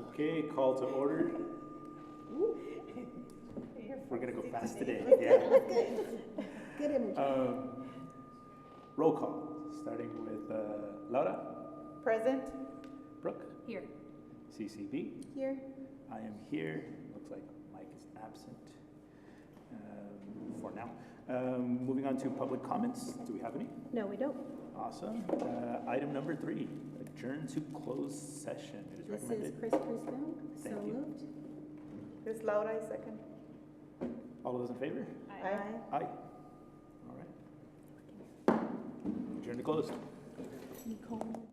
Okay, call to order. We're gonna go fast today. Yeah. Good energy. Roll call, starting with Laura, Present. Brooke, Here. CCB. Here. I am here. Looks like Mike is absent for now. Moving on to public comments. Do we have any? No, we don't. Awesome. Item number 3, adjourn to closed session. It is This recommended. is Chris Prisco. So Thank you. moved. This Laura, I second. All of those in favor? Aye. Aye. All right. Adjourn to closed. Nicole.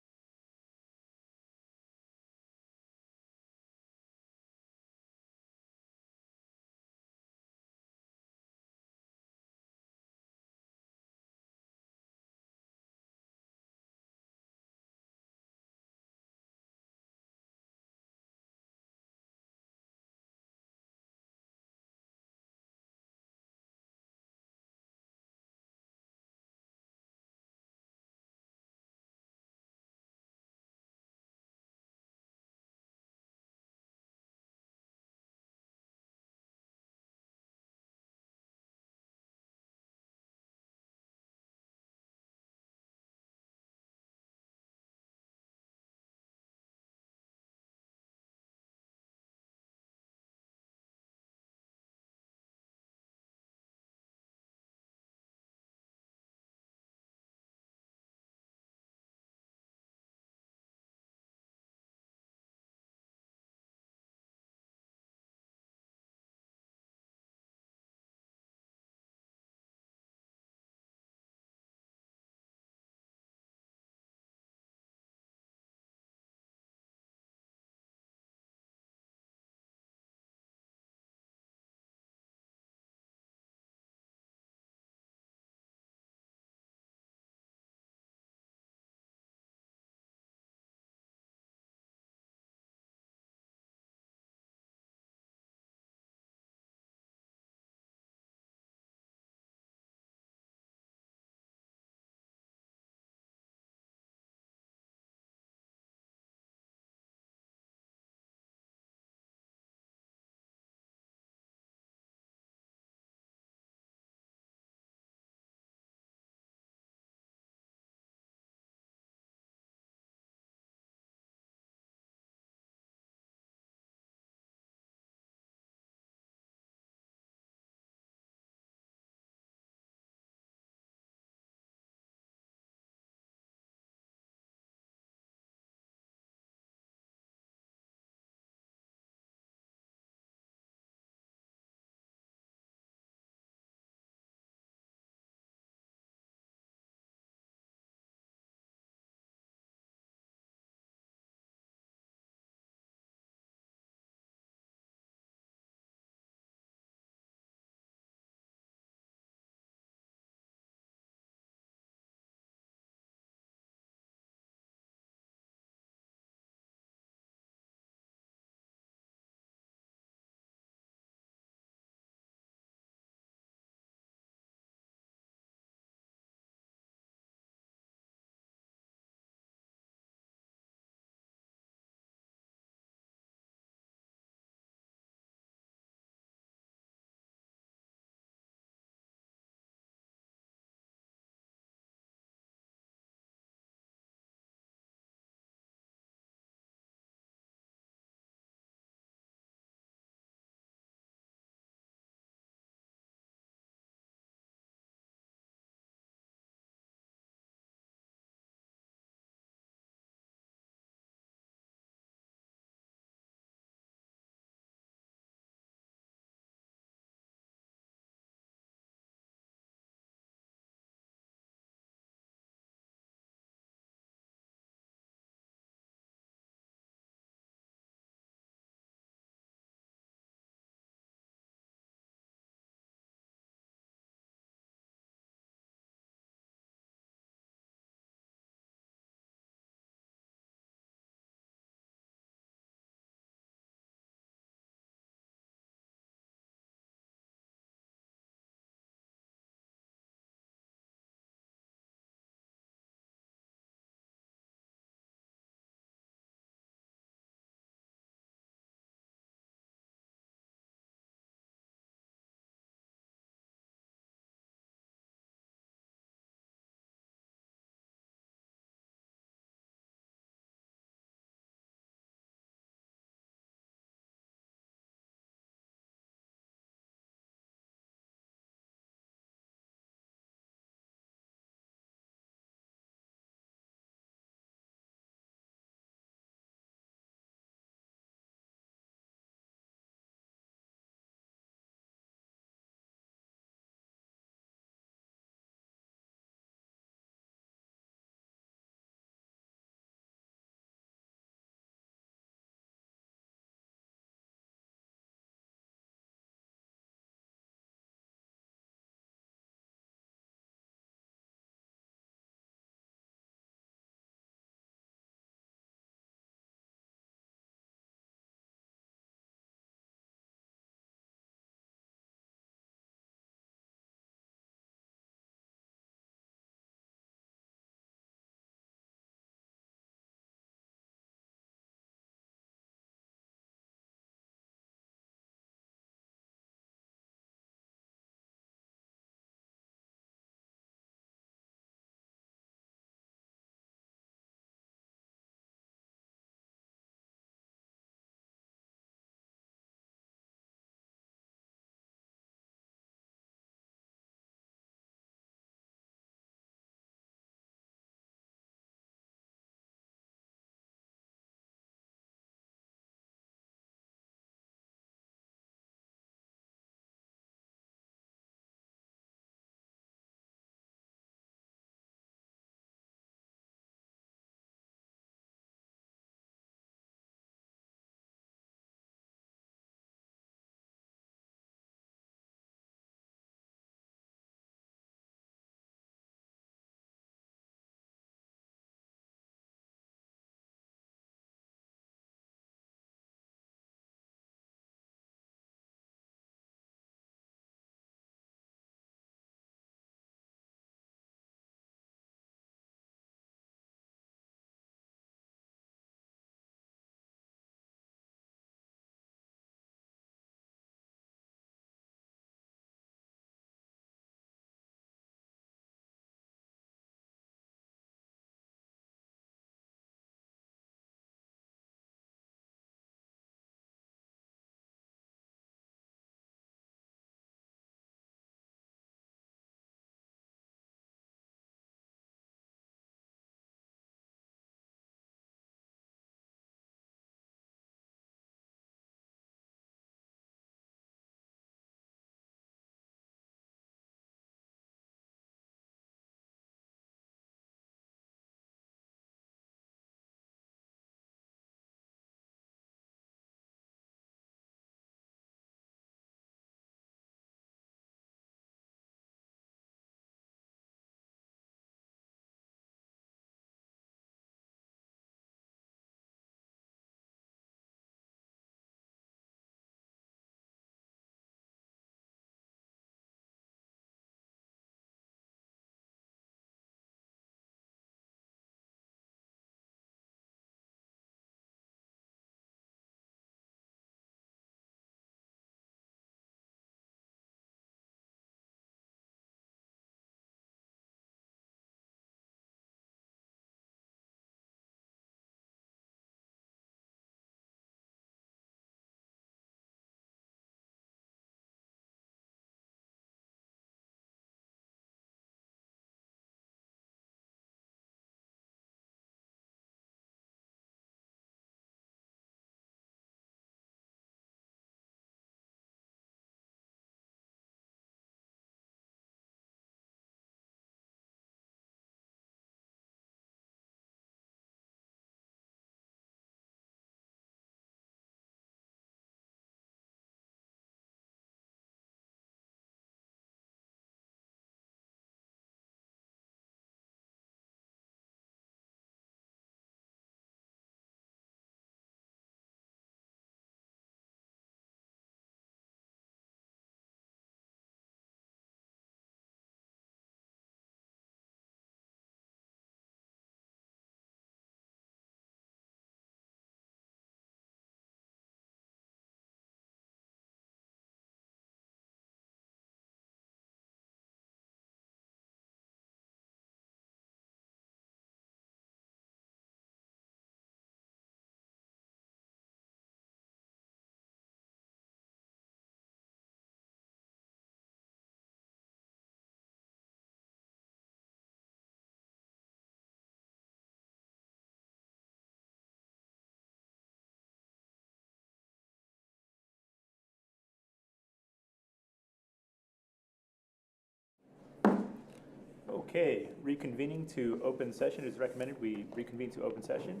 Okay, reconvening to open session. It is recommended we reconvene to open session.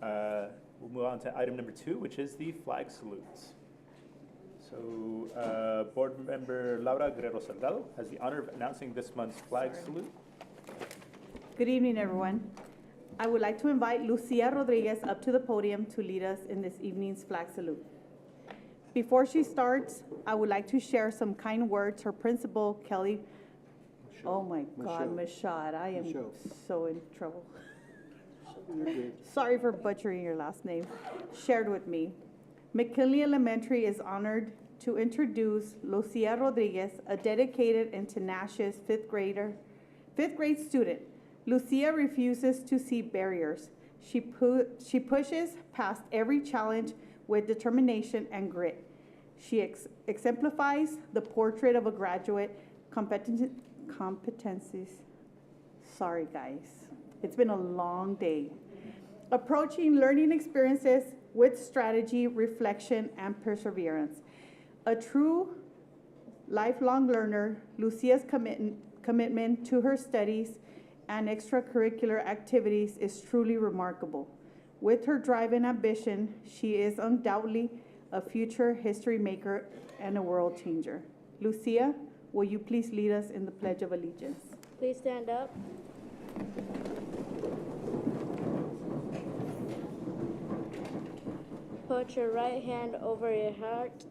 We'll move on to item number 2, which is the flag salutes. So, Board Member Laura Guerrero Salgado has the honor of announcing this month's flag salute. Good evening, everyone. I would like to invite Lucia Rodriguez up to the podium to lead us in this evening's flag salute. Before she starts, I would like to share some kind words her principal, Kelly. Oh my God, Mashad, I am so in trouble. Sorry for butchering your last name. Shared with me. McKinley Elementary is honored to introduce Lucia Rodriguez, a dedicated and tenacious fifth grade student. Lucia refuses to see barriers. She pushes past every challenge with determination and grit. She exemplifies the portrait of a graduate competencies. Sorry, guys. It's been a long day. Approaching learning experiences with strategy, reflection, and perseverance. A true lifelong learner, Lucia's commitment to her studies and extracurricular activities is truly remarkable. With her drive and ambition, she is undoubtedly a future history maker and a world changer. Lucia, will you please lead us in the Pledge of Allegiance? Please stand up. Put your right hand over your heart.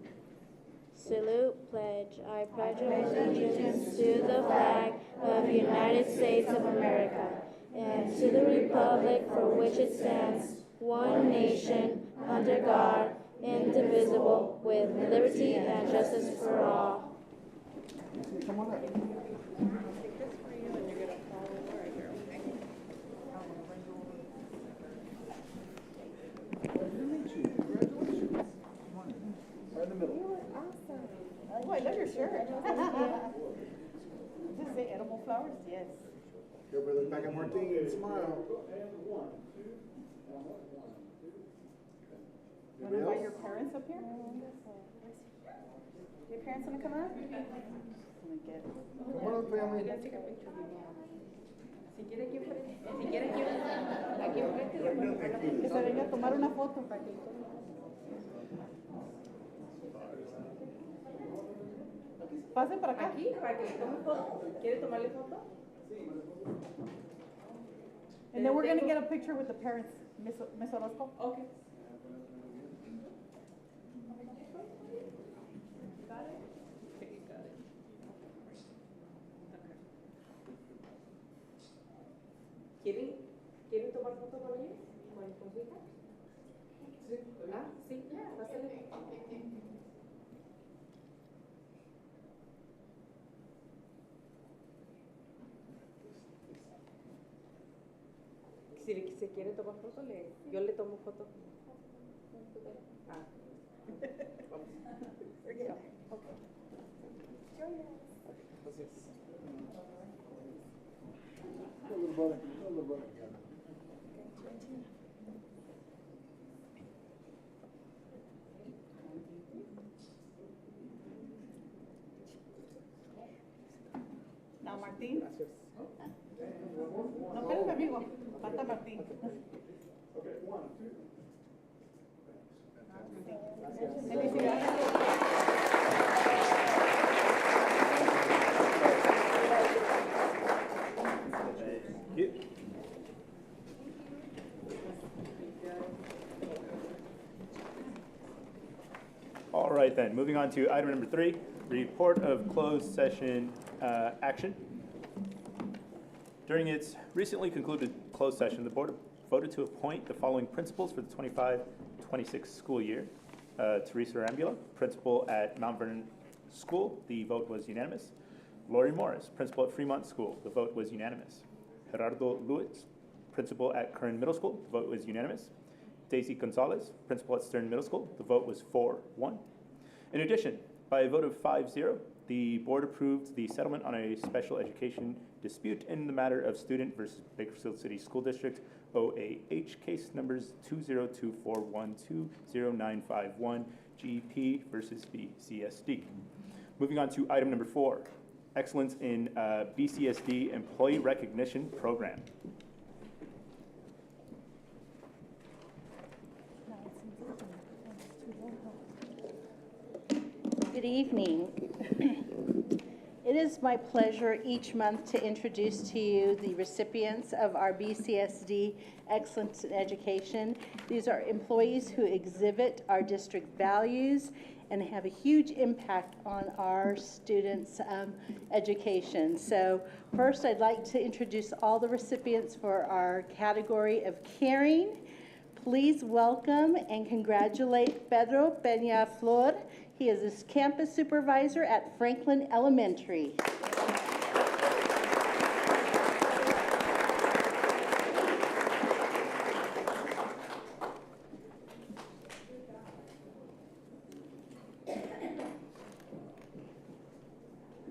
Salute, pledge. I pledge allegiance to the flag of the United States of America and to the republic for which it stands, one nation, under God, indivisible, with liberty and justice for all. Oh, I love your shirt. Does it say edible flowers? Yes. Everybody look back at Martine and smile. Want to invite your parents up here? Your parents want to come up? Let me get it. Come on, family. Que se venga a tomar una foto. Pasen para acá. Aquí, para que tome foto. ¿Quiere tomarle foto? And then we're going to get a picture with the parents, Miss Orozco. Okay. Got it? Okay, got it. Okay. ¿Quieren tomar foto con ellos? ¿Con su hija? Sí. Ah, sí, pásale. Si se quiere tomar foto, yo le tomo foto. Ah. Okay. Little brother. Now, Martín. No, espérame, amigo. Falta Martín. Okay, 1, 2. Felicidades. Thank you. All right then, moving on to item number 3, report of closed session action. During its recently concluded closed session, the board voted to appoint the following principals for the 25-26 school year. Teresa Rambula, principal at Mount Vernon School, the vote was unanimous. Lori Morris, principal at Fremont School, the vote was unanimous. Gerardo Lewis, principal at Kern Middle School, the vote was unanimous. Daisy Gonzalez, principal at Stern Middle School, the vote was 4-1. In addition, by a vote of 5-0, the board approved the settlement on a special education dispute in the matter of student versus Bakersfield City School District OAH case numbers 20241200951 GP versus BCSD. Moving on to item number 4, Excellence in BCSD Employee Recognition Program. Good evening. It is my pleasure each month to introduce to you the recipients of our BCSD Excellence in Education. These are employees who exhibit our district values and have a huge impact on our students' education. So first, I'd like to introduce all the recipients for our category of caring. Please welcome and congratulate Pedro Peñaflor. He is a campus supervisor at Franklin Elementary.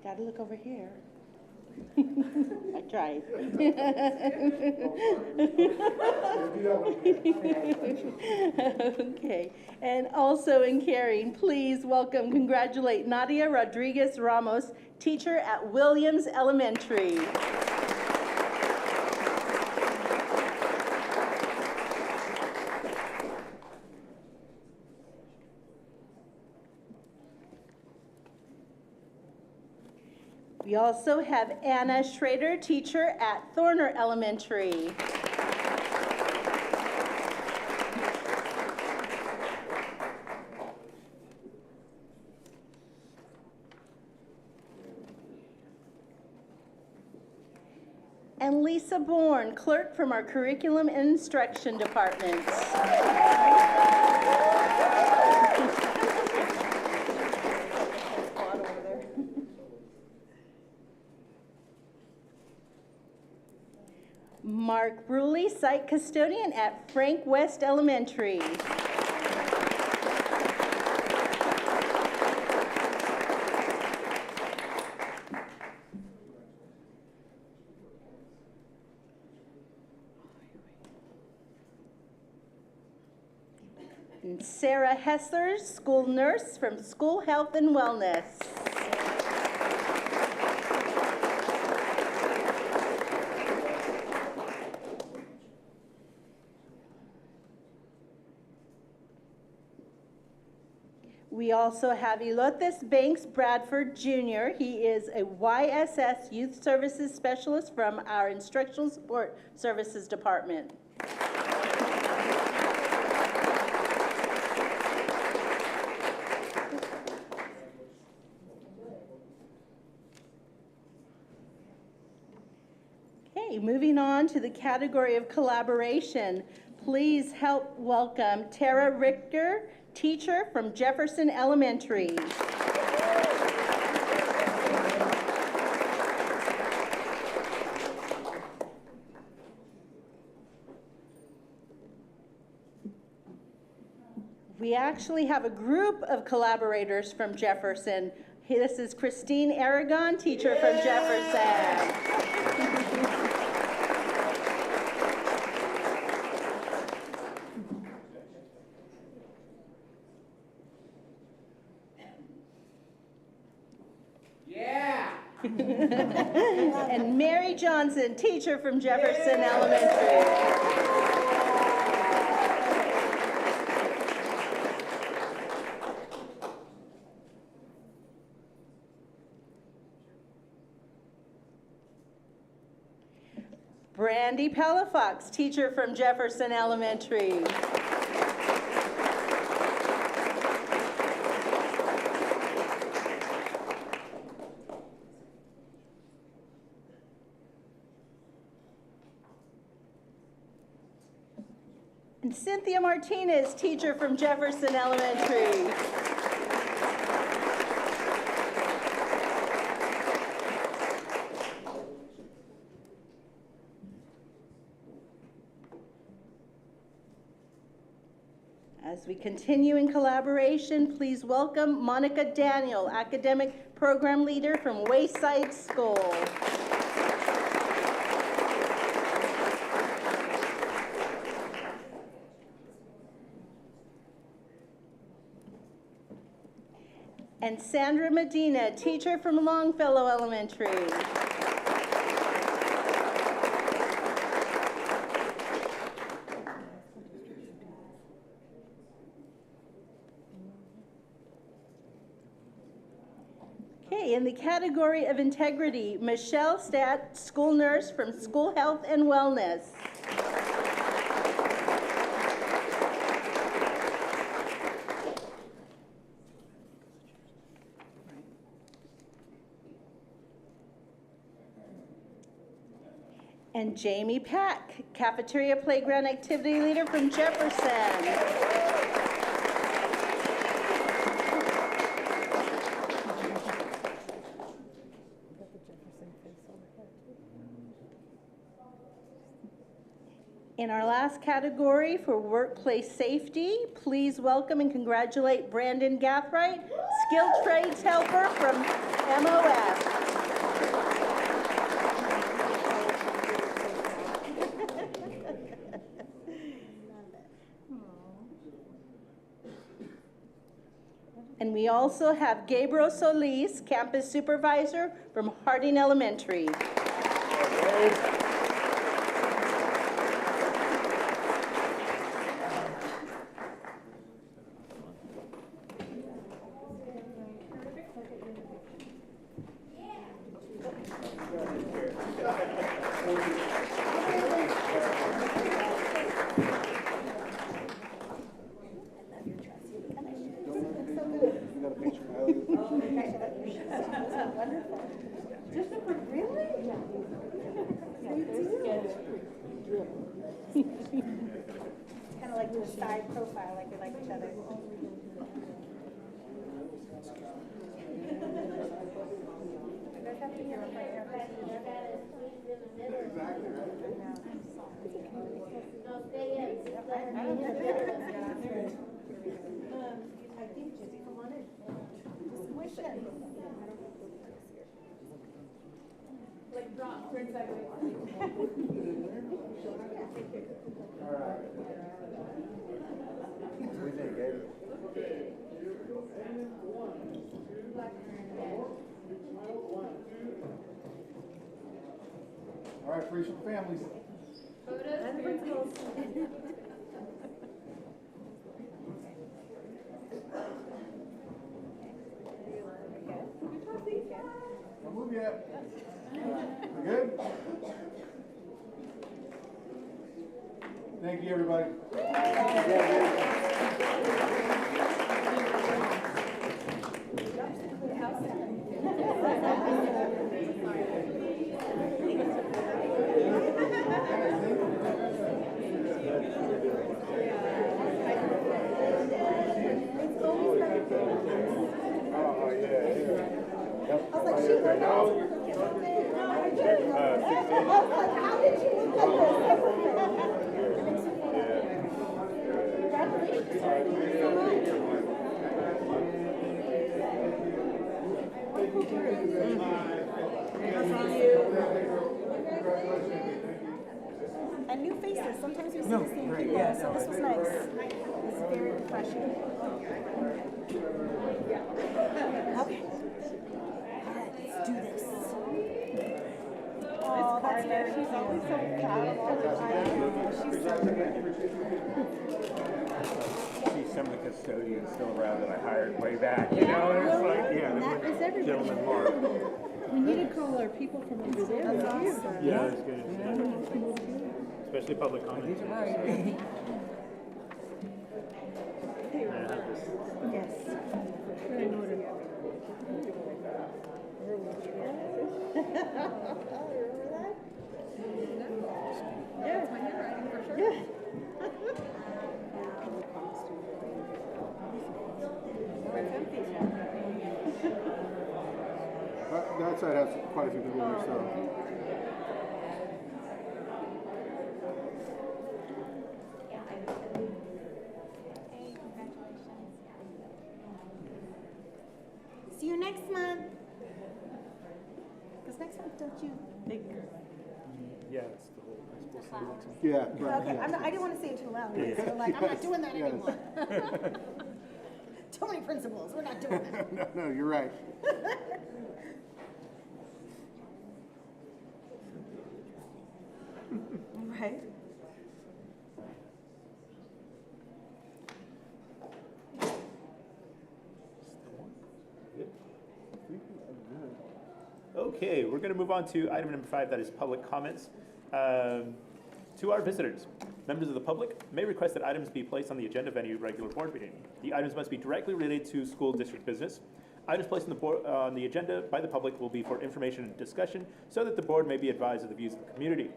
Gotta look over here. I tried. Okay, and also in caring, please welcome, congratulate Nadia Rodriguez Ramos, teacher at Williams Elementary. We also have Anna Schrader, teacher at Thorner Elementary. And Lisa Bourne, clerk from our Curriculum and Instruction Department. Mark Bruley, site custodian at Frank West Elementary. And Sarah Hessler, school nurse from School Health and Wellness. We also have Elotes Banks Bradford Jr. He is a YSS Youth Services Specialist from our Instructional Support Services Department. Okay, moving on to the category of collaboration. Please help welcome Tara Richter, teacher from Jefferson Elementary. We actually have a group of collaborators from Jefferson. This is Christine Aragon, teacher from Jefferson. And Mary Johnson, teacher from Jefferson Elementary. Brandy Palafox, teacher from Jefferson Elementary. And Cynthia Martinez, teacher from Jefferson Elementary. As we continue in collaboration, please welcome Monica Daniel, academic program leader from Wayside School. And Sandra Medina, teacher from Longfellow Elementary. Okay, in the category of integrity, Michelle Stat, school nurse from School Health and Wellness. And Jamie Pack, cafeteria playground activity leader from Jefferson. In our last category for workplace safety, please welcome and congratulate Brandon Gathright, skilled trades helper from MOS. And we also have Gabriel Solis, campus supervisor from Harding Elementary. Kind of like do a side profile, like we like each other. Like drop, turn sideways. All right, please, for families. Don't move yet. We good? Thank you, everybody. And new faces. Sometimes we see the same people, so this was nice. It's very refreshing. Okay. All right, let's do this. Oh, that's very cute. She's always so proud of all the time. She's so See some of the custodians still around that I hired way back, you know, and it's like, yeah, That is everybody. gentleman Mark. We need to call our people from over there. That's awesome. Yeah, it's good. Especially public comment. Yes. That side has quite a few people in there, so. See you next month. Because next month, don't you think? Yeah, it's the whole principal thing. Yeah, right. Okay, I didn't want to say it too loud. So like, I'm not doing that anymore. Too many principals, we're not doing that. No, you're right. Right? Okay, we're going to move on to item number 5, that is public comments. To our visitors, members of the public may request that items be placed on the agenda of any regular board meeting. The items must be directly related to school district business. Items placed on the agenda by the public will be for information and discussion so that the board may be advised of the views of the community.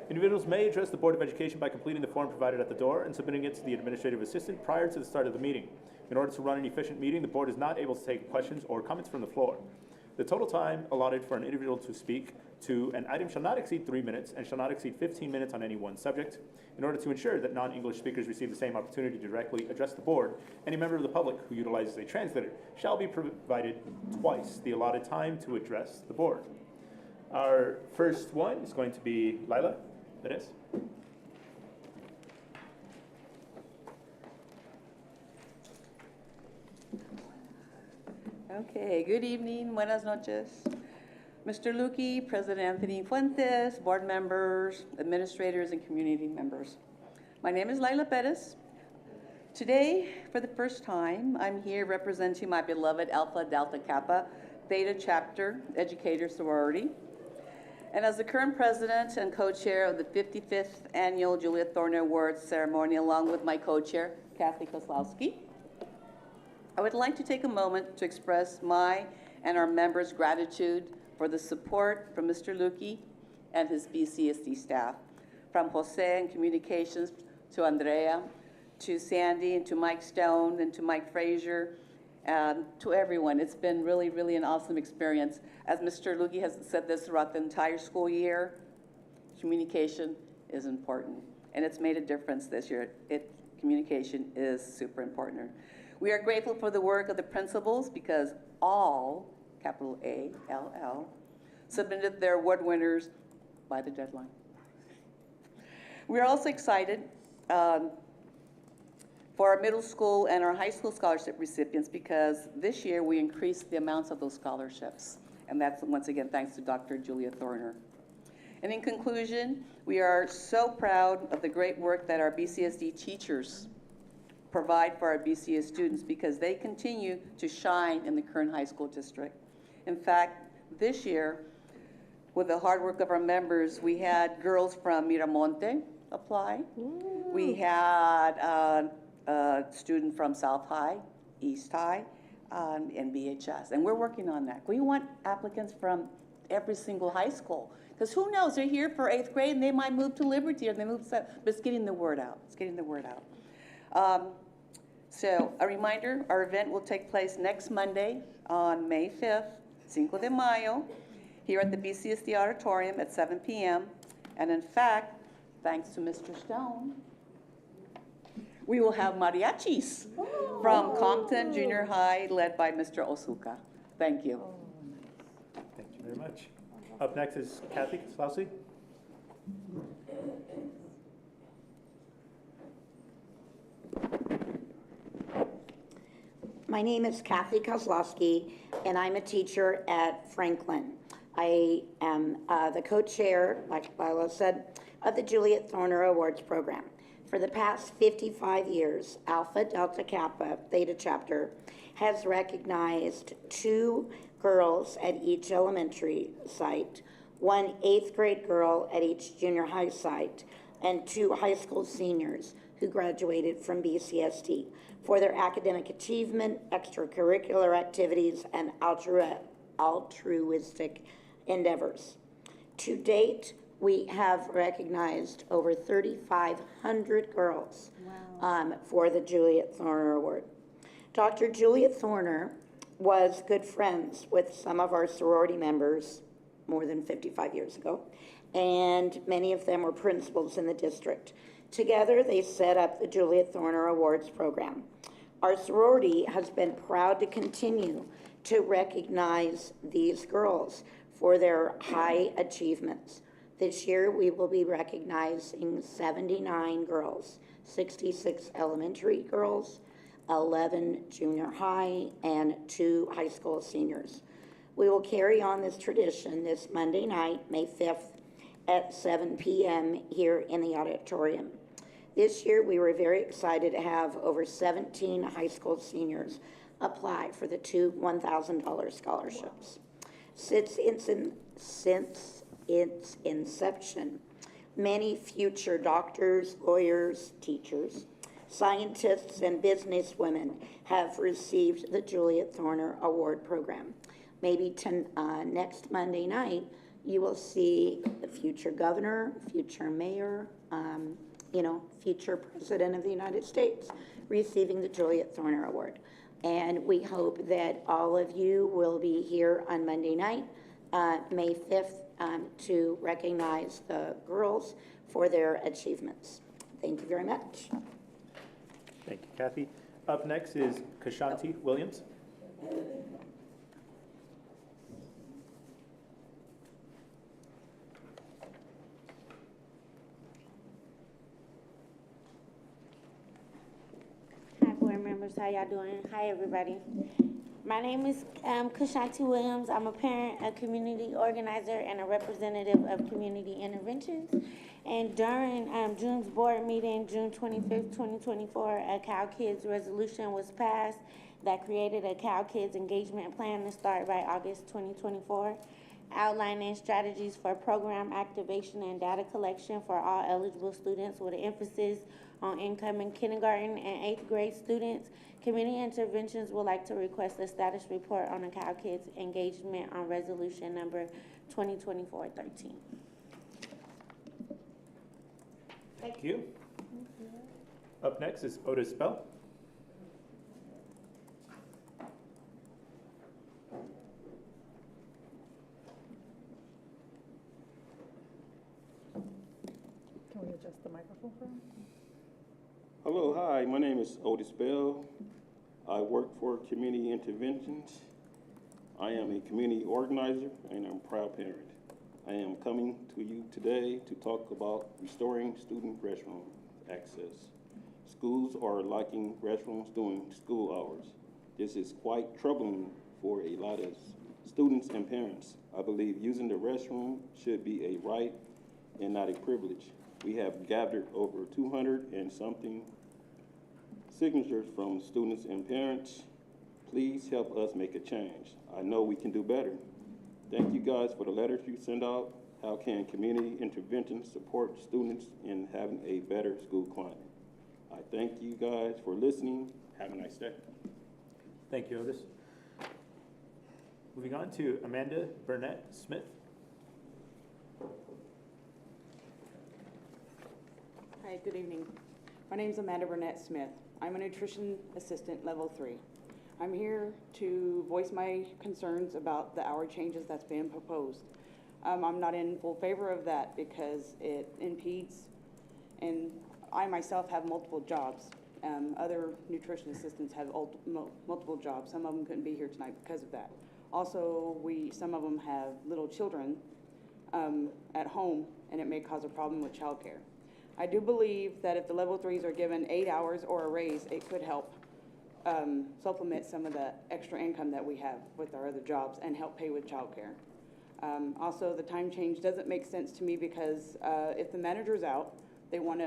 Individuals may address the Board of Education by completing the form provided at the door and submitting it to the administrative assistant prior to the start of the meeting. In order to run an efficient meeting, the board is not able to take questions or comments from the floor. The total time allotted for an individual to speak to an item shall not exceed 3 minutes and shall not exceed 15 minutes on any one subject. In order to ensure that non-English speakers receive the same opportunity to directly address the board, any member of the public who utilizes a translator shall be provided twice the allotted time to address the board. Our first one is going to be Lila Perez. Okay, good evening, buenas noches. Mr. Luque, President Anthony Fuentes, board members, administrators, and community members. My name is Lila Perez. Today, for the first time, I'm here representing my beloved Alpha Delta Kappa Theta Chapter Educator Sorority. And as the current president and co-chair of the 55th Annual Juliet Thorner Awards ceremony, along with my co-chair, Kathy Kozlowski, I would like to take a moment to express my and our members' gratitude for the support from Mr. Luque and his BCSD staff, from Jose in communications to Andrea, to Sandy, and to Mike Stone, and to Mike Frazier, to everyone. It's been really, really an awesome experience. As Mr. Luque has said this throughout the entire school year, communication is important, and it's made a difference this year. Communication is super important. We are grateful for the work of the principals because all, capital A-L-L, submitted their award winners by the deadline. We are also excited for our middle school and our high school scholarship recipients because this year we increased the amounts of those scholarships. And that's, once again, thanks to Dr. Julia Thorner. And in conclusion, we are so proud of the great work that our BCSD teachers provide for our BCS students because they continue to shine in the Kern High School District. In fact, this year, with the hard work of our members, we had girls from Miramonte apply. Ooh. We had a student from South High, East High, and BHS. And we're working on that. We want applicants from every single high school. Because who knows, they're here for 8th grade and they might move to Liberty or they move to, but it's getting the word out. It's getting the word out. So a reminder, our event will take place next Monday on May 5th, Cinco de Mayo, here at the BCSD Auditorium at 7 p.m. And in fact, thanks to Mr. Stone, we will have mariachis from Compton Junior High led by Mr. Osuka. Thank you. Thank you very much. Up next is Kathy Kozlowski. My name is Kathy Kozlowski, and I'm a teacher at Franklin. I am the co-chair, like Lila said, of the Juliet Thorner Awards program. For the past 55 years, Alpha Delta Kappa Theta Chapter has recognized 2 girls at each elementary site, 1 8th grade girl at each junior high site, and 2 high school seniors who graduated from BCSD for their academic achievement, extracurricular activities, and altruistic endeavors. To date, we have recognized over 3,500 girls for the Juliet Thorner Award. Dr. Juliet Thorner was good friends with some of our sorority members more than 55 years ago, and many of them were principals in the district. Together, they set up the Juliet Thorner Awards program. Our sorority has been proud to continue to recognize these girls for their high achievements. This year, we will be recognizing 79 girls, 66 elementary girls, 11 junior high, and 2 high school seniors. We will carry on this tradition this Monday night, May 5th, at 7 p.m. here in the auditorium. This year, we were very excited to have over 17 high school seniors apply for the 2 $1,000 scholarships. Since its inception, many future doctors, lawyers, teachers, scientists, and businesswomen have received the Juliet Thorner Award program. Maybe next Monday night, you will see the future governor, future mayor, future president of the United States receiving the Juliet Thorner Award. And we hope that all of you will be here on Monday night, May 5th, to recognize the girls for their achievements. Thank you very much. Thank you, Kathy. Up next is Kashanti Williams. Hi, board members. How y'all doing? Hi, everybody. My name is Kashanti Williams. I'm a parent, a community organizer, and a representative of Community Interventions. And during June's board meeting, June 25th, 2024, a Cal Kids resolution was passed that created a Cal Kids engagement plan to start by August 2024, outlining strategies for program activation and data collection for all eligible students with an emphasis on incoming kindergarten and 8th grade students. Community Interventions would like to request a status report on the Cal Kids engagement on resolution number 2024-13. Thank you. Up next is Otis Bell. Can we adjust the microphone for him? Hello, hi, my name is Otis Bell. I work for Community Interventions. I am a community organizer and I'm a proud parent. I am coming to you today to talk about restoring student restroom access. Schools are lacking restrooms during school hours. This is quite troubling for a lot of students and parents. I believe using the restroom should be a right and not a privilege. We have gathered over 200 and something signatures from students and parents. Please help us make a change. I know we can do better. Thank you guys for the letters you send out. How can community intervention support students in having a better school climate? I thank you guys for listening. Have a nice day. Thank you, Otis. Moving on to Amanda Burnett Smith. Hi, good evening. My name is Amanda Burnett Smith. I'm a nutrition assistant level 3. I'm here to voice my concerns about the hour changes that's being proposed. I'm not in full favor of that because it impedes, and I myself have multiple jobs. Other nutrition assistants have multiple jobs. Some of them couldn't be here tonight because of that. Also, some of them have little children at home, and it may cause a problem with childcare. I do believe that if the level 3s are given 8 hours or a raise, it could help supplement some of the extra income that we have with our other jobs and help pay with childcare. Also, the time change doesn't make sense to me because if the manager's out, they want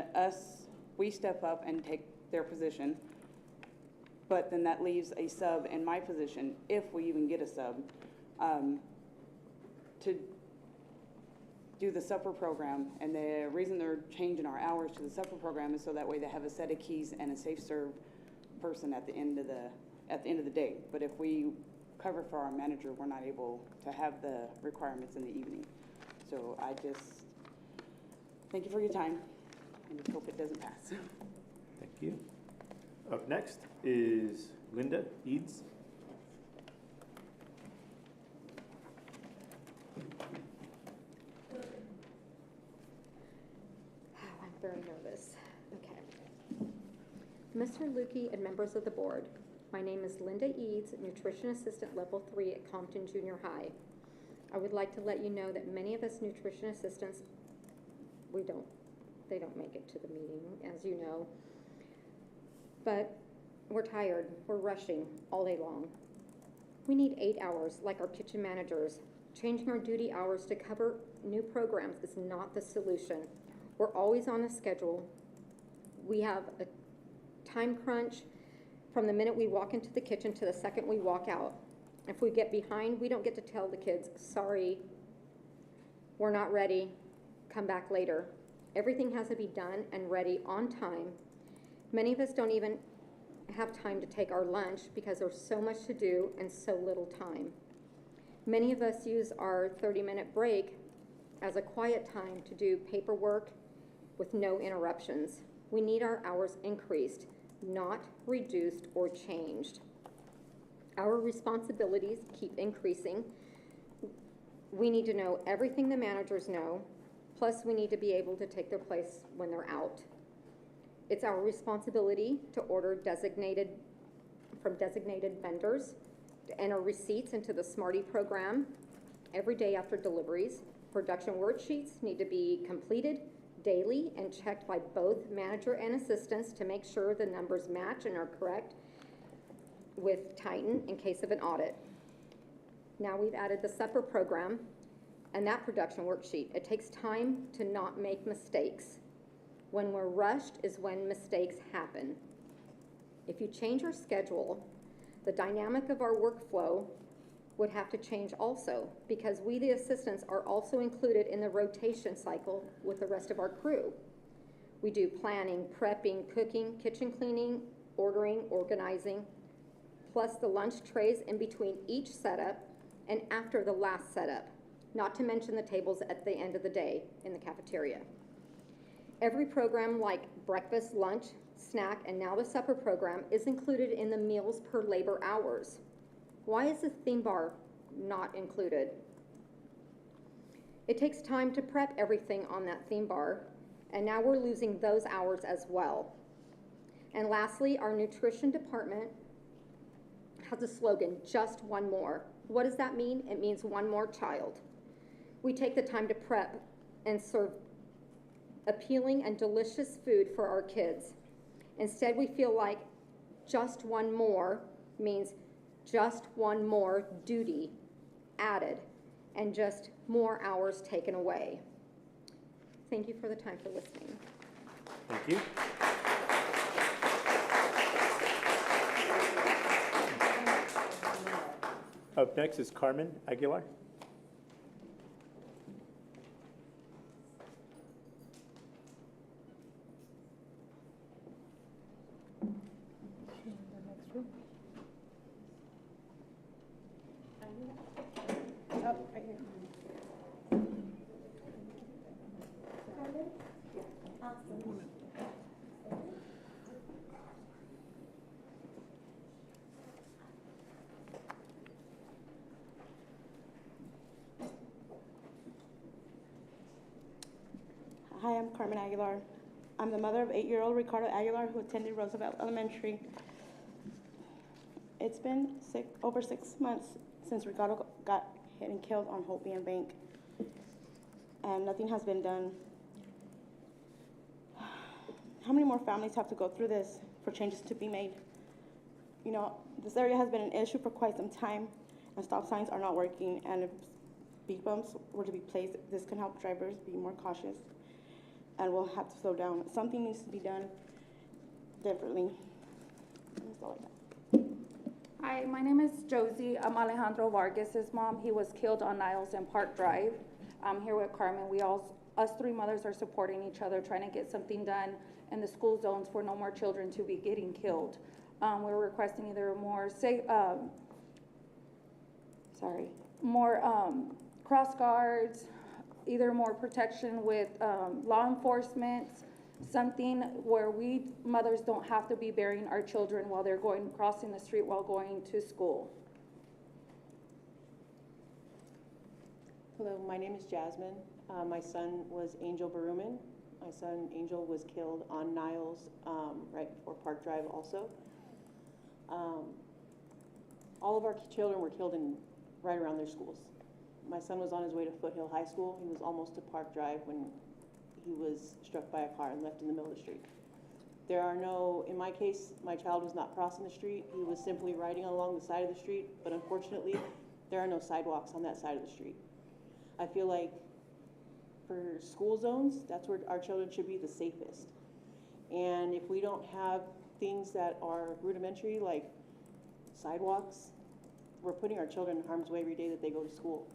we step up and take their position, but then that leaves a sub in my position, if we even get a sub, to do the supper program. And the reason they're changing our hours to the supper program is so that way they have a set of keys and a safe serve person at the end of the day. But if we cover for our manager, we're not able to have the requirements in the evening. So I just thank you for your time and just hope it doesn't pass. Thank you. Up next is Linda Eads. I'm very nervous. Okay. Mr. Lukey and members of the board, my name is Linda Eads, Nutrition Assistant Level 3 at Compton Junior High. I would like to let you know that many of us nutrition assistants, they don't make it to the meeting, as you know. But We're tired, we're rushing all day long. We need 8 hours like our kitchen managers. Changing our duty hours to cover new programs is not the solution. We're always on a schedule. We have a time crunch from the minute we walk into the kitchen to the second we walk out. If we get behind, we don't get to tell the kids, sorry, we're not ready, come back later. Everything has to be done and ready on time. Many of us don't even have time to take our lunch because there's so much to do and so little time. Many of us use our 30-minute break as a quiet time to do paperwork with no interruptions. We need our hours increased, not reduced or changed. Our responsibilities keep increasing. We need to know everything the managers know, plus we need to be able to take their place when they're out. It's our responsibility to order from designated vendors, to enter receipts into the Smarty program every day after deliveries. Production worksheets need to be completed daily and checked by both manager and assistants to make sure the numbers match and are correct with Titan in case of an audit. Now we've added the supper program and that production worksheet. It takes time to not make mistakes. When we're rushed is when mistakes happen. If you change our schedule, the dynamic of our workflow would have to change also, because we, the assistants, are also included in the rotation cycle with the rest of our crew. We do planning, prepping, cooking, kitchen cleaning, ordering, organizing, plus the lunch trays in between each setup and after the last setup, not to mention the tables at the end of the day in the cafeteria. Every program like breakfast, lunch, snack, and now the supper program is included in the meals per labor hours. Why is the theme bar not included? It takes time to prep everything on that theme bar, and now we're losing those hours as well. And lastly, our nutrition department has a slogan, just one more. What does that mean? It means one more child. We take the time to prep and serve appealing and delicious food for our kids. Instead, we feel like just one more means just one more duty added and just more hours taken away. Thank you for the time for listening. Thank you. Up next is Carmen Aguilar. Oh, right here. Hi, I'm Carmen Aguilar. I'm the mother of 8-year-old Ricardo Aguilar, who attended Roosevelt Elementary. It's been over 6 months since Ricardo got hit and killed on Hopi and Bank, and nothing has been done. How many more families have to go through this for changes to be made? You know, this area has been an issue for quite some time, and stop signs are not working, and if speed bumps were to be placed, this can help drivers be more cautious, and we'll have to slow down. Something needs to be done differently. That's all I got. Hi, my name is Josie. I'm Alejandro Vargas's mom. He was killed on Niles and Park Drive. I'm here with Carmen. Us three mothers are supporting each other, trying to get something done in the school zones for no more children to be getting killed. We're requesting either more cross guards, either more protection with law enforcement, something where we mothers don't have to be burying our children while they're crossing the street while going to school. Hello, my name is Jasmine. My son was Angel Baruman. My son Angel was killed on Niles right before Park Drive also. All of our children were killed right around their schools. My son was on his way to Foothill High School. He was almost to Park Drive when he was struck by a car and left in the middle of the street. There are no, in my case, my child was not crossing the street. He was simply riding along the side of the street, but unfortunately, there are no sidewalks on that side of the street. I feel like for school zones, that's where our children should be the safest. And if we don't have things that are rudimentary, like sidewalks, we're putting our children in harm's way every day that they go to school.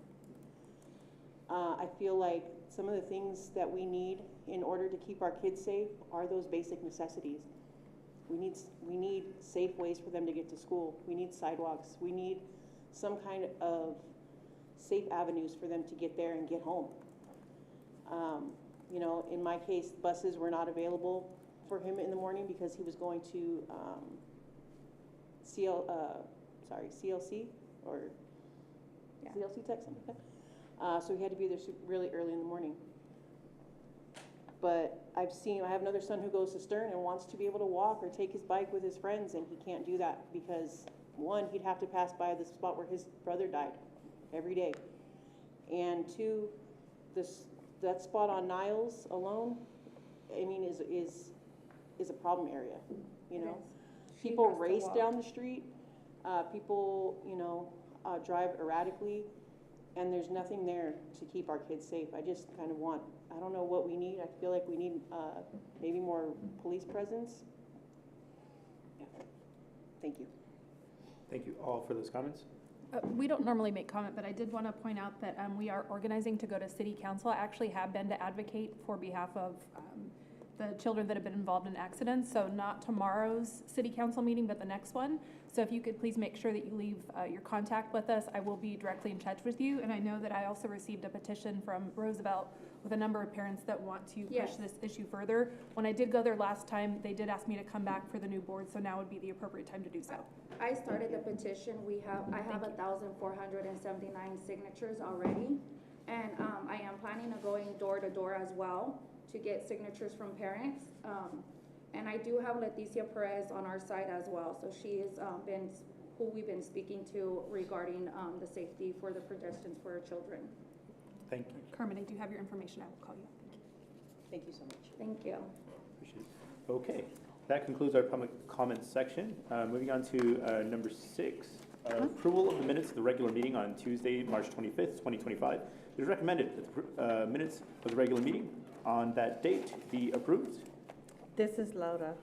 I feel like some of the things that we need in order to keep our kids safe are those basic necessities. We need safe ways for them to get to school. We need sidewalks. We need some kind of safe avenues for them to get there and get home. You know, in my case, buses were not available for him in the morning because he was going to CLC or CLC tech, something like that. So he had to be there really early in the morning. But I have another son who goes to Stern and wants to be able to walk or take his bike with his friends, and he can't do that because, one, he'd have to pass by the spot where his brother died every day. And two, that spot on Niles alone, I mean, is a problem area, you know? People race down the street, people, you know, drive erratically, and there's nothing there to keep our kids safe. I just kind of I don't know what we need. I feel like we need maybe more police presence. Yeah. Thank you. Thank you all for those comments. We don't normally make comment, but I did want to point out that we are organizing to go to City Council. I actually have been to advocate for behalf of the children that have been involved in accidents. So not tomorrow's City Council meeting, but the next one. So if you could please make sure that you leave your contact with us, I will be directly in touch with you. And I know that I also received a petition from Roosevelt with a number of parents that want to push this issue further. When I did go there last time, they did ask me to come back for the new board, so now would be the appropriate time to do so. I started the petition. I have 1,479 signatures already, and I am planning on going door to door as well to get signatures from parents. And I do have Leticia Perez on our side as well, so she has been who we've been speaking to regarding the safety for the pedestrians for our children. Thank you. Carmen, I do have your information. I will call you. Thank you so much. Thank you. Appreciate it. Okay, that concludes our public comments section. Moving on to number 6, approval of the minutes of the regular meeting on Tuesday, March 25th, 2025. It is recommended that the minutes of the regular meeting on that date be approved. This is Laura.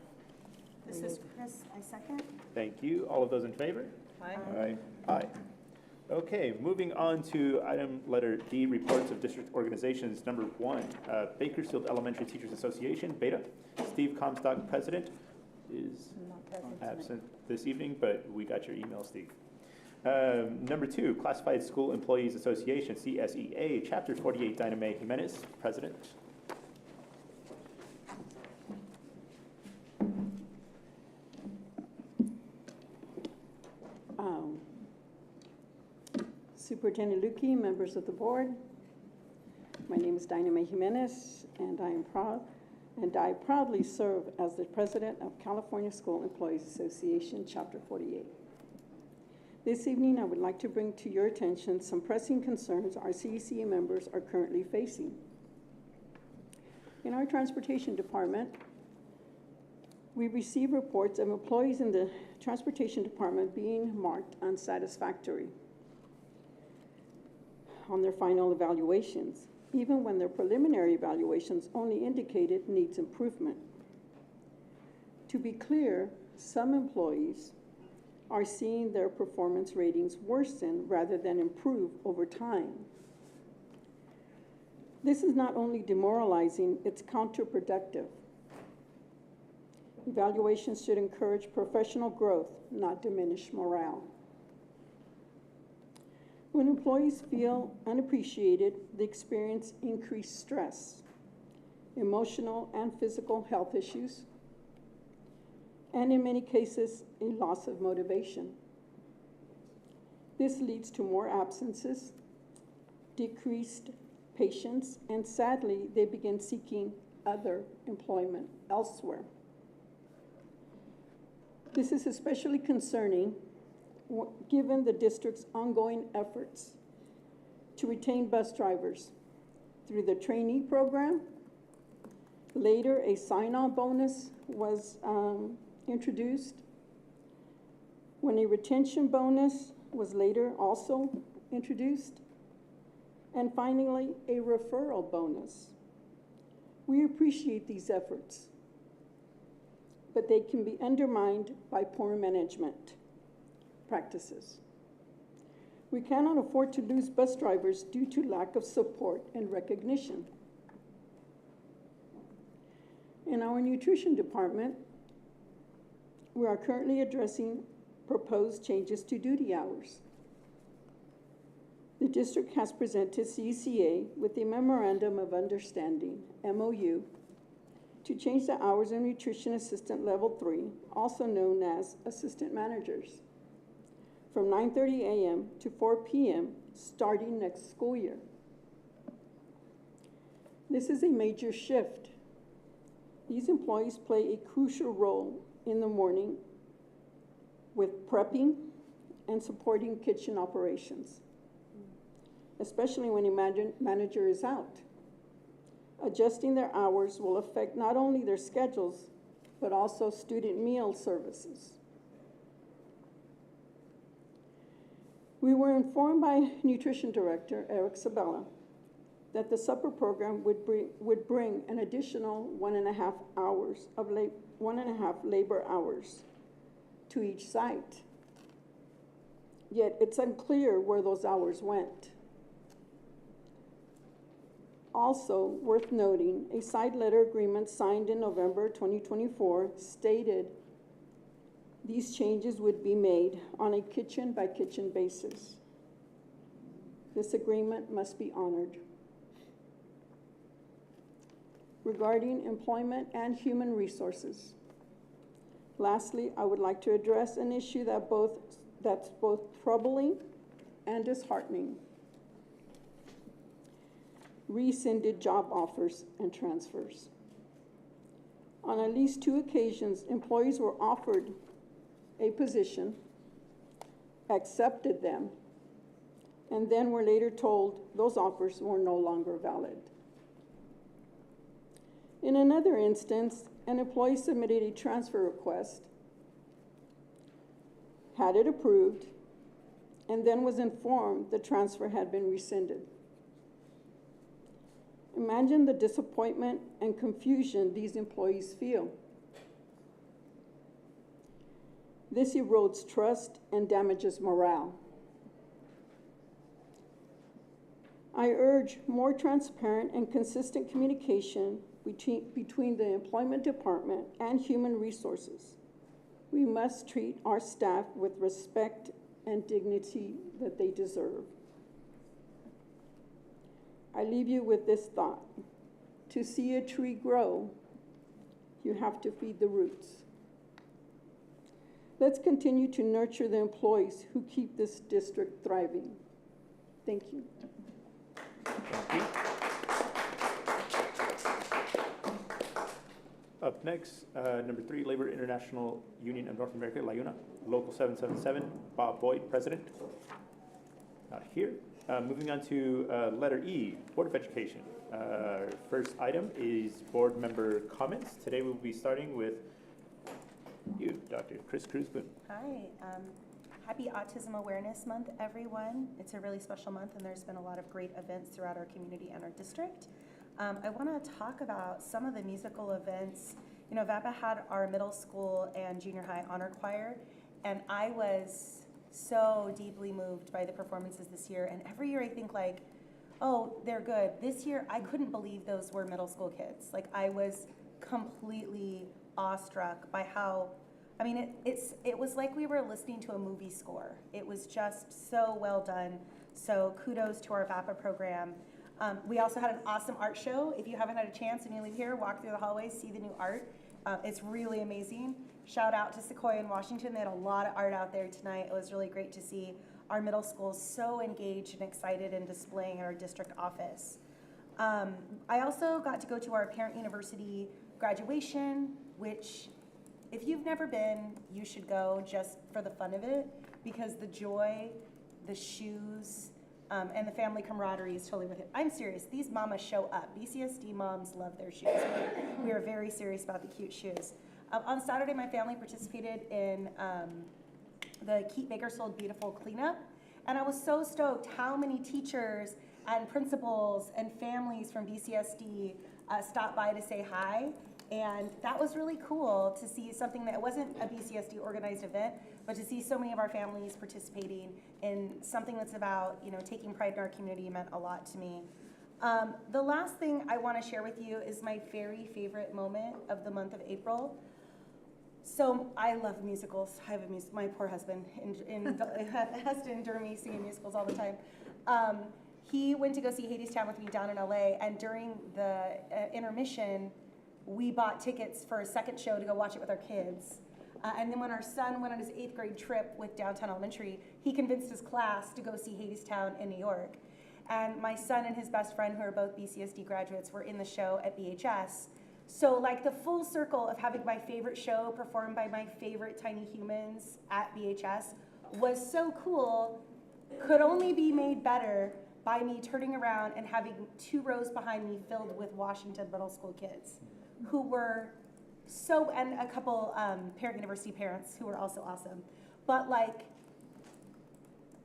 This is Chris, I second. Thank you. All of those in favor? Aye. Aye. Aye. Okay, moving on to item letter D, reports of district organizations. Number 1, Bakersfield Elementary Teachers Association, Beta. Steve Comstock, president, is absent this evening, but we got your email, Steve. Number 2, Classified School Employees Association, CSEA, Chapter 48, Dinah Mae Jimenez, president. Superintendent Lukey, members of the board. My name is Dinah Mae Jimenez, and I proudly serve as the president of California School Employees Association, Chapter 48. This evening, I would like to bring to your attention some pressing concerns our CECA members are currently facing. In our transportation department, we receive reports of employees in the transportation department being marked unsatisfactory on their final evaluations, even when their preliminary evaluations only indicated needs improvement. To be clear, some employees are seeing their performance ratings worsen rather than improve over time. This is not only demoralizing, it's counterproductive. Evaluations should encourage professional growth, not diminish morale. When employees feel unappreciated, they experience increased stress, emotional and physical health issues, and in many cases, a loss of motivation. This leads to more absences, decreased patience, and sadly, they begin seeking other employment elsewhere. This is especially concerning given the district's ongoing efforts to retain bus drivers through the trainee program Later, a sign-on bonus was introduced, when a retention bonus was later also introduced, and finally, a referral bonus. We appreciate these efforts, but they can be undermined by poor management practices. We cannot afford to lose bus drivers due to lack of support and recognition. In our nutrition department, we are currently addressing proposed changes to duty hours. The district has presented CECA with a Memorandum of Understanding, MOU, to change the hours of nutrition assistant level 3, also known as assistant managers, from 9:30 a.m. to 4 p.m. starting next school year. This is a major shift. These employees play a crucial role in the morning with prepping and supporting kitchen operations, especially when a manager is out. Adjusting their hours will affect not only their schedules, but also student meal services. We were informed by Nutrition Director Eric Sabella that the supper program would bring an additional 1.5 labor hours to each site. Yet it's unclear where those hours went. Also worth noting, a side letter agreement signed in November 2024 stated these changes would be made on a kitchen-by-kitchen basis. This agreement must be honored. Regarding employment and human resources. Lastly, I would like to address an issue that's both troubling and disheartening. Rescinded job offers and transfers. On at least 2 occasions, employees were offered a position, accepted them, and then were later told those offers were no longer valid. In another instance, an employee submitted a transfer request, had it approved, and then was informed the transfer had been rescinded. Imagine the disappointment and confusion these employees feel. This erodes trust and damages morale. I urge more transparent and consistent communication between the Employment Department and Human Resources. We must treat our staff with respect and dignity that they deserve. I leave you with this thought. To see a tree grow, you have to feed the roots. Let's continue to nurture the employees who keep this district thriving. Thank you. Thank you. Up next, number 3, Labor International Union of North America, LIUNA, Local 777, Bob Boyd, President. Not here. Moving on to letter E, Board of Education. First item is board member comments. Today we'll be starting with you, Dr. Chris Cruz-Boone. Hi. Happy Autism Awareness Month, everyone. It's a really special month, and there's been a lot of great events throughout our community and our district. I want to talk about some of the musical events. You know, VAPA had our middle school and junior high honor choir, and I was so deeply moved by the performances this year. And every year I think like, oh, they're good. This year I couldn't believe those were middle school kids. Like, I was completely awestruck by how, I mean, it was like we were listening to a movie score. It was just so well done. So kudos to our VAPA program. We also had an awesome art show. If you haven't had a chance and you leave here, walk through the hallways, see the new art. It's really amazing. Shout out to Sequoia in Washington. They had a lot of art out there tonight. It was really great to see our middle schools so engaged and excited in displaying at our district office. I also got to go to our Parent University graduation, which if you've never been, you should go just for the fun of it, because the joy, the shoes, And the family camaraderie is totally with it. I'm serious. These mamas show up. BCSD moms love their shoes. We are very serious about the cute shoes. On Saturday, my family participated in the Keep Bakersfield Beautiful cleanup. And I was so stoked how many teachers and principals and families from BCSD stopped by to say hi. And that was really cool to see something that wasn't a BCSD organized event, but to see so many of our families participating in something that's about, you know, taking pride in our community meant a lot to me. The last thing I want to share with you is my very favorite moment of the month of April. So I love musicals. I have my poor husband has to endure me singing musicals all the time. He went to go see Hadestown with me down in LA, and during the intermission, we bought tickets for a second show to go watch it with our kids. And then when our son went on his 8th grade trip with Downtown Elementary, he convinced his class to go see Hadestown in New York. And my son and his best friend, who are both BCSD graduates, were in the show at BHS. So like the full circle of having my favorite show performed by my favorite tiny humans at BHS was so cool, could only be made better by me turning around and having 2 rows behind me filled with Washington Middle School kids who were so, and a couple Parent University parents who were also awesome. But like,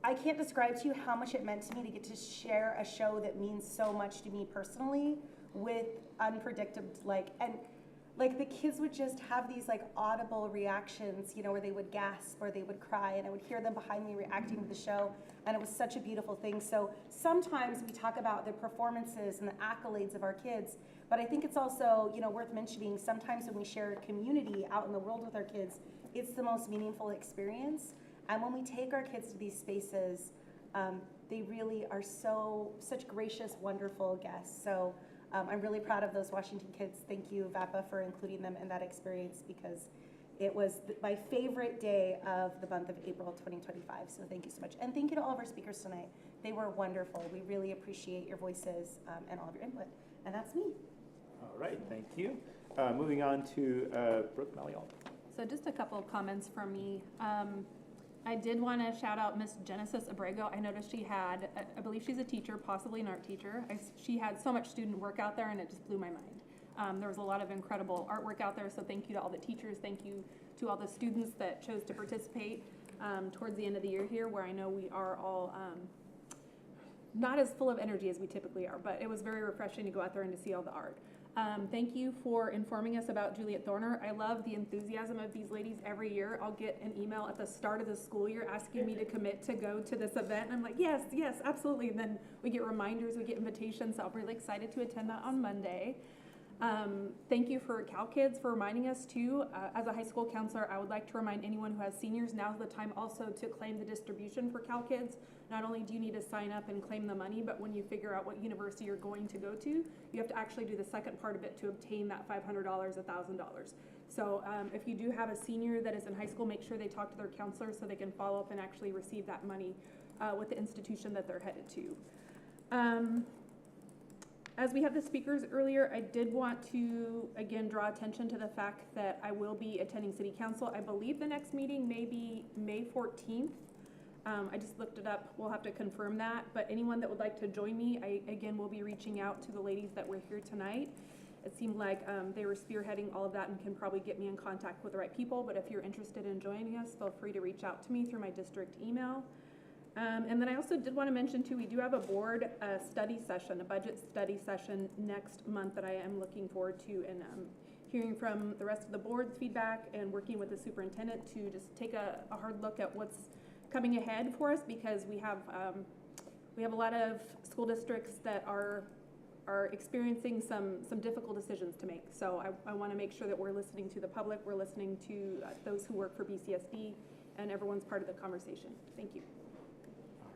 I can't describe to you how much it meant to me to get to share a show that means so much to me personally with unpredictable, like the kids would just have these like audible reactions, you know, where they would gasp or they would cry, and I would hear them behind me reacting to the show, and it was such a beautiful thing. So sometimes we talk about the performances and the accolades of our kids, but I think it's also, you know, worth mentioning sometimes when we share community out in the world with our kids, it's the most meaningful experience. And when we take our kids to these spaces, they really are such gracious, wonderful guests. So I'm really proud of those Washington kids. Thank you, VAPA, for including them in that experience, because it was my favorite day of the month of April 2025. So thank you so much. And thank you to all of our speakers tonight. They were wonderful. We really appreciate your voices and all of your input. And that's me. All right, thank you. Moving on to Brooke Malial. So just a couple of comments from me. I did want to shout out Miss Genesis Abrego. I noticed she had, I believe she's a teacher, possibly an art teacher. She had so much student work out there, and it just blew my mind. There was a lot of incredible artwork out there, so thank you to all the teachers. Thank you to all the students that chose to participate towards the end of the year here, where I know we are all not as full of energy as we typically are, but it was very refreshing to go out there and to see all the art. Thank you for informing us about Juliet Thorner. I love the enthusiasm of these ladies every year. I'll get an email at the start of the school year asking me to commit to go to this event. And I'm like, yes, yes, absolutely. And then we get reminders, we get invitations. So I'm really excited to attend that on Monday. Thank you for Cal Kids for reminding us too. As a high school counselor, I would like to remind anyone who has seniors, now's the time also to claim the distribution for Cal Kids. Not only do you need to sign up and claim the money, but when you figure out what university you're going to go to, you have to actually do the second part of it to obtain that $500, $1,000. So if you do have a senior that is in high school, make sure they talk to their counselor so they can follow up and actually receive that money with the institution that they're headed to. As we had the speakers earlier, I did want to, again, draw attention to the fact that I will be attending City Council. I believe the next meeting may be May 14th. I just looked it up. We'll have to confirm that. But anyone that would like to join me, I, again, will be reaching out to the ladies that were here tonight. It seemed like they were spearheading all of that and can probably get me in contact with the right people. But if you're interested in joining us, feel free to reach out to me through my district email. And then I also did want to mention too, we do have a board study session, a budget study session next month that I am looking forward to, and hearing from the rest of the board's feedback and working with the superintendent to just take a hard look at what's coming ahead for us, because we have a lot of school districts that are experiencing some difficult decisions to make. So I want to make sure that we're listening to the public, we're listening to those who work for BCSD, and everyone's part of the conversation. Thank you.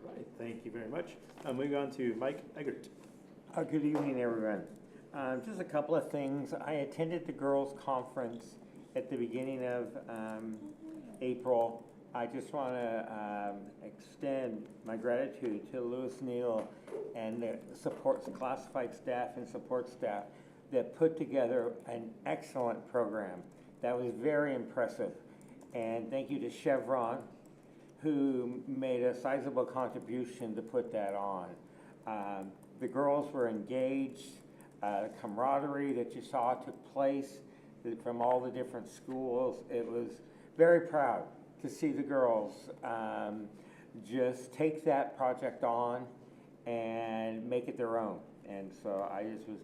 All right, thank you very much. Moving on to Mike Eggert. Good evening, everyone. Just a couple of things. I attended the girls' conference at the beginning of April. I just want to extend my gratitude to Louis Neal and the classified staff and support staff that put together an excellent program. That was very impressive. And thank you to Chevron, who made a sizable contribution to put that on. The girls were engaged, camaraderie that you saw took place from all the different schools. It was very proud to see the girls just take that project on and make it their own. And so I just was,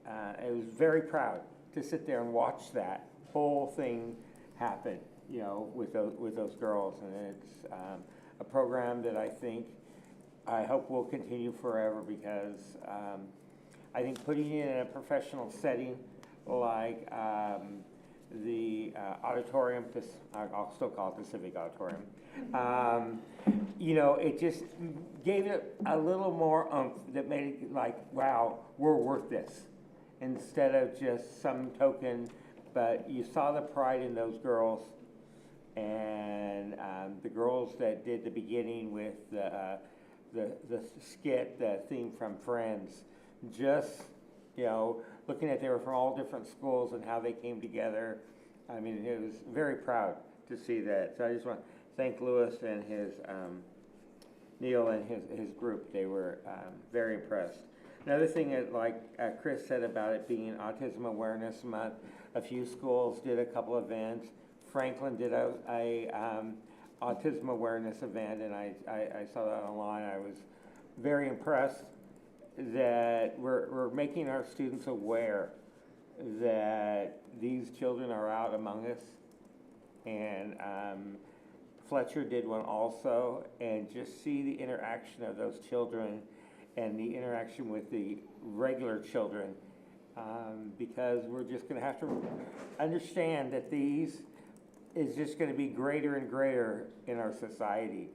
I was very proud to sit there and watch that whole thing happen, you know, with those girls. And it's a program that I hope will continue forever, because I think putting it in a professional setting like the auditorium, I'll still call it the Civic Auditorium, you know, it just gave it a little more oomph that made it like, wow, we're worth this, instead of just some token. But you saw the pride in those girls, and the girls that did the beginning with the skit, the theme from Friends, just, you know, looking at they were from all different schools and how they came together. I mean, it was very proud to see that. So I just want to thank Louis and his, Neil and his group. They were very impressed. Another thing that, like Chris said about it being Autism Awareness Month, a few schools did a couple events. Franklin did a autism awareness event, and I saw that online. I was very impressed that we're making our students aware that these children are out among us. And Fletcher did one also, and just see the interaction of those children and the interaction with the regular children, because we're just going to have to understand that these is just going to be greater and greater in our society.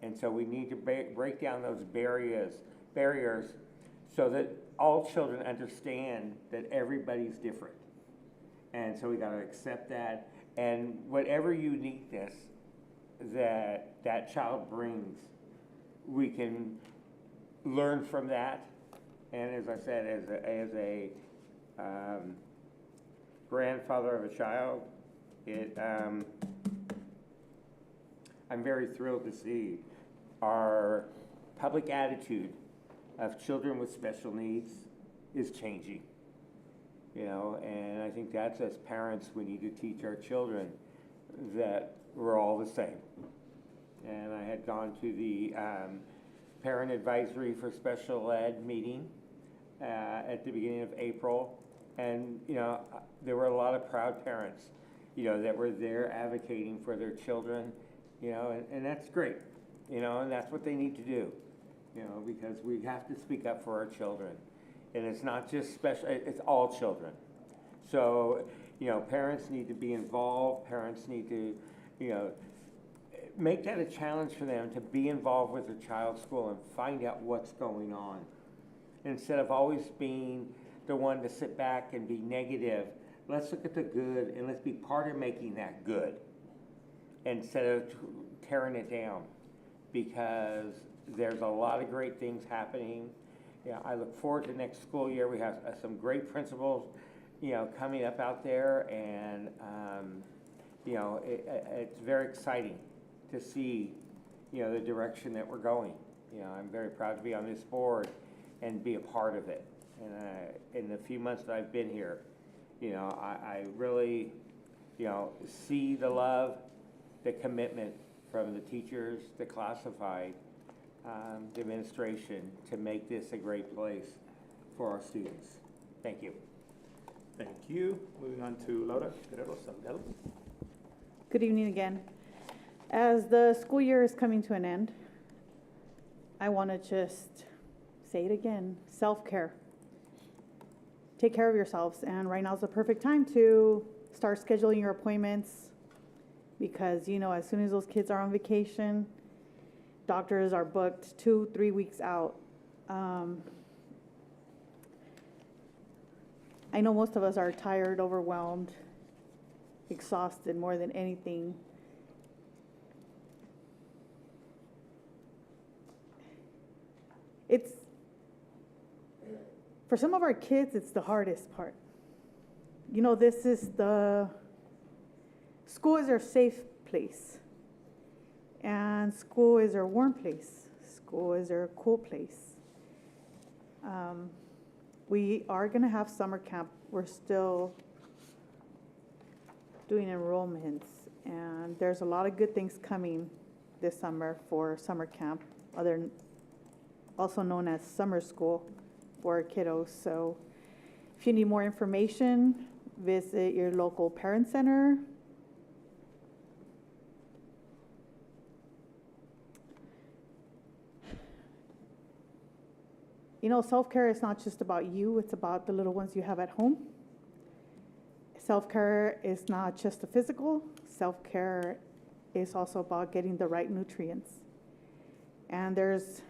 And so we need to break down those barriers so that all children understand that everybody's different. And so we got to accept that, and whatever uniqueness that child brings, we can learn from that. And as I said, as a grandfather of a child, I'm very thrilled to see our public attitude of children with special needs is changing. You know, and I think that's, as parents, we need to teach our children that we're all the same. And I had gone to the Parent Advisory for Special Ed meeting at the beginning of April, and you know, there were a lot of proud parents, you know, that were there advocating for their children, you know, and that's great, you know, and that's what they need to do, you know, because we have to speak up for our children. And it's not just special, it's all children. So, you know, parents need to be involved. Parents need to, you know, make that a challenge for them to be involved with their child's school and find out what's going on. Instead of always being the one to sit back and be negative, let's look at the good and let's be part of making that good instead of tearing it down, because there's a lot of great things happening. Yeah, I look forward to next school year. We have some great principals, you know, coming up out there, and you know, it's very exciting to see, you know, the direction that we're going. You know, I'm very proud to be on this board and be a part of it. And in the few months that I've been here, you know, I really, you know, see the love, the commitment from the teachers, the classified, the administration, to make this a great place for our students. Thank you. Thank you. Moving on to Laura Guerrero-Salgado. Good evening again. As the school year is coming to an end, I want to just say it again, self-care. Take care of yourselves, and right now is the perfect time to start scheduling your appointments, because, you know, as soon as those kids are on vacation, doctors are booked 2-3 weeks out. I know most of us are tired, overwhelmed, exhausted more than anything. It's, for some of our kids, it's the hardest part. You know, this is school is their safe place. And school is our warm place. School is our cool place. We are going to have summer camp. We're still doing enrollments, and there's a lot of good things coming this summer for summer camp, also known as summer school for our kiddos. So if you need more information, visit your local parent center. You know, self-care is not just about you, it's about the little ones you have at home. Self-care is not just the physical. Self-care is also about getting the right nutrients. And there's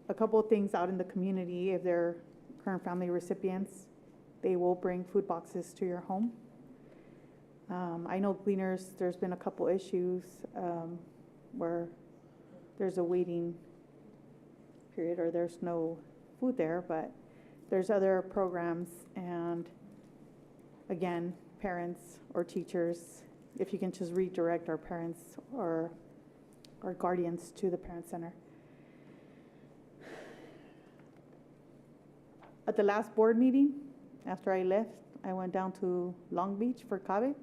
a couple of things out in the community. If they're current family recipients, they will bring food boxes to your home. I know Gleaners, there's been a couple issues where there's a waiting period or there's no food there, but there's other programs. And again, parents or teachers, if you can just redirect our parents or our guardians to the parent center. At the last board meeting, after I left, I went down to Long Beach for CABE,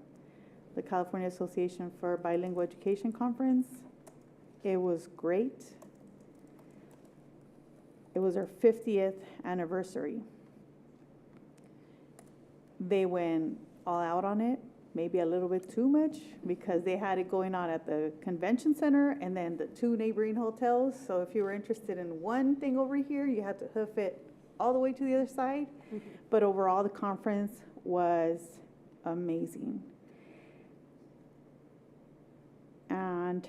the California Association for Bilingual Education Conference. It was great. It was our 50th anniversary. They went all out on it, maybe a little bit too much, because they had it going on at the convention center and then the 2 neighboring hotels. So if you were interested in one thing over here, you had to hoof it all the way to the other side. But overall, the conference was amazing. And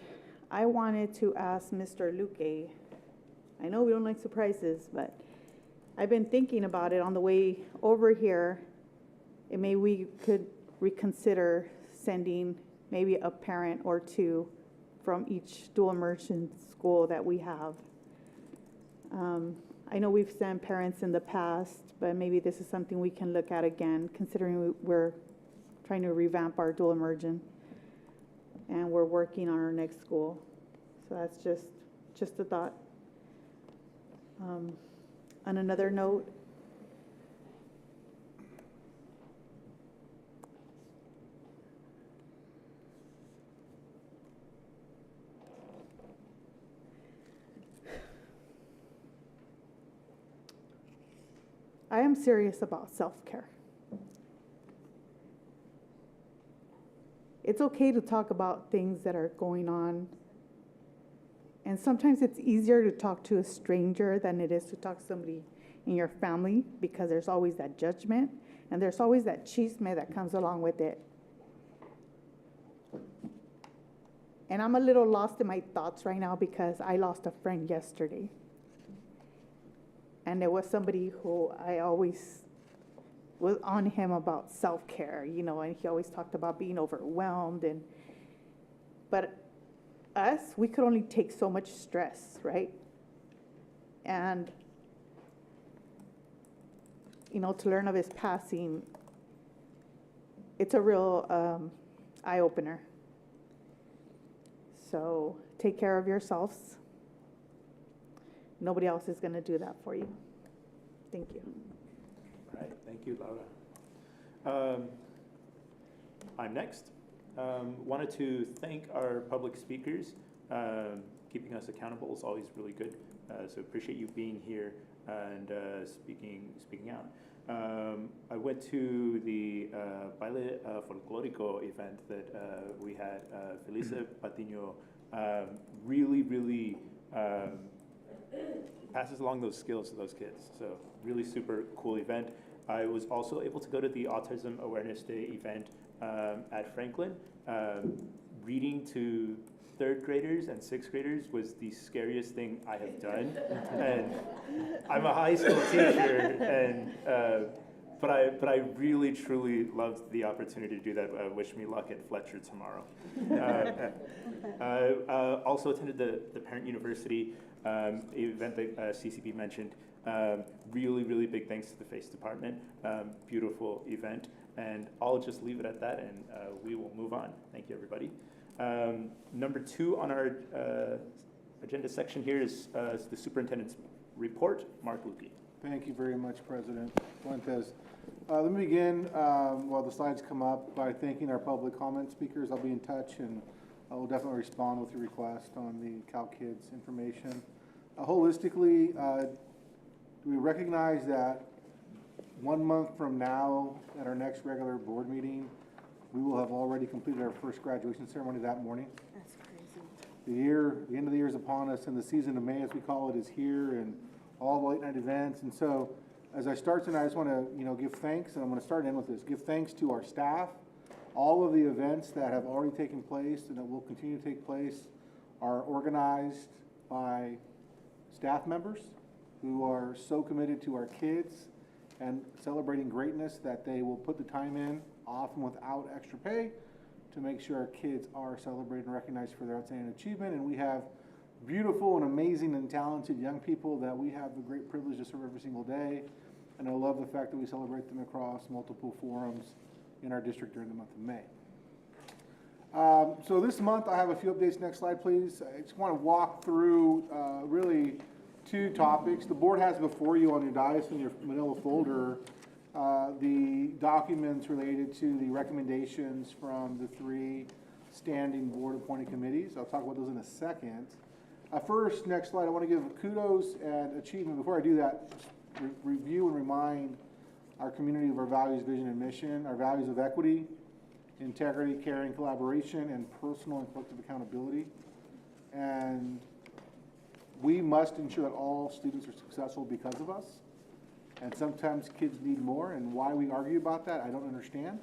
I wanted to ask Mr. Luque, I know we don't like surprises, but I've been thinking about it on the way over here. And maybe we could reconsider sending maybe a parent or 2 from each dual immersion school that we have. I know we've sent parents in the past, but maybe this is something we can look at again, considering we're trying to revamp our dual immersion and we're working on our next school. So that's just a thought. On another note, I am serious about self-care. It's okay to talk about things that are going on. And sometimes it's easier to talk to a stranger than it is to talk to somebody in your family, because there's always that judgment and there's always that chisme that comes along with it. And I'm a little lost in my thoughts right now because I lost a friend yesterday. And there was somebody who I always was on him about self-care, you know, and he always talked about being overwhelmed. But us, we could only take so much stress, right? And, you know, to learn of his passing, it's a real eye-opener. So take care of yourselves. Nobody else is going to do that for you. Thank you. All right, thank you, Laura. I'm next. Wanted to thank our public speakers. Keeping us accountable is always really good. So appreciate you being here and speaking out. I went to the Baile Folclórico event that we had. Felice Patiño really passes along those skills to those kids. So really super cool event. I was also able to go to the Autism Awareness Day event at Franklin. Reading to 3rd graders and 6th graders was the scariest thing I have done. And I'm a high school teacher, and but I really truly loved the opportunity to do that. Wish me luck at Fletcher tomorrow. I also attended the Parent University event that CCB mentioned. Really big thanks to the FACE department. Beautiful event. And I'll just leave it at that, and we will move on. Thank you, everybody. Number 2 on our agenda section here is the superintendent's report. Mark Lukey. Thank you very much, President Fuentes. Let me begin, while the slides come up, by thanking our public comment speakers. I'll be in touch, and I will definitely respond with your request on the CalKids information. Holistically, we recognize that 1 month from now, at our next regular board meeting, we will have already completed our first graduation ceremony that morning. That's crazy. The end of the year is upon us, and the season of May, as we call it, is here, and all the late night events. And so, as I start tonight, I just want to, give thanks, and I'm going to start in with this. Give thanks to our staff. All of the events that have already taken place and that will continue to take place are organized by staff members who are so committed to our kids and celebrating greatness that they will put the time in, often without extra pay, to make sure our kids are celebrated and recognized for their outstanding achievement. And we have beautiful and amazing and talented young people that we have the great privilege to serve every single day. And I love the fact that we celebrate them across multiple forums in our district during the month of May. So this month I have a few updates. Next slide, please. I just want to walk through really 2 topics. The board has before you on your dais in your manila folder the documents related to the recommendations from the 3 standing board appointed committees. I'll talk about those in a second. First, next slide, I want to give kudos and achievement. Before I do that, review and remind our community of our values, vision, and mission, our values of equity, integrity, caring, collaboration, and personal and collective accountability. And we must ensure that all students are successful because of us. And sometimes kids need more, and why we argue about that, I don't understand.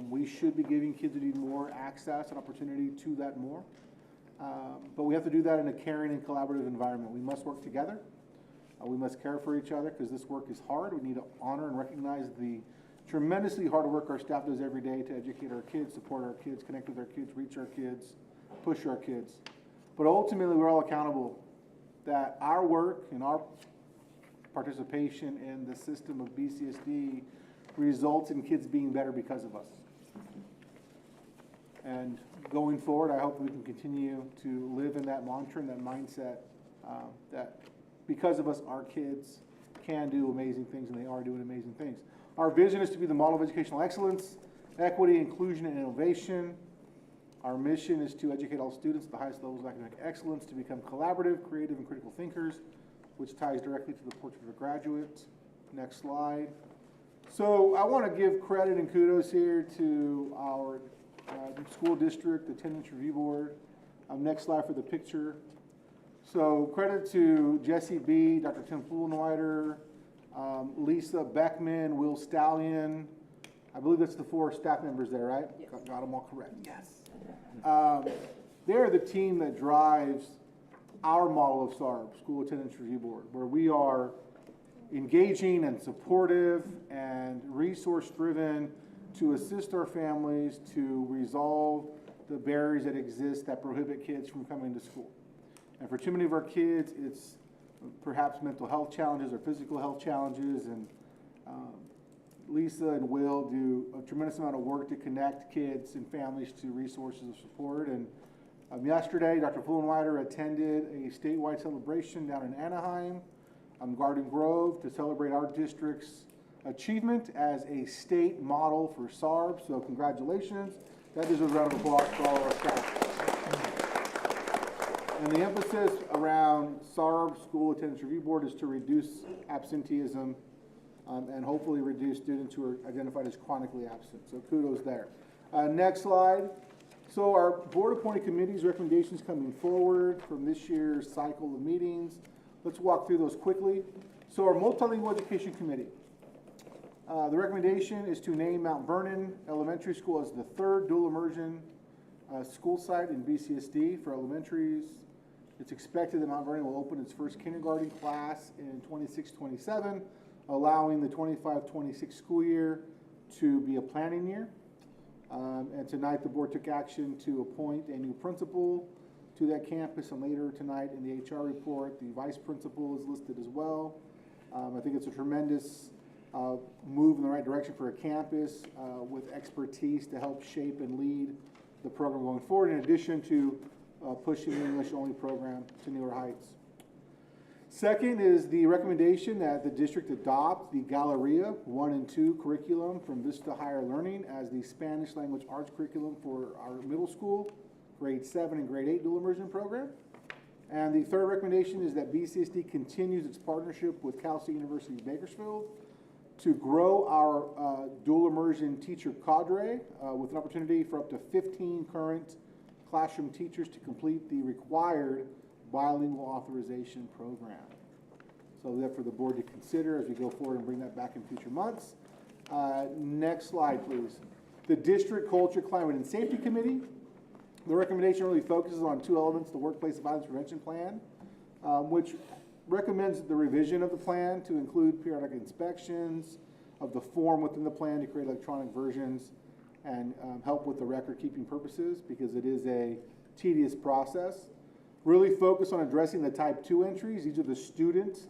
We should be giving kids who need more access and opportunity to that more. But we have to do that in a caring and collaborative environment. We must work together. We must care for each other because this work is hard. We need to honor and recognize the tremendously hard work our staff does every day to educate our kids, support our kids, connect with our kids, reach our kids, push our kids. But ultimately, we're all accountable that our work and our participation in the system of BCSD results in kids being better because of us. And going forward, I hope we can continue to live in that mantra and that mindset that because of us, our kids can do amazing things, and they are doing amazing things. Our vision is to be the model of educational excellence, equity, inclusion, and innovation. Our mission is to educate all students at the highest levels of academic excellence to become collaborative, creative, and critical thinkers, which ties directly to the portrait of a graduate. Next slide. So I want to give credit and kudos here to our school district attendance review board. Next slide for the picture. So credit to Jesse B., Dr. Tim Fullenweider, Lisa Beckman, Will Stallion. I believe that's the 4 staff members there, right? Yes. Got them all correct. Yes. They're the team that drives our model of SARB, School Attendance Review Board, where we are engaging and supportive and resource-driven to assist our families to resolve the barriers that exist that prohibit kids from coming to school. And for too many of our kids, it's perhaps mental health challenges or physical health challenges. And Lisa and Will do a tremendous amount of work to connect kids and families to resources of support. And yesterday, Dr. Fullenweider attended a statewide celebration down in Anaheim, Garden Grove, to celebrate our district's achievement as a state model for SARB. So congratulations. That deserves a round of applause for all of our staff. And the emphasis around SARB, School Attendance Review Board, is to reduce absenteeism and hopefully reduce students who are identified as chronically absent. So kudos there. Next slide. So our board appointed committees recommendations coming forward from this year's cycle of meetings. Let's walk through those quickly. So our multilingual education committee. The recommendation is to name Mount Vernon Elementary School as the 3rd dual immersion school site in BCSD for elementaries. It's expected that Mount Vernon will open its first kindergarten class in 26-27, allowing the 25-26 school year to be a planning year. And tonight the board took action to appoint a new principal to that campus, and later tonight in the HR report, the vice principal is listed as well. I think it's a tremendous move in the right direction for a campus with expertise to help shape and lead the program going forward, in addition to pushing the English-only program to newer heights. Second is the recommendation that the district adopt the Galleria 1 and 2 curriculum from Vista Higher Learning as the Spanish language arts curriculum for our middle school, grade 7 and grade 8 dual immersion program. And the third recommendation is that BCSD continues its partnership with Cal State University Bakersfield to grow our dual immersion teacher cadre with an opportunity for up to 15 current classroom teachers to complete the required bilingual authorization program. So that for the board to consider as we go forward and bring that back in future months. Next slide, please. The District Culture, Climate, and Safety Committee. The recommendation really focuses on two elements, the Workplace Violence Prevention Plan, which recommends the revision of the plan to include periodic inspections of the form within the plan to create electronic versions and help with the record-keeping purposes, because it is a tedious process. Really focus on addressing the type 2 entries. These are the student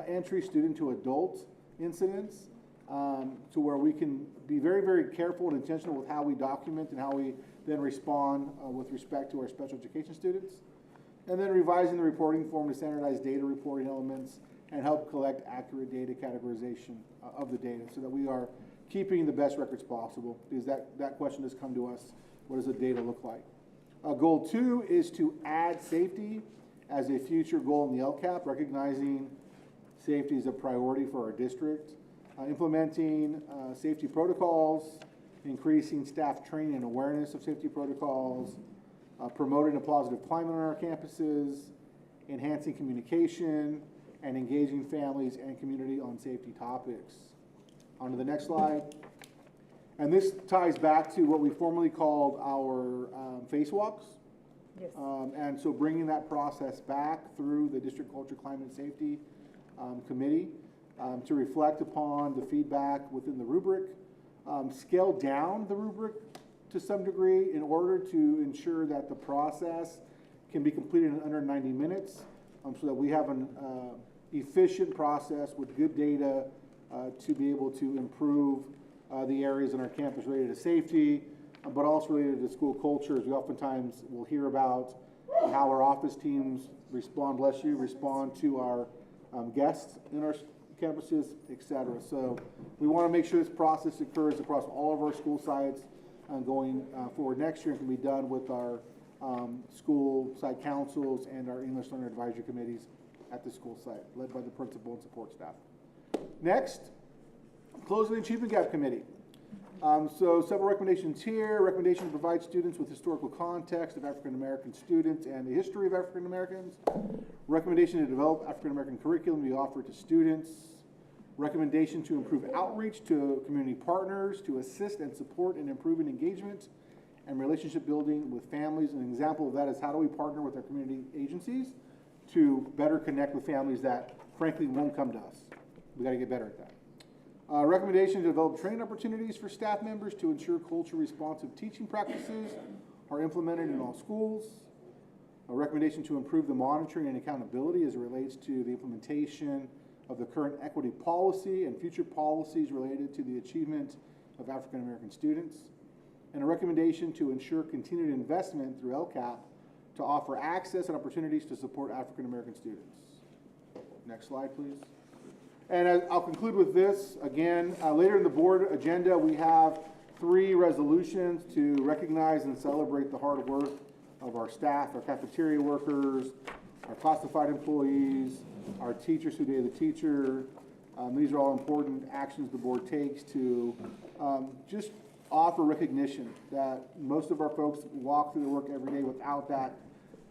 entries, student to adult incidents, to where we can be very, very careful and intentional with how we document and how we then respond with respect to our special education students. And then revising the reporting form to standardize data reporting elements and help collect accurate data categorization of the data so that we are keeping the best records possible, because that question has come to us, what does the data look like? Goal 2 is to add safety as a future goal in the LCAP, recognizing safety is a priority for our district, implementing safety protocols, increasing staff training and awareness of safety protocols, promoting a positive climate on our campuses, enhancing communication, and engaging families and community on safety topics. On to the next slide. And this ties back to what we formerly called our face walks. Yes. And so bringing that process back through the District Culture, Climate, and Safety Committee to reflect upon the feedback within the rubric, scale down the rubric to some degree in order to ensure that the process can be completed in under 90 minutes so that we have an efficient process with good data to be able to improve the areas in our campus related to safety, but also related to school culture. As we oftentimes will hear about how our office teams respond to our guests in our campuses, etc. So we want to make sure this process occurs across all of our school sites going forward next year, and can be done with our school site councils and our English Learner Advisory Committees at the school site, led by the principal and support staff. Next, Closing the Achievement Gap Committee. So several recommendations here. Recommendation to provide students with historical context of African American students and the history of African Americans. Recommendation to develop African American curriculum to be offered to students. Recommendation to improve outreach to community partners to assist and support in improving engagement and relationship building with families. An example of that is how do we partner with our community agencies to better connect with families that frankly won't come to us. We got to get better at that. Recommendation to develop training opportunities for staff members to ensure culture responsive teaching practices are implemented in all schools. A recommendation to improve the monitoring and accountability as it relates to the implementation of the current equity policy and future policies related to the achievement of African American students. And a recommendation to ensure continued investment through LCAP to offer access and opportunities to support African American students. Next slide, please. And I'll conclude with this. Again, later in the board agenda, we have 3 resolutions to recognize and celebrate the hard work of our staff, our cafeteria workers, our classified employees, our teachers who day the teacher. These are all important actions the board takes to just offer recognition that most of our folks walk through the work every day without that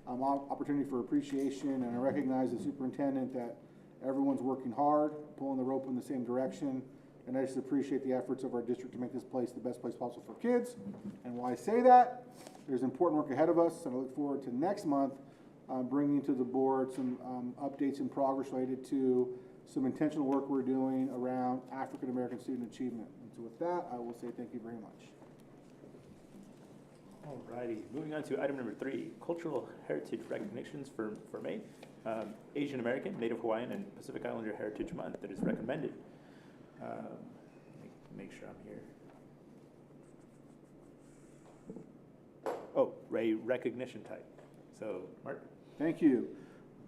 opportunity for appreciation. And I recognize the superintendent that everyone's working hard, pulling the rope in the same direction, and I just appreciate the efforts of our district to make this place the best place possible for kids. And while I say that, there's important work ahead of us, and I look forward to next month bringing to the board some updates and progress related to some intentional work we're doing around African American student achievement. And so with that, I will say thank you very much. Alrighty, moving on to item number 3, cultural heritage recognitions for May. Asian American, Native Hawaiian, and Pacific Islander Heritage Month that is recommended. Make sure I'm here. a recognition type. So, Mark? Thank you.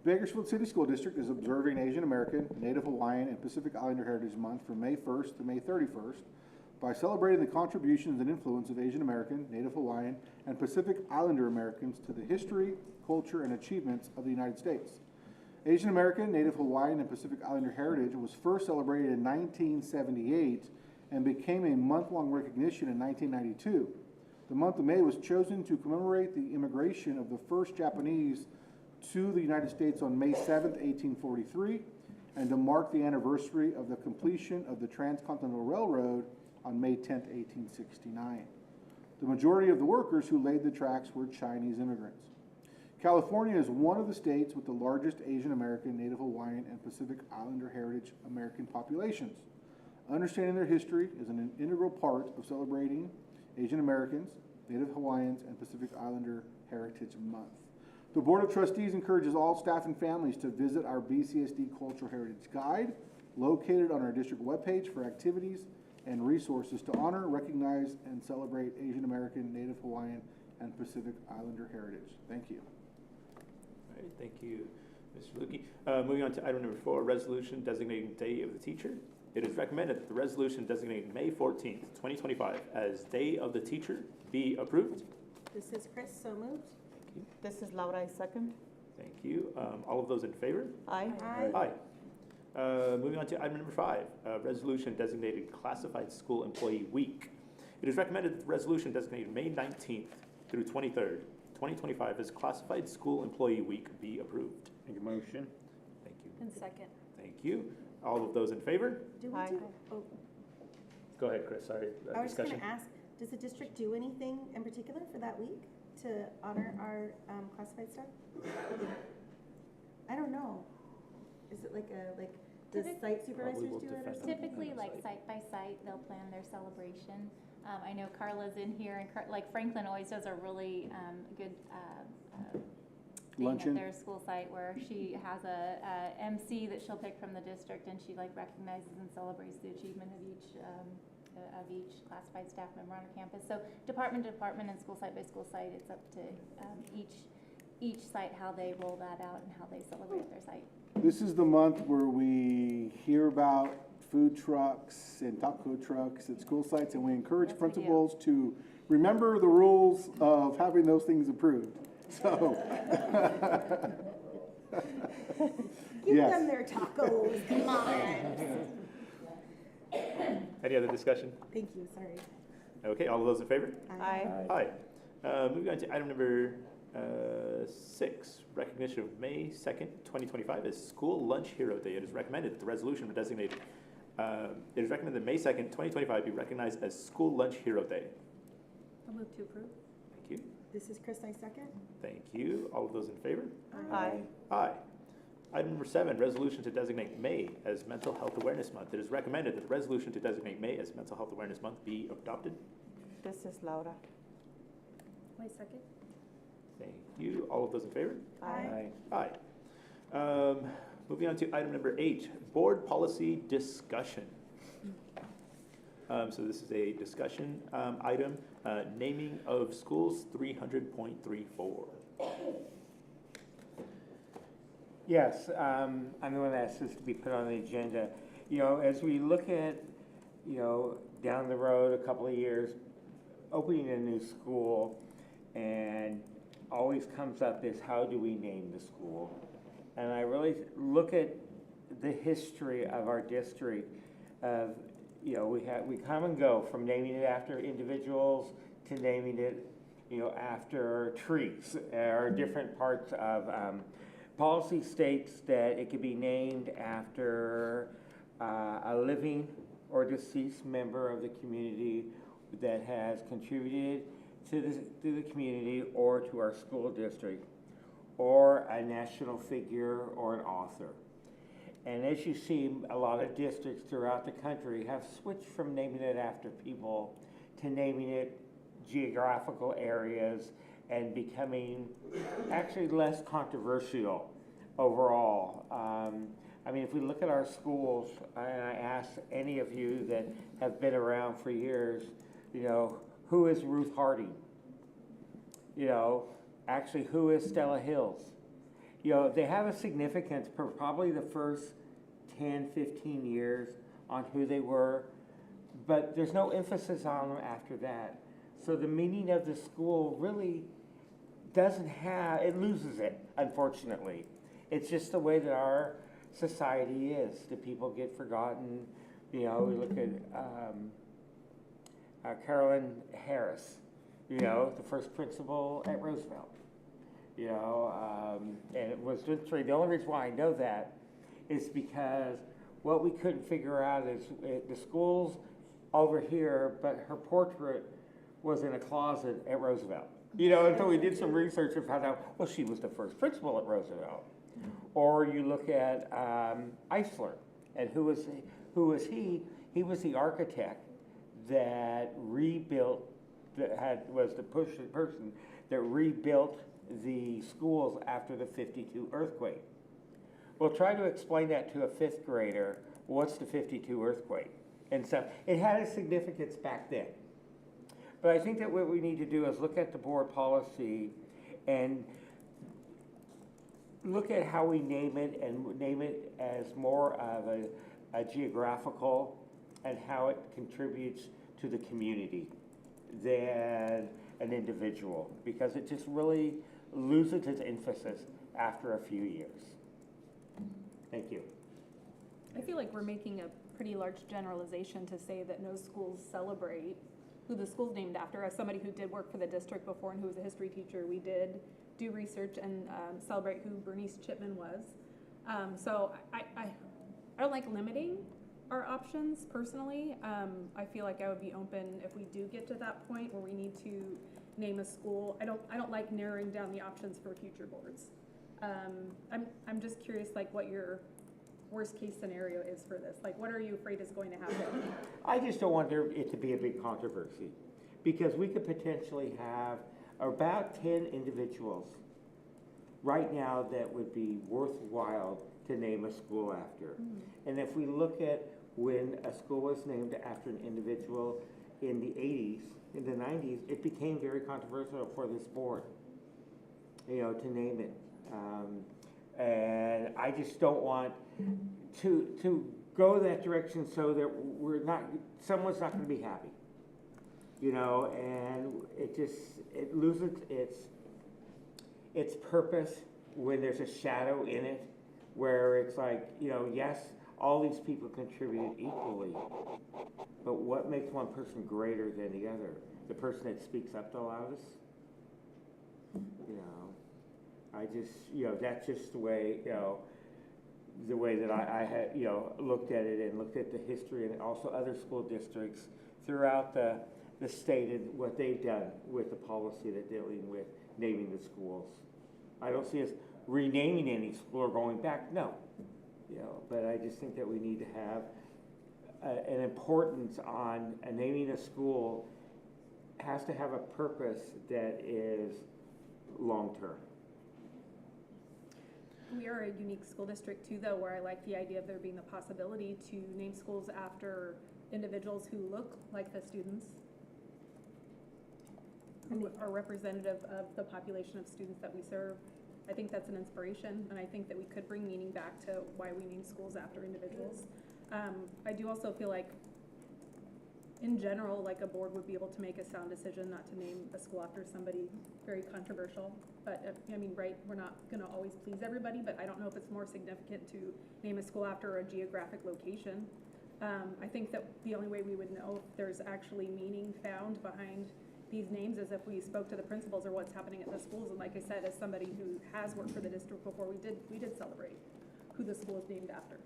Bakersfield City School District is observing Asian American, Native Hawaiian, and Pacific Islander Heritage Month from May 1st to May 31st by celebrating the contributions and influence of Asian American, Native Hawaiian, and Pacific Islander Americans to the history, culture, and achievements of the United States. Asian American, Native Hawaiian, and Pacific Islander heritage was first celebrated in 1978 and became a month-long recognition in 1992. The month of May was chosen to commemorate the immigration of the first Japanese to the United States on May 7th, 1843, and to mark the anniversary of the completion of the Transcontinental Railroad on May 10th, 1869. The majority of the workers who laid the tracks were Chinese immigrants. California is one of the states with the largest Asian American, Native Hawaiian, and Pacific Islander heritage American populations. Understanding their history is an integral part of celebrating Asian Americans, Native Hawaiians, and Pacific Islander Heritage Month. The Board of Trustees encourages all staff and families to visit our BCSD Cultural Heritage Guide, located on our district webpage for activities and resources to honor, recognize, and celebrate Asian American, Native Hawaiian, and Pacific Islander heritage. Thank you. All right, thank you, Mr. Lukey. Moving on to item number 4, resolution designating Day of the Teacher. It is recommended that the resolution designating May 14th, 2025 as Day of the Teacher be approved. This is Chris, so moved. Thank you. This is Laura, I second. Thank you. All of those in favor? Aye. Aye. Moving on to item number 5, resolution designated Classified School Employee Week. It is recommended that the resolution designated May 19th through 23rd, 2025 as Classified School Employee Week be approved. Make a motion. Thank you. And second. Thank you. All of those in favor? Do we Aye. do, oh, Go ahead, Chris. Sorry. I was just Discussion. gonna ask, does the district do anything in particular for that week to honor our classified staff? I don't know. Is it like does site supervisors will do it or defend something? Typically, like site by site, they'll plan their celebration. I know Carla's in here, and like Franklin always does a really good thing Luncheon? at their school site where she has a MC that she'll pick from the district, and she like recognizes and celebrates the achievement of each classified staff member on her campus. So department to department and school site by school site, it's up to each site how they roll that out and how they celebrate their site. This is the month where we hear about food trucks and taco trucks at school sites, and we encourage Yes, we do. principals to remember the rules of having those things approved. So, Give yes. them their tacos, come on. Any other discussion? Thank you, sorry. Okay, all of those in favor? Aye. Aye. Moving on to item number 6, recognition of May 2nd, 2025 as School Lunch Hero Day. It is recommended that the resolution designated, it is recommended that May 2nd, 2025 be recognized as School Lunch Hero Day. I'll move to approve. Thank you. This is Chris, I second. Thank you. All of those in favor? Aye. Aye. Item number 7, resolution to designate May as Mental Health Awareness Month. It is recommended that the resolution to designate May as Mental Health Awareness Month be adopted. This is Laura. Wait, second. Thank you. All of those in favor? Aye. Aye. Moving on to item number 8, board policy discussion. So this is a discussion item, naming of schools 300.34. Yes, I'm the one that asked this to be put on the agenda. You know, as we look at, you know, down the road a couple of years, opening a new school, and always comes up is how do we name the school? And I really look at the history of our district of, you know, we come and go from naming it after individuals to naming it, you know, after trees or different parts of, policy states that it could be named after a living or deceased member of the community that has contributed to the community or to our school district, or a national figure or an author. And as you see, a lot of districts throughout the country have switched from naming it after people to naming it geographical areas and becoming actually less controversial overall. I mean, if we look at our schools, and I ask any of you that have been around for years, you know, who is Ruth Harding? You know, actually, who is Stella Hills? You know, they have a significance for probably the first 10, 15 years on who they were, but there's no emphasis on them after that. So the meaning of the school really doesn't have, it loses it, unfortunately. It's just the way that our society is. The people get forgotten. You know, we look at Carolyn Harris, you know, the first principal at Roosevelt. You know, and it was literally, the only reason why I know that is because what we couldn't figure out is the school's over here, but her portrait was in a closet at Roosevelt. You know, until we did some research and found out, well, she was the first principal at Roosevelt. Or you look at Eisler, and who was he? He was the architect that rebuilt, was the person that rebuilt the schools after the 52 earthquake. Well, try to explain that to a fifth grader. What's the 52 earthquake? And so it had a significance back then. But I think that what we need to do is look at the board policy and look at how we name it, and name it as more of a geographical and how it contributes to the community than an individual, because it just really loses its emphasis after a few years. Thank you. I feel like we're making a pretty large generalization to say that no schools celebrate who the school's named after. As somebody who did work for the district before and who was a history teacher, we did do research and celebrate who Bernice Chipman was. So I don't like limiting our options personally. I feel like I would be open if we do get to that point where we need to name a school. I don't like narrowing down the options for future boards. I'm just curious, like, what your worst case scenario is for this. Like, what are you afraid is going to happen? I just don't want it to be a big controversy, because we could potentially have about 10 individuals right now that would be worthwhile to name a school after. And if we look at when a school was named after an individual in the 80s, in the 90s, it became very controversial for this board, you know, to name it. And I just don't want to go that direction so that someone's not going to be happy, you know, and it loses its purpose when there's a shadow in it, where it's like, you know, yes, all these people contribute equally, but what makes one person greater than the other? The person that speaks up the loudest? You know, that's just the way, you know, the way that I had, you know, looked at it and looked at the history, and also other school districts throughout the state and what they've done with the policy that dealing with naming the schools. I don't see us renaming any school or going back, no. You know, but I just think that we need to have an importance on naming a school has to have a purpose that is long-term. We are a unique school district too, though, where I like the idea of there being the possibility to name schools after individuals who look like the students, who are representative of the population of students that we serve. I think that's an inspiration, and I think that we could bring meaning back to why we name schools after individuals. I do also feel like, in general, like a board would be able to make a sound decision not to name a school after somebody very controversial. But I mean, right, we're not gonna always please everybody, but I don't know if it's more significant to name a school after a geographic location. I think that the only way we would know if there's actually meaning found behind these names is if we spoke to the principals or what's happening at the schools. And like I said, as somebody who has worked for the district before, we did celebrate who the school is named after.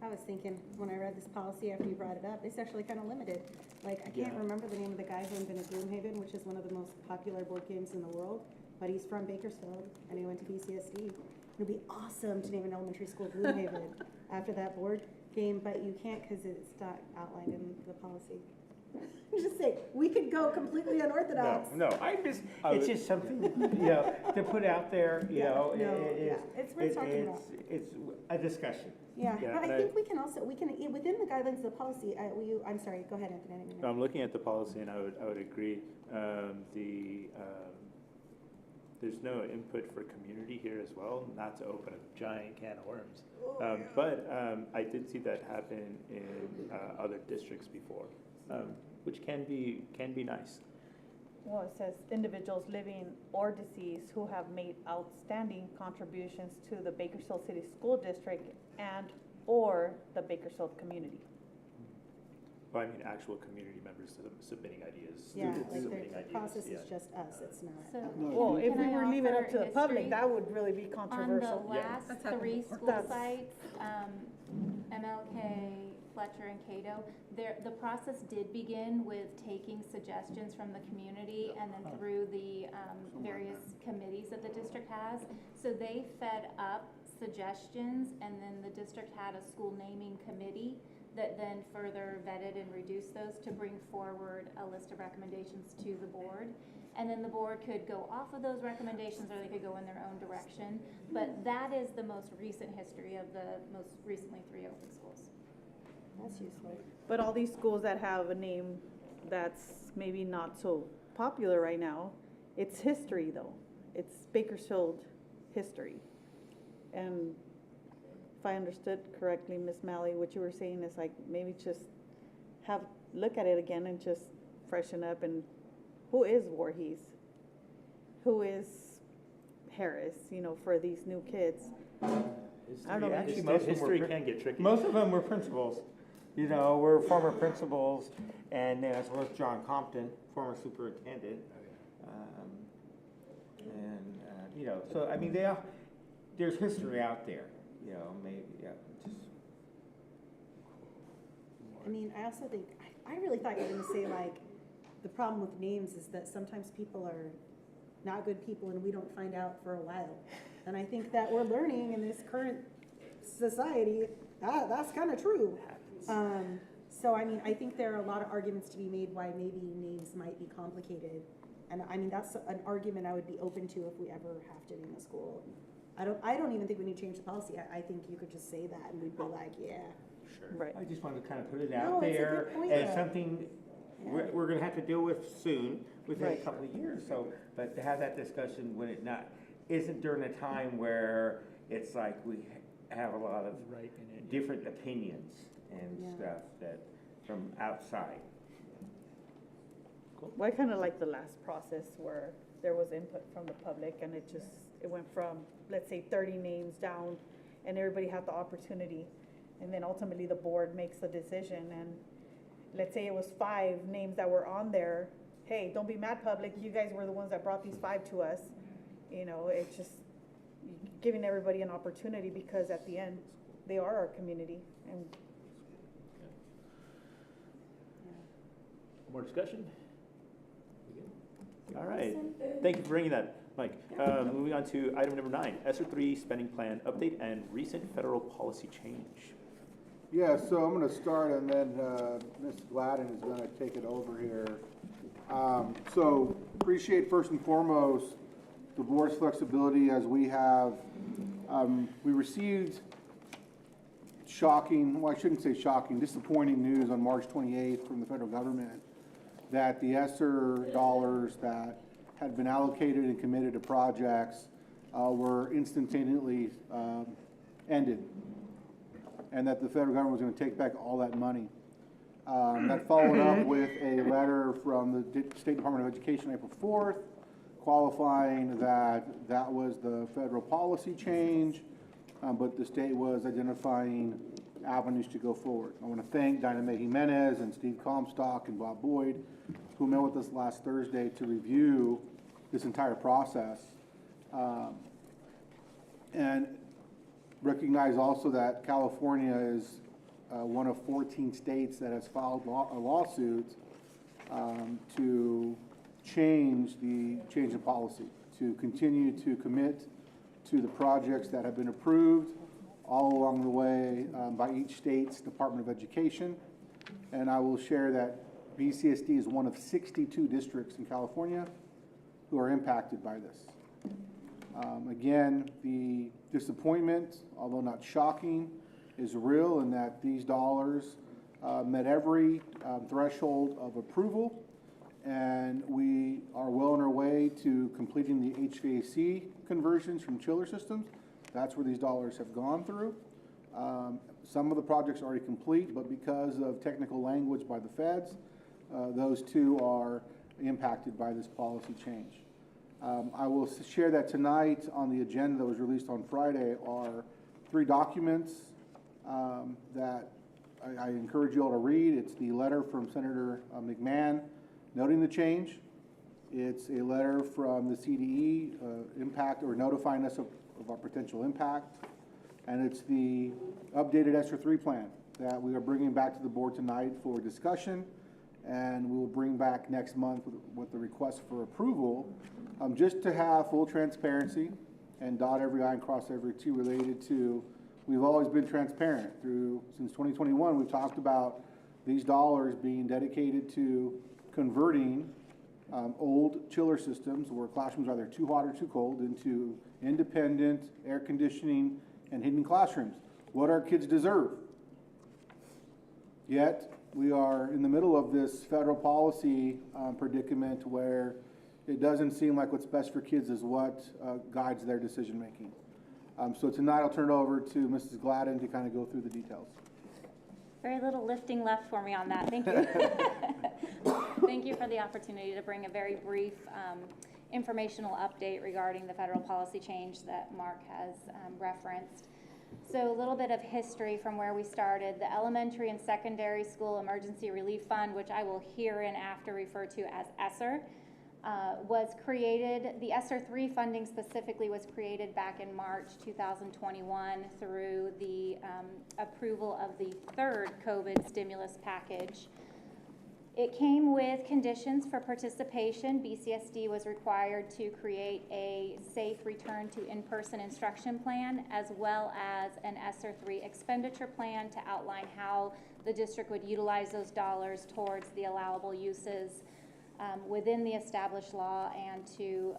I was thinking when I read this policy after you brought it up, it's actually kind of limited. Like, I can't remember the name of the guy who invented Gloomhaven, which is one of the most popular board games in the world, but he's from Bakersfield and he went to BCSD. It'd be awesome to name an elementary school Gloomhaven after that board game, but you can't because it's not outlined in the policy. Just say, we could go completely unorthodox. No, it's just something, to put out there, It's worth talking about. It's a discussion. Yeah, but I think we can, within the guidelines of the policy, I'm sorry, go ahead, Anthony. I didn't mean to- I'm looking at the policy and I would agree. There's no input for community here as well, not to open a giant can of worms. But I did see that happen in other districts before, which can be nice. Well, it says individuals living or deceased who have made outstanding contributions to the Bakersfield City School District and or the Bakersfield community. Well, I mean, actual community members submitting ideas, Yeah, students like submitting the ideas. process is just us, it's not. So, Well, if we Can I were leaving it up offer to the public, history? that would really be controversial. On the last three school That's- sites, MLK, Fletcher, and Cato, the process did begin with taking suggestions from the community and then through the various committees that the district has. So they fed up suggestions, and then the district had a school naming committee that then further vetted and reduced those to bring forward a list of recommendations to the board. And then the board could go off of those recommendations or they could go in their own direction. But that is the most recent history of the most recently 3 open schools. That's useful. But all these schools that have a name that's maybe not so popular right now, it's history though. It's Bakersfield history. And if I understood correctly, Ms. Malley, what you were saying is like maybe just look at it again and just freshen up. And who is Voorhees? Who is Harris, for these new kids? I don't know. Actually, history can get tricky. Most of them were principals. We're former principals, and as well as John Compton, former superintendent. So I mean, there's history out there. Maybe just. I mean, I also think, I really thought you were gonna say like, the problem with names is that sometimes people are not good people and we don't find out for a while. And I think that we're learning in this current society, that's kind of true. So I mean, I think there are a lot of arguments to be made why maybe names might be complicated. And I mean, that's an argument I would be open to if we ever have to name a school. I don't even think we need to change the policy. I think you could just say that and we'd be like, yeah. Sure. Right. I just wanted to kind of put it No, out it's a there good point, as though. something we're going to have to deal with soon, within a couple of years. So, but to have that discussion when it isn't during a time where it's like we have a lot of different opinions and stuff that from outside. Well, I kind of like the last process where there was input from the public and it went from, let's say, 30 names down and everybody had the opportunity. And then ultimately the board makes the decision. And let's say it was 5 names that were on there. Hey, don't be mad, public. You guys were the ones that brought these 5 to us. It's just giving everybody an opportunity because at the end, they are our community. And More discussion? All right. Thank you for bringing that, Mike. Moving on to item number 9, ESSER 3 spending plan update and recent federal policy change. Yeah, so I'm going to start and then Ms. Gladden is going to take it over here. So appreciate first and foremost the board's flexibility as we have, we received shocking, well I shouldn't say shocking, disappointing news on March 28th from the federal government that the ESSER dollars that had been allocated and committed to projects were instantaneously ended, and that the federal government was going to take back all that money. That followed up with a letter from the State Department of Education April 4th, qualifying that that was the federal policy change, but the state was identifying avenues to go forward. I want to thank Dinah May Jimenez and Steve Comstock and Bob Boyd, who met with us last Thursday to review this entire process. And recognize also that California is one of 14 states that has filed a lawsuit to change the policy, to continue to commit to the projects that have been approved all along the way by each state's Department of Education. And I will share that BCSD is one of 62 districts in California who are impacted by this. Again, the disappointment, although not shocking, is real in that these dollars met every threshold of approval, and we are well on our way to completing the HVAC conversions from chiller systems. That's where these dollars have gone through. Some of the projects are already complete, but because of technical language by the feds, those two are impacted by this policy change. I will share that tonight on the agenda that was released on Friday are 3 documents that I encourage you all to read. It's the letter from Senator McMahon noting the change. It's a letter from the CDE impact or notifying us of our potential impact. And it's the updated ESSER 3 plan that we are bringing back to the board tonight for discussion. And we will bring back next month with the request for approval, just to have full transparency and dot every I and cross every T related to, we've always been transparent since 2021, we've talked about these dollars being dedicated to converting old chiller systems where classrooms are either too hot or too cold into independent air conditioning and hidden classrooms. What our kids deserve. Yet, we are in the middle of this federal policy predicament where it doesn't seem like what's best for kids is what guides their decision making. So tonight I'll turn it over to Mrs. Gladden to kind of go through the details. Very little lifting left for me on that. Thank you. Thank you for the opportunity to bring a very brief informational update regarding the federal policy change that Mark has referenced. So a little bit of history from where we started. The Elementary and Secondary School Emergency Relief Fund, which I will hereinafter refer to as ESSER, was created. The ESSER 3 funding specifically was created back in March 2021 through the approval of the 3rd COVID stimulus package. It came with conditions for participation. BCSD was required to create a safe return to in-person instruction plan, as well as an ESSER 3 expenditure plan to outline how the district would utilize those dollars towards the allowable uses within the established law and to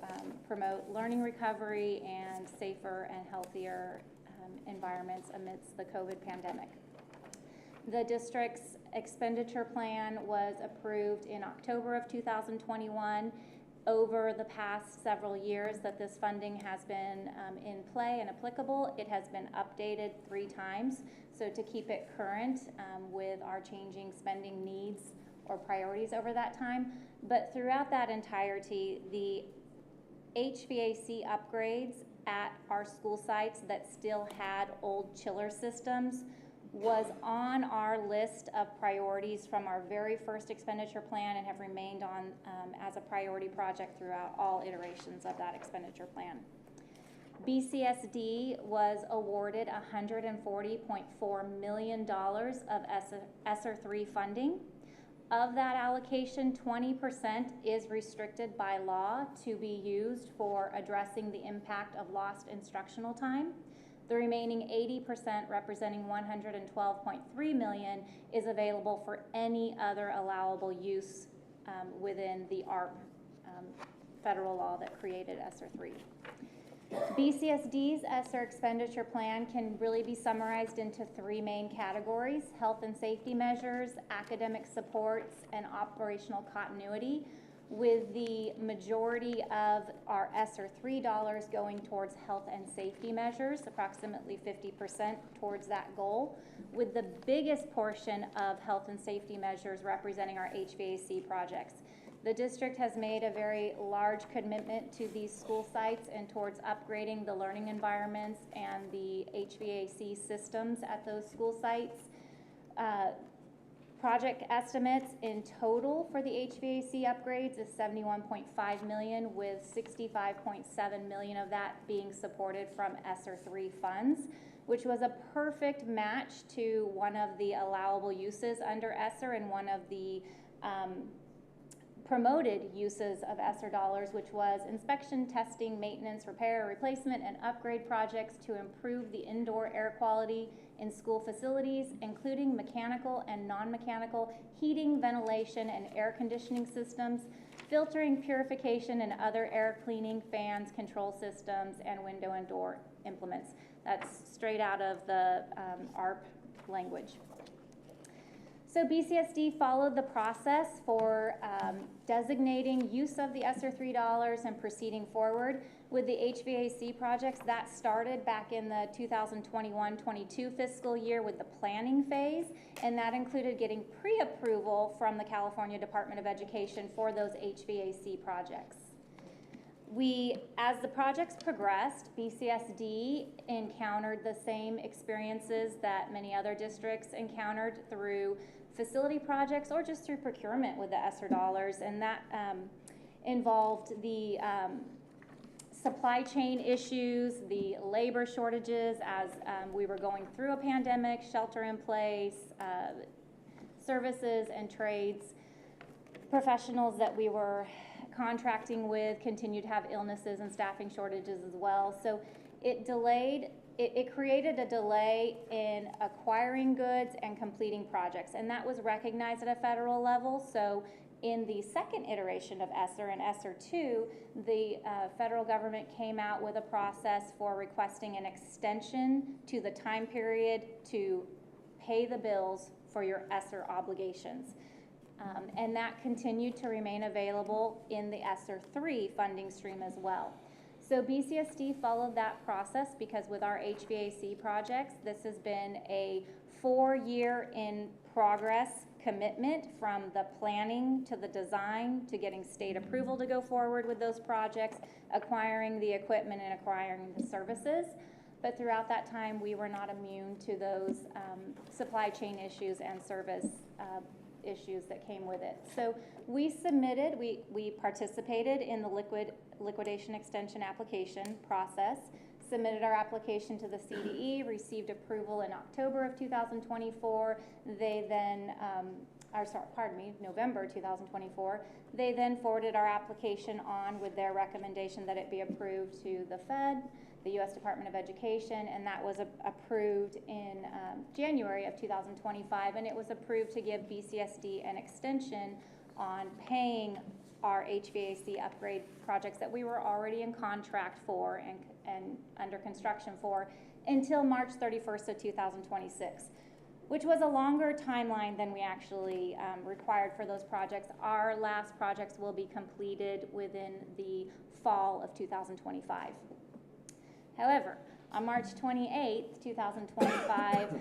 promote learning recovery and safer and healthier environments amidst the COVID pandemic. The district's expenditure plan was approved in October of 2021. Over the past several years that this funding has been in play and applicable, it has been updated 3 times. So to keep it current with our changing spending needs or priorities over that time. But throughout that entirety, the HVAC upgrades at our school sites that still had old chiller systems was on our list of priorities from our very first expenditure plan and have remained on as a priority project throughout all iterations of that expenditure plan. BCSD was awarded $140.4 million of ESSER 3 funding. Of that allocation, 20% is restricted by law to be used for addressing the impact of lost instructional time. The remaining 80%, representing $112.3 million, is available for any other allowable use within the ARP federal law that created ESSER 3. BCSD's ESSER expenditure plan can really be summarized into 3 main categories: health and safety measures, academic supports, and operational continuity, with the majority of our ESSER 3 dollars going towards health and safety measures, approximately 50% towards that goal, with the biggest portion of health and safety measures representing our HVAC projects. The district has made a very large commitment to these school sites and towards upgrading the learning environments and the HVAC systems at those school sites. Project estimates in total for the HVAC upgrades is $71.5 million, with $65.7 million of that being supported from ESSER 3 funds, which was a perfect match to one of the allowable uses under ESSER and one of the promoted uses of ESSER dollars, which was inspection, testing, maintenance, repair, replacement, and upgrade projects to improve the indoor air quality in school facilities, including mechanical and non-mechanical heating, ventilation, and air conditioning systems, filtering, purification, and other air cleaning, fans, control systems, and window and door implements. That's straight out of the ARP language. So BCSD followed the process for designating use of the ESSER $3 and proceeding forward with the HVAC projects. That started back in the 2021-22 fiscal year with the planning phase, and that included getting pre-approval from the California Department of Education for those HVAC projects. As the projects progressed, BCSD encountered the same experiences that many other districts encountered through facility projects or just through procurement with the ESSER dollars, and that involved the supply chain issues, the labor shortages as we were going through a pandemic, shelter in place, services and trades professionals that we were contracting with continued to have illnesses and staffing shortages as well. So it created a delay in acquiring goods and completing projects, and that was recognized at a federal level. So in the second iteration of ESSER and ESSER 2, the federal government came out with a process for requesting an extension to the time period to pay the bills for your ESSER obligations. And that continued to remain available in the ESSER 3 funding stream as well. So BCSD followed that process because with our HVAC projects, this has been a 4-year in progress commitment from the planning to the design to getting state approval to go forward with those projects, acquiring the equipment and acquiring the services. But throughout that time, we were not immune to those supply chain issues and service issues that came with it. So we submitted, we participated in the liquidation extension application process, submitted our application to the CDE, received approval in October of 2024. They then, November 2024. They then forwarded our application on with their recommendation that it be approved to the Fed, the U.S. Department of Education, and that was approved in January of 2025, and it was approved to give BCSD an extension on paying our HVAC upgrade projects that we were already in contract for and under construction for until March 31st of 2026, which was a longer timeline than we actually required for those projects. Our last projects will be completed within the fall of 2025. However, on March 28th, 2025,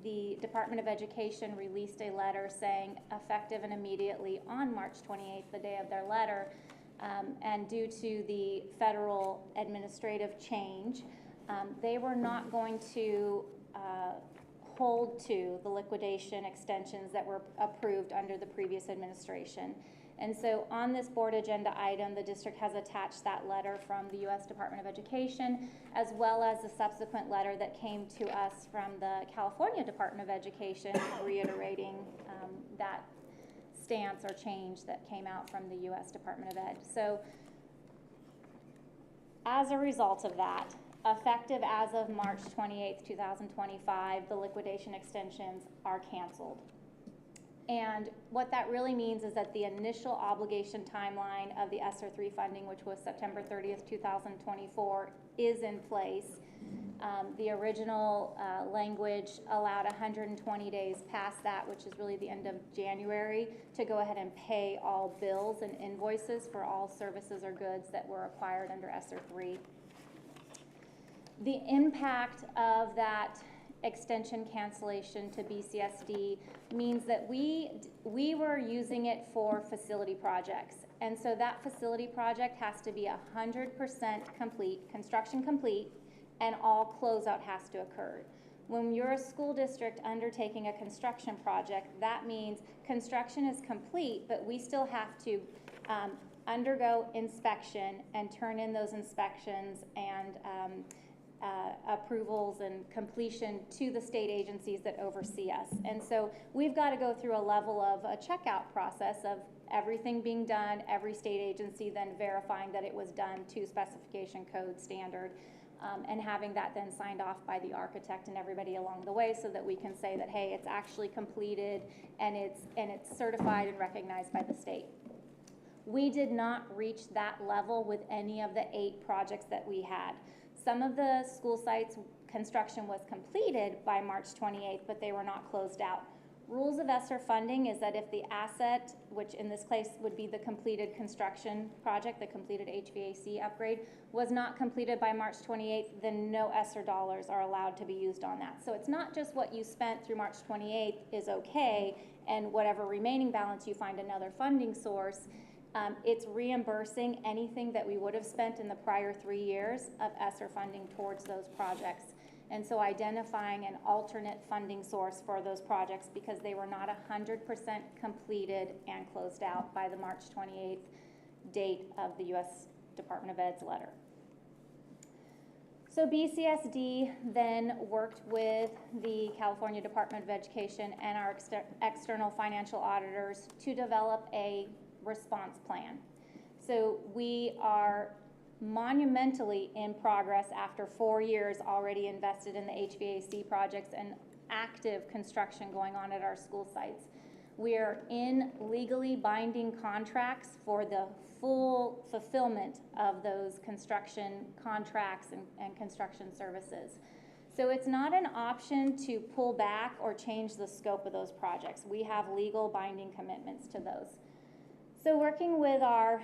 the Department of Education released a letter saying effective and immediately on March 28th, the day of their letter, and due to the federal administrative change, they were not going to hold to the liquidation extensions that were approved under the previous administration. And so on this board agenda item, the district has attached that letter from the U.S. Department of Education, as well as the subsequent letter that came to us from the California Department of Education reiterating that stance or change that came out from the U.S. Department of Ed. So as a result of that, effective as of March 28th, 2025, the liquidation extensions are canceled. And what that really means is that the initial obligation timeline of the ESSER 3 funding, which was September 30th, 2024, is in place. The original language allowed 120 days past that, which is really the end of January, to go ahead and pay all bills and invoices for all services or goods that were acquired under ESSER 3. The impact of that extension cancellation to BCSD means that we were using it for facility projects. And so that facility project has to be 100% complete, construction complete, and all closeout has to occur. When you're a school district undertaking a construction project, that means construction is complete, but we still have to undergo inspection and turn in those inspections and approvals and completion to the state agencies that oversee us. And so we've got to go through a level of a checkout process of everything being done, every state agency then verifying that it was done to specification code standard, and having that then signed off by the architect and everybody along the way so that we can say that, hey, it's actually completed and it's certified and recognized by the state. We did not reach that level with any of the 8 projects that we had. Some of the school sites construction was completed by March 28th, but they were not closed out. Rules of ESSER funding is that if the asset, which in this case would be the completed construction project, the completed HVAC upgrade, was not completed by March 28th, then no ESSER dollars are allowed to be used on that. So it's not just what you spent through March 28th is okay, and whatever remaining balance you find another funding source. It's reimbursing anything that we would have spent in the prior 3 years of ESSER funding towards those projects. And so identifying an alternate funding source for those projects because they were not 100% completed and closed out by the March 28th date of the U.S. Department of Ed's letter. So BCSD then worked with the California Department of Education and our external financial auditors to develop a response plan. So we are monumentally in progress after 4 years already invested in the HVAC projects and active construction going on at our school sites. We are in legally binding contracts for the full fulfillment of those construction contracts and construction services. So it's not an option to pull back or change the scope of those projects. We have legal binding commitments to those. So working with our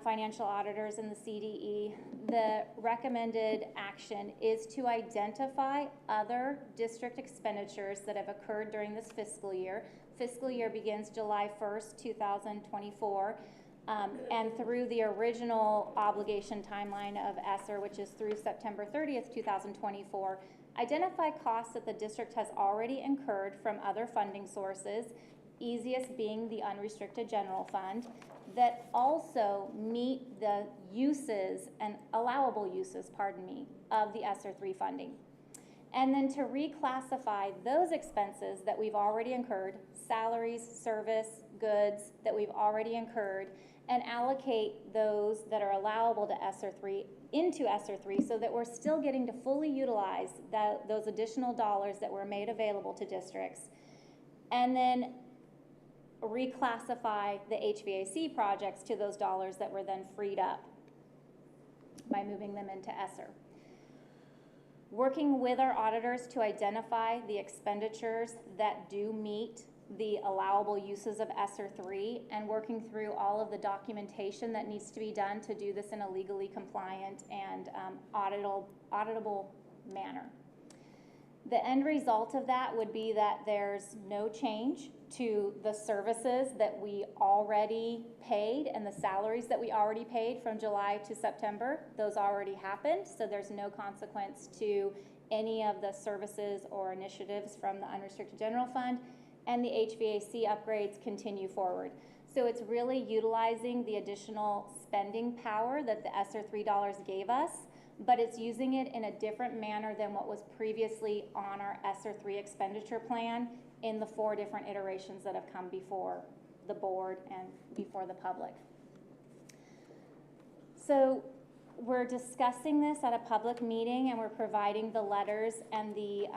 financial auditors in the CDE, the recommended action is to identify other district expenditures that have occurred during this fiscal year. Fiscal year begins July 1st, 2024, and through the original obligation timeline of ESSER, which is through September 30th, 2024, identify costs that the district has already incurred from other funding sources, easiest being the unrestricted general fund, that also meet the uses and allowable uses, of the ESSER 3 funding. And then to reclassify those expenses that we've already incurred, salaries, service, goods that we've already incurred, and allocate those that are allowable to ESSER 3 into ESSER 3 so that we're still getting to fully utilize those additional dollars that were made available to districts. And then reclassify the HVAC projects to those dollars that were then freed up by moving them into ESSER. Working with our auditors to identify the expenditures that do meet the allowable uses of ESSER 3 and working through all of the documentation that needs to be done to do this in a legally compliant and auditable manner. The end result of that would be that there's no change to the services that we already paid and the salaries that we already paid from July to September. Those already happened, so there's no consequence to any of the services or initiatives from the unrestricted general fund, and the HVAC upgrades continue forward. So it's really utilizing the additional spending power that the ESSER 3 dollars gave us, but it's using it in a different manner than what was previously on our ESSER 3 expenditure plan in the 4 different iterations that have come before the board and before the public. So we're discussing this at a public meeting, and we're providing the letters and the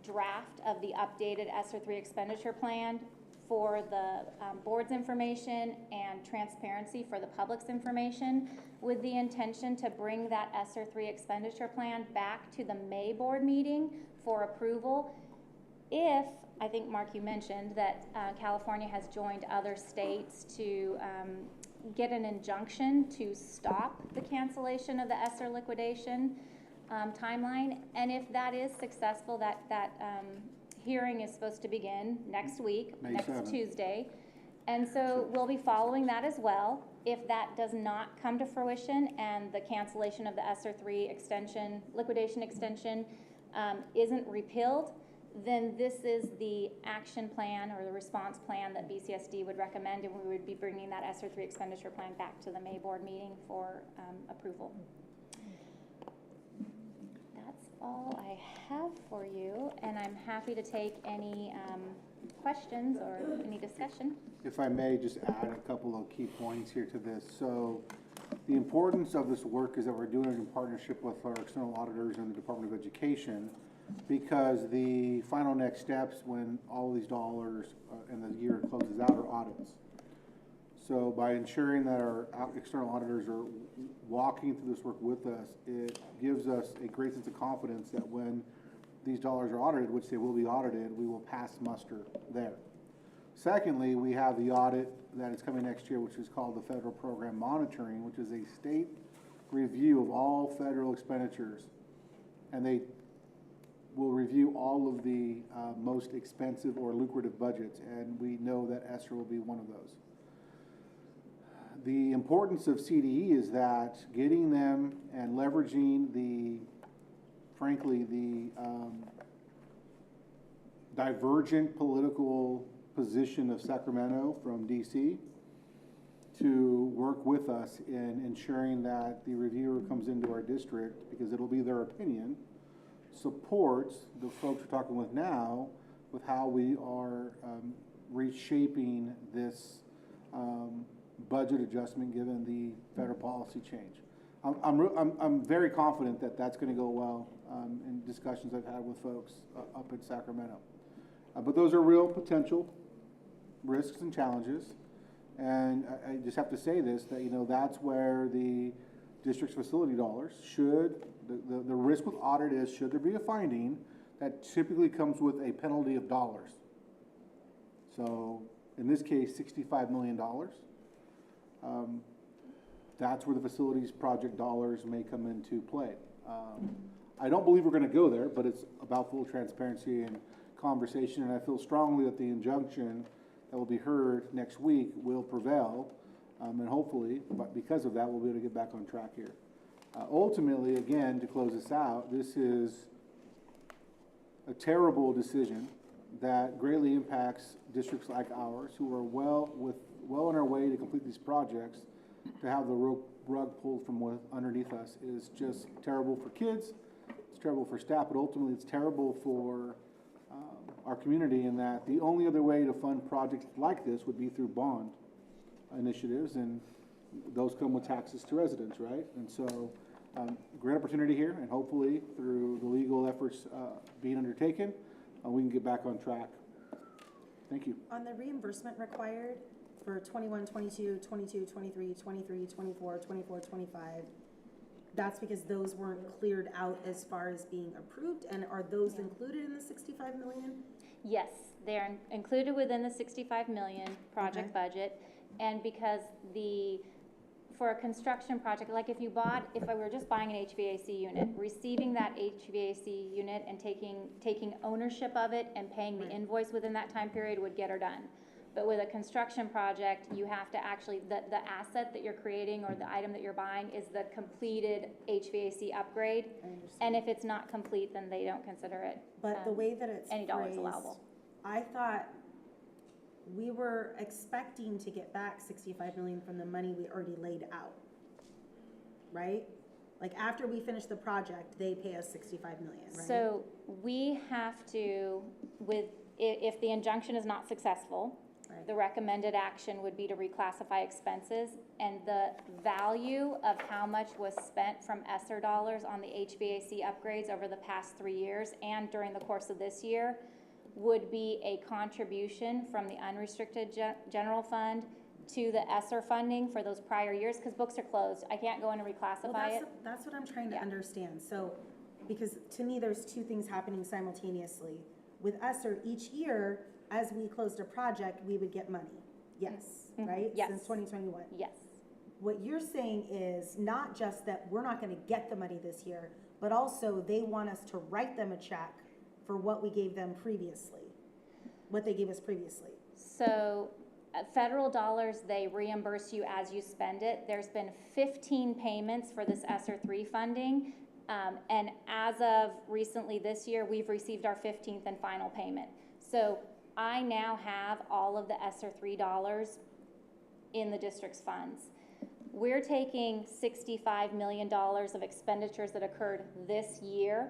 draft of the updated ESSER 3 expenditure plan for the board's information and transparency for the public's information, with the intention to bring that ESSER 3 expenditure plan back to the May board meeting for approval. If, I think Mark, you mentioned that California has joined other states to get an injunction to stop the cancellation of the ESSER liquidation timeline, and if that is successful, that hearing is supposed to begin next week, next 7th. Tuesday, and so we'll be following that as well. If that does not come to fruition and the cancellation of the ESSER 3 extension, liquidation extension isn't repealed, then this is the action plan or the response plan that BCSD would recommend, and we would be bringing that ESSER 3 expenditure plan back to the May board meeting for approval. That's all I have for you, and I'm happy to take any questions or any discussion. If I may just add a couple of key points here to this. So the importance of this work is that we're doing it in partnership with our external auditors and the Department of Education, because the final next steps when all of these dollars and the year closes out are audits. So by ensuring that our external auditors are walking through this work with us, it gives us a great sense of confidence that when these dollars are audited, which they will be audited, we will pass muster there. Secondly, we have the audit that is coming next year, which is called the Federal Program Monitoring, which is a state review of all federal expenditures. And they will review all of the most expensive or lucrative budgets, and we know that ESSER will be one of those. The importance of CDE is that getting them and leveraging the, frankly, the divergent political position of Sacramento from DC to work with us in ensuring that the reviewer comes into our district, because it'll be their opinion, supports the folks we're talking with now with how we are reshaping this budget adjustment given the federal policy change. I'm very confident that that's going to go well in discussions I've had with folks up in Sacramento. But those are real potential risks and challenges. And I just have to say this, that, you know, that's where the district's facility dollars should, the risk with audit is, should there be a finding, that typically comes with a penalty of dollars. So in this case, $65 million. That's where the facilities project dollars may come into play. I don't believe we're going to go there, but it's about full transparency and conversation, and I feel strongly that the injunction that will be heard next week will prevail, and hopefully, but because of that, we'll be able to get back on track here. Ultimately, again, to close this out, this is a terrible decision that greatly impacts districts like ours, who are well on our way to complete these projects. To have the rug pulled from underneath us is just terrible for kids, it's terrible for staff, but ultimately it's terrible for our community, in that the only other way to fund projects like this would be through bond initiatives, and those come with taxes to residents, right? And so great opportunity here, and hopefully through the legal efforts being undertaken, we can get back on track. Thank you. On the reimbursement required for 21, 22, 22, 23, 23, 24, 24, 25, that's because those weren't cleared out as far as being approved, and are those included in the 65 million? Yes, they're included within the 65 million project budget, and because for a construction project, like if I were just buying an HVAC unit, receiving that HVAC unit and taking ownership of it and paying the invoice within that time period would get her done. But with a construction project, you have to actually, the asset that you're creating or the item that you're buying is the completed HVAC upgrade. And if it's not complete, then they don't consider it. But the way that it's any dollars phrased, allowable. I thought we were expecting to get back 65 million from the money we already laid out, right? Like after we finish the project, they pay us 65 million, right? So we have to, if the injunction is not successful, the recommended action would be to reclassify expenses, and the value of how much was spent from ESSER dollars on the HVAC upgrades over the past 3 years and during the course of this year would be a contribution from the unrestricted general fund to the ESSER funding for those prior years, because books are closed. I can't go in and reclassify it. That's what I'm trying to understand. So, because to me, there's two things happening simultaneously. With ESSER, each year, as we closed a project, we would get money. Yes, right? Yes. Since 2021. Yes. What you're saying is not just that we're not going to get the money this year, but also they want us to write them a check for what we gave them previously, what they gave us previously. So federal dollars, they reimburse you as you spend it. There's been 15 payments for this ESSER 3 funding. And as of recently this year, we've received our 15th and final payment. So I now have all of the ESSER 3 dollars in the district's funds. We're taking $65 million of expenditures that occurred this year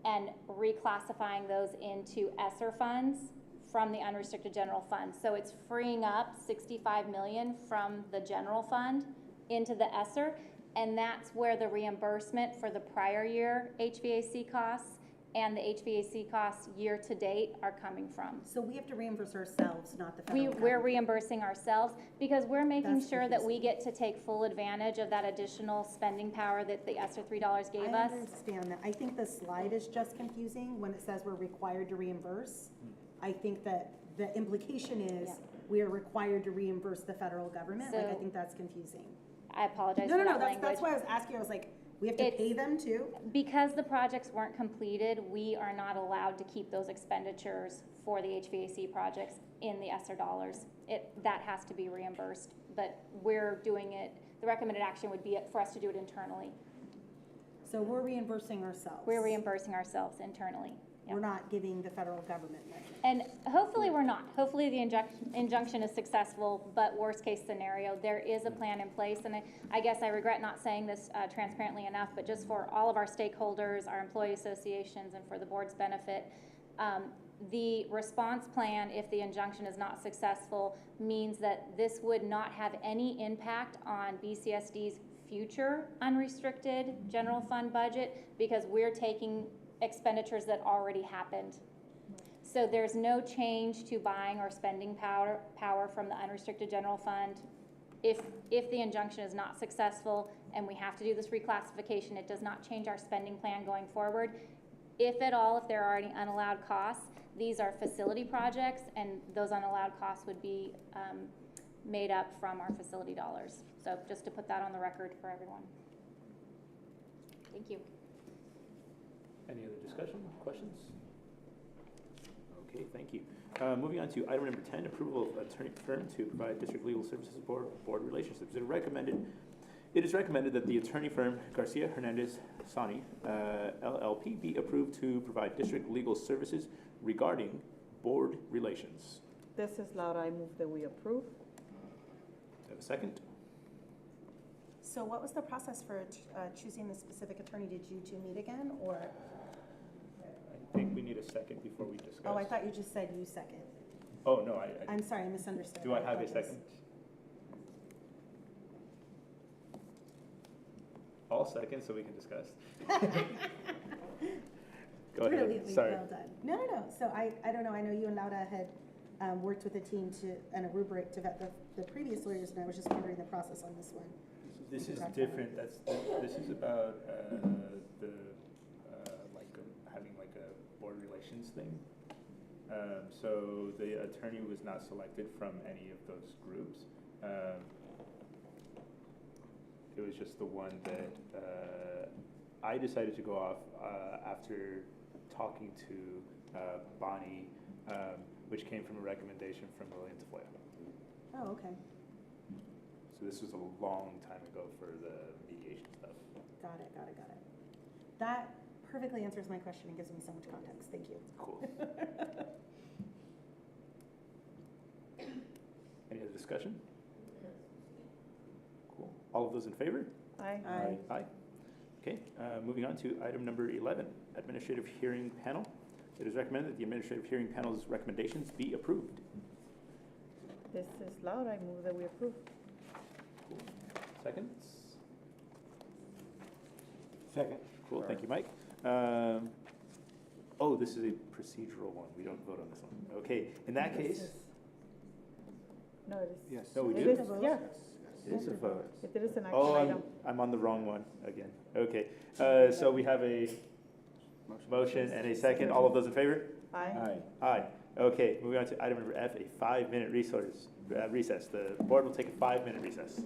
and reclassifying those into ESSER funds from the unrestricted general fund. So it's freeing up 65 million from the general fund into the ESSER, and that's where the reimbursement for the prior year HVAC costs and the HVAC costs year to date are coming from. So we have to reimburse ourselves, not the federal government? We're reimbursing ourselves because we're making That's sure that we confusing. get to take full advantage of that additional spending power that the ESSER $3 gave I us. understand that. I think the slide is just confusing when it says we're required to reimburse. I think that the implication is Yeah. we are required to reimburse the federal government. Like, I So- think that's confusing. I apologize No, for no, that no, language. that's why I was asking. I was like, we have to It's- pay them too? Because the projects weren't completed, we are not allowed to keep those expenditures for the HVAC projects in the ESSER dollars. That has to be reimbursed, but we're doing it, the recommended action would be for us to do it internally. So we're reimbursing ourselves? We're reimbursing ourselves internally. We're not giving the federal government money? And hopefully we're not. Hopefully the injunction is successful, but worst case scenario, there is a plan in place. And I guess I regret not saying this transparently enough, but just for all of our stakeholders, our employee associations, and for the board's benefit, the response plan, if the injunction is not successful, means that this would not have any impact on BCSD's future unrestricted general fund budget because we're taking expenditures that already happened. So there's no change to buying or spending power from the unrestricted general fund. If the injunction is not successful and we have to do this reclassification, it does not change our spending plan going forward. If at all, if there are any unallowed costs, these are facility projects and those unallowed costs would be made up from our facility dollars. So just to put that on the record for everyone. Thank you. Any other discussion, questions? Okay, thank you. Moving on to item number 10, approval of attorney firm to provide district legal services board relationships. It is recommended that the attorney firm Garcia Hernandez Sani, LLP, be approved to provide district legal services regarding board relations. This is Laura. I move that we approve. Do I have a second? So what was the process for choosing the specific attorney? Did you two meet again, or? I think we need a second before we discuss. Oh, I thought you just said you second. Oh, no, I'm sorry, I misunderstood. Do I have a apologize. second? All second, so we can discuss. Go ahead, Brilliantly sorry. well done. No. So I don't know, I know you and Laura had worked with a team and a rubric to vet the previous lawyers, and I was just wondering the process on this one. This is different. This is about having like a board relations thing. So the attorney was not selected from any of those groups. It was just the one that I decided to go off after talking to Bonnie, which came from a recommendation from Lillian Tafoya. Oh, okay. So this was a long time ago for the mediation stuff. Got it. That perfectly answers my question and gives me so much context. Thank you. Cool. Any other discussion? Cool. All of those in favor? Aye. Aye. Okay, moving on to item number 11, Administrative Hearing Panel. It is recommended that the Administrative Hearing Panel's recommendations be approved. This is Laura. I move that we approve. Cool. Seconds? Second. Cool, thank you, Mike. Oh, this is a procedural one. We don't vote on this one. Okay, in that case. No, it is. Yes. No, we It do? is, yeah. It is a vote. It is an action Oh, item. I'm on the wrong one again. Okay, so we have a motion and a second. All of those in favor? Aye. Aye. Okay, moving on to item number F, a 5-minute recess. The board will take a 5-minute recess.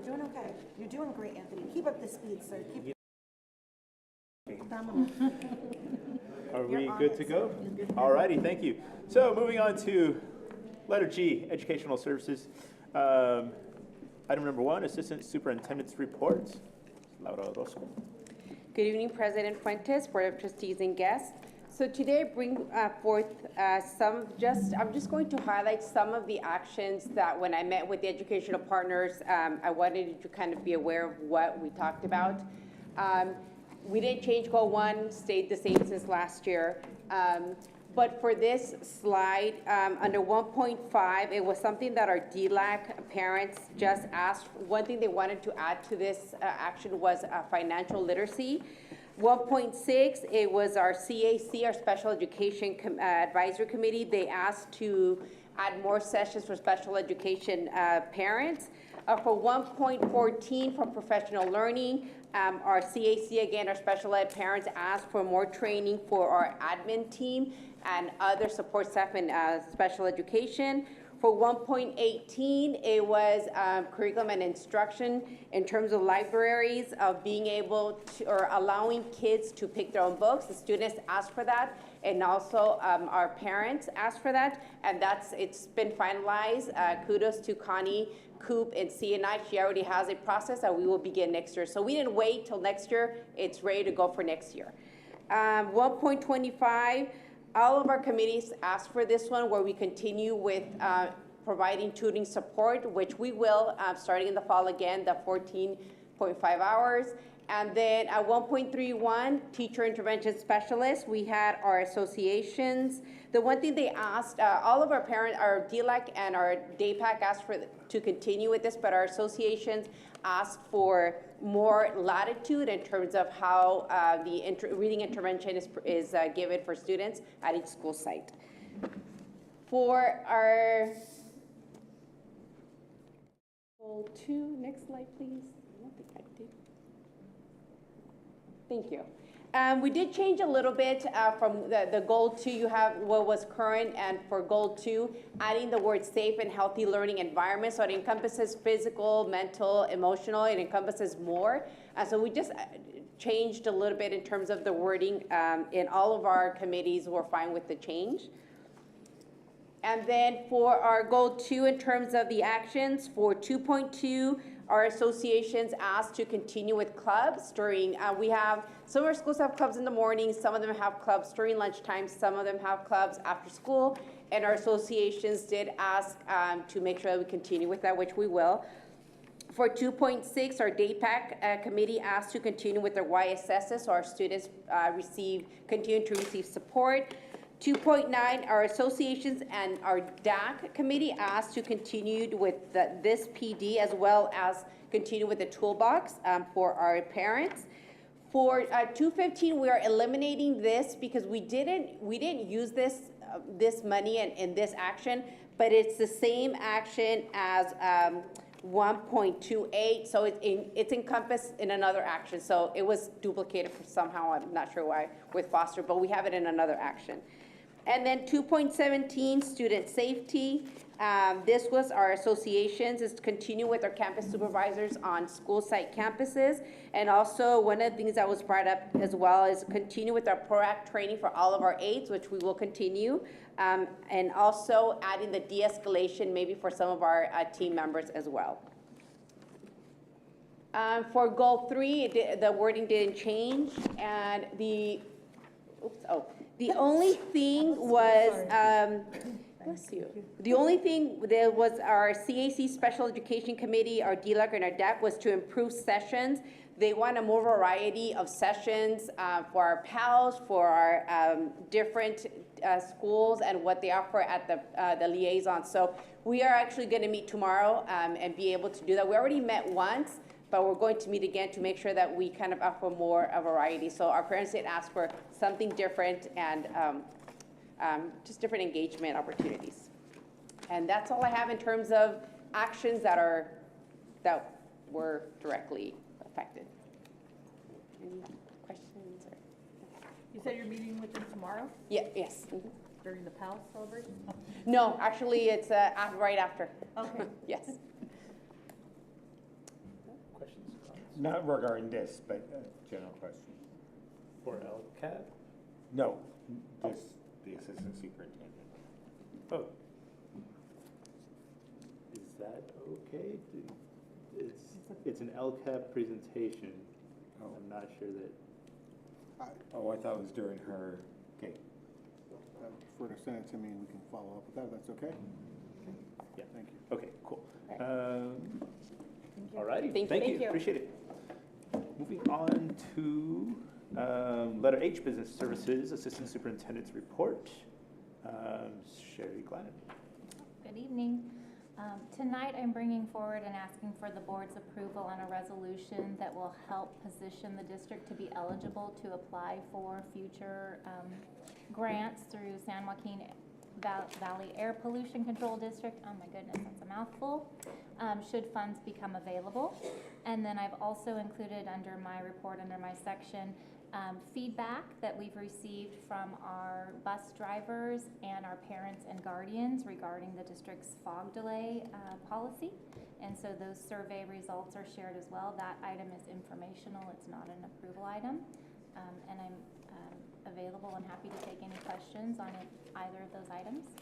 doing okay. You're doing great, Anthony. Keep up the speed, sir. Keep. Are we You're on good it, to sir. go? You're good. All righty, thank you. So moving on to letter G, Educational Services. Item number 1, Assistant Superintendent's Report. Laura Orozco. Good evening, President Fuentes, Board of Trustees, and guests. So today I bring forth I'm just going to highlight some of the actions that when I met with the educational partners, I wanted you to kind of be aware of what we talked about. We didn't change Goal 1, stayed the same since last year. But for this slide, under 1.5, it was something that our DLAC parents just asked. One thing they wanted to add to this action was financial literacy. 1.6, it was our CAC, our Special Education Advisory Committee. They asked to add more sessions for special education parents. For 1.14, for professional learning, our CAC, again, our special ed parents asked for more training for our admin team and other support staff in special education. For 1.18, it was curriculum and instruction in terms of libraries, of being able to, or allowing kids to pick their own books. The students asked for that, and also our parents asked for that, and it's been finalized. Kudos to Connie Coop and CNI. She already has a process that we will begin next year. So we didn't wait till next year. It's ready to go for next year. 1.25, all of our committees asked for this one, where we continue with providing tutoring support, which we will, starting in the fall again, the 14.5 hours. And then at 1.31, teacher intervention specialists, we had our associations. The one thing they asked, all of our parents, our DLAC and our DAPAC asked to continue with this, but our associations asked for more latitude in terms of how the reading intervention is given for students at each school site. For our goal 2, next slide, please. I don't think I did. Thank you. We did change a little bit from the goal 2, you have what was current, and for goal 2, adding the word safe and healthy learning environment. So it encompasses physical, mental, emotional, it encompasses more. So we just changed a little bit in terms of the wording. In all of our committees, we're fine with the change. And then for our goal 2, in terms of the actions, for 2.2, our associations asked to continue with clubs during, we have, some of our schools have clubs in the morning, some of them have clubs during lunchtime, some of them have clubs after school, and our associations did ask to make sure that we continue with that, which we will. For 2.6, our DAPAC committee asked to continue with their YSSs, so our students continue to receive support. 2.9, our associations and our DAC committee asked to continue with this PD, as well as continue with the toolbox for our parents. For 2.15, we are eliminating this because we didn't use this money in this action, but it's the same action as 1.28, so it's encompassed in another action. So it was duplicated somehow, I'm not sure why, with Foster, but we have it in another action. And then 2.17, student safety. This was our associations, is to continue with our campus supervisors on school site campuses. And also one of the things that was brought up as well is continue with our PROACT training for all of our aides, which we will continue. And also adding the de-escalation maybe for some of our team members as well. For goal 3, the wording didn't change, and the only thing was, bless you. The only thing there was our CAC Special Education Committee, our DLAC and our DAC, was to improve sessions. They want a more variety of sessions for our PALs, for our different schools, and what they offer at the liaison. So we are actually going to meet tomorrow and be able to do that. We already met once, but we're going to meet again to make sure that we kind of offer more of a variety. So our parents did ask for something different and just different engagement opportunities. And that's all I have in terms of actions that were directly affected. Any questions? Or? You said you're meeting with them tomorrow? Yeah, yes. Mm-hmm. During the PAL celebration? No, actually it's right after. Okay. Yes. Not regarding this, but general question. For LCAT? No, just the assistant superintendent. Oh. Is that okay? It's an LCAP presentation. Oh. I'm not sure that. Oh, I thought it was during her, okay. For to send it to me, and we can follow up with that, if that's okay? Yeah. Thank you. Okay, cool. All righty, Thank thank you. you, appreciate it. Moving on to letter H, Business Services Assistant Superintendent's Report. Sherry Glennon. Good evening. Tonight I'm bringing forward and asking for the board's approval on a resolution that will help position the district to be eligible to apply for future grants through San Joaquin Valley Air Pollution Control District. Oh my goodness, that's a mouthful. Should funds become available. And then I've also included under my report, under my section, feedback that we've received from our bus drivers and our parents and guardians regarding the district's fog delay policy. And so those survey results are shared as well. That item is informational, it's not an approval item. And I'm available and happy to take any questions on either of those items.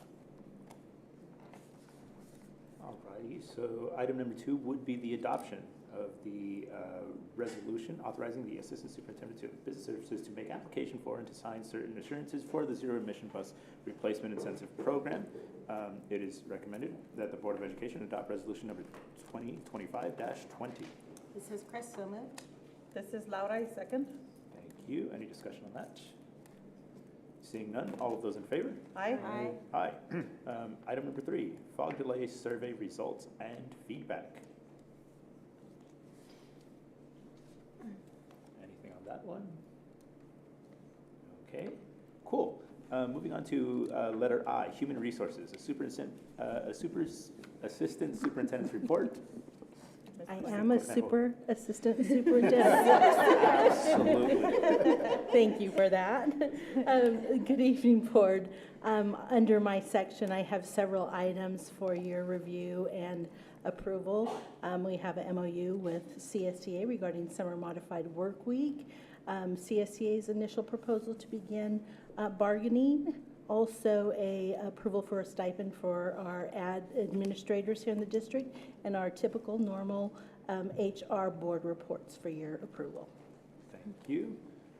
Alrighty, so item number 2 would be the adoption of the resolution authorizing the Assistant Superintendent of Business Services to make application for and to sign certain assurances for the Zero Emission Bus Replacement Incentive Program. It is recommended that the Board of Education adopt resolution number 2025-20. This is Chris, so moved. This is Laura, I second. Thank you. Any discussion on that? Seeing none, all of those in favor? Aye. Aye. Item number 3, fog delay survey results and feedback. Anything on that one? Okay, cool. Moving on to letter I, human resources, assistant superintendent's report. I am a super assistant superintendent. Absolutely. Thank you for that. Good evening, board. Under my section, I have several items for your review and approval. We have an MOU with CSTA regarding summer modified work week. CSTA's initial proposal to begin bargaining. Also a approval for a stipend for our ad administrators here in the district, and our typical normal HR board reports for your approval. Thank you.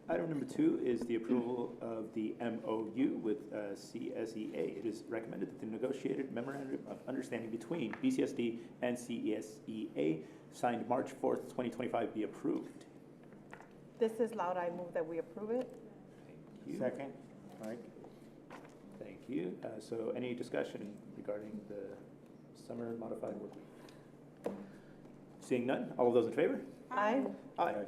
Item number 2 is the approval of the MOU with CSEA. It is recommended that the negotiated memorandum of understanding between BCSD and CSEA signed March 4th, 2025 be approved. This is Laura, I move that we approve it. Thank you. Second, Mike. Thank you. So any discussion regarding the summer modified work week? Seeing none, all of those in favor? Aye. Aye.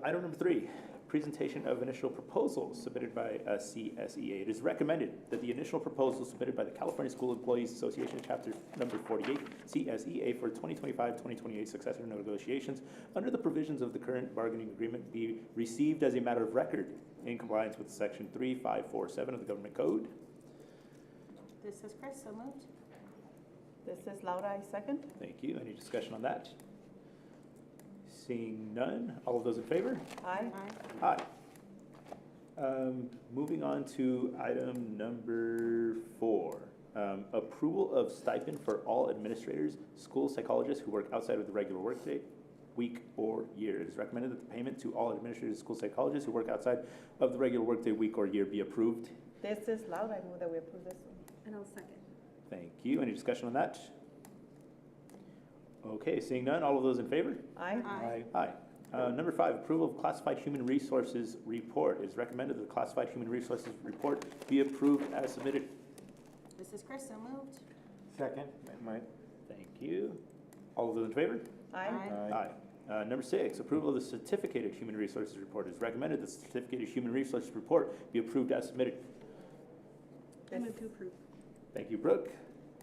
Item number 3, presentation of initial proposals submitted by CSEA. It is recommended that the initial proposal submitted by the California School Employees Association, chapter number 48, CSEA, for 2025-2028 successor negotiations under the provisions of the current bargaining agreement be received as a matter of record in compliance with section 3547 of the Government Code. This is Chris, so moved. This is Laura, I second. Thank you. Any discussion on that? Seeing none, all of those in favor? Aye. Aye. Moving on to item number 4, approval of stipend for all administrators, school psychologists who work outside of the regular workday, week, or year. It is recommended that the payment to all administrators, school psychologists who work outside of the regular workday, week, or year be approved. This is Laura, I move that we approve this one. And I'll second. Thank you. Any discussion on that? Okay, seeing none, all of those in favor? Aye. Aye. Number 5, approval of classified human resources report. It is recommended that the classified human resources report be approved as submitted. This is Chris, so moved. Second, Mike. Thank you. All of those in favor? Aye. Aye. Number 6, approval of the certificated human resources report. It is recommended that the certificated human resources report be approved as submitted. I move to approve. Thank you, Brooke.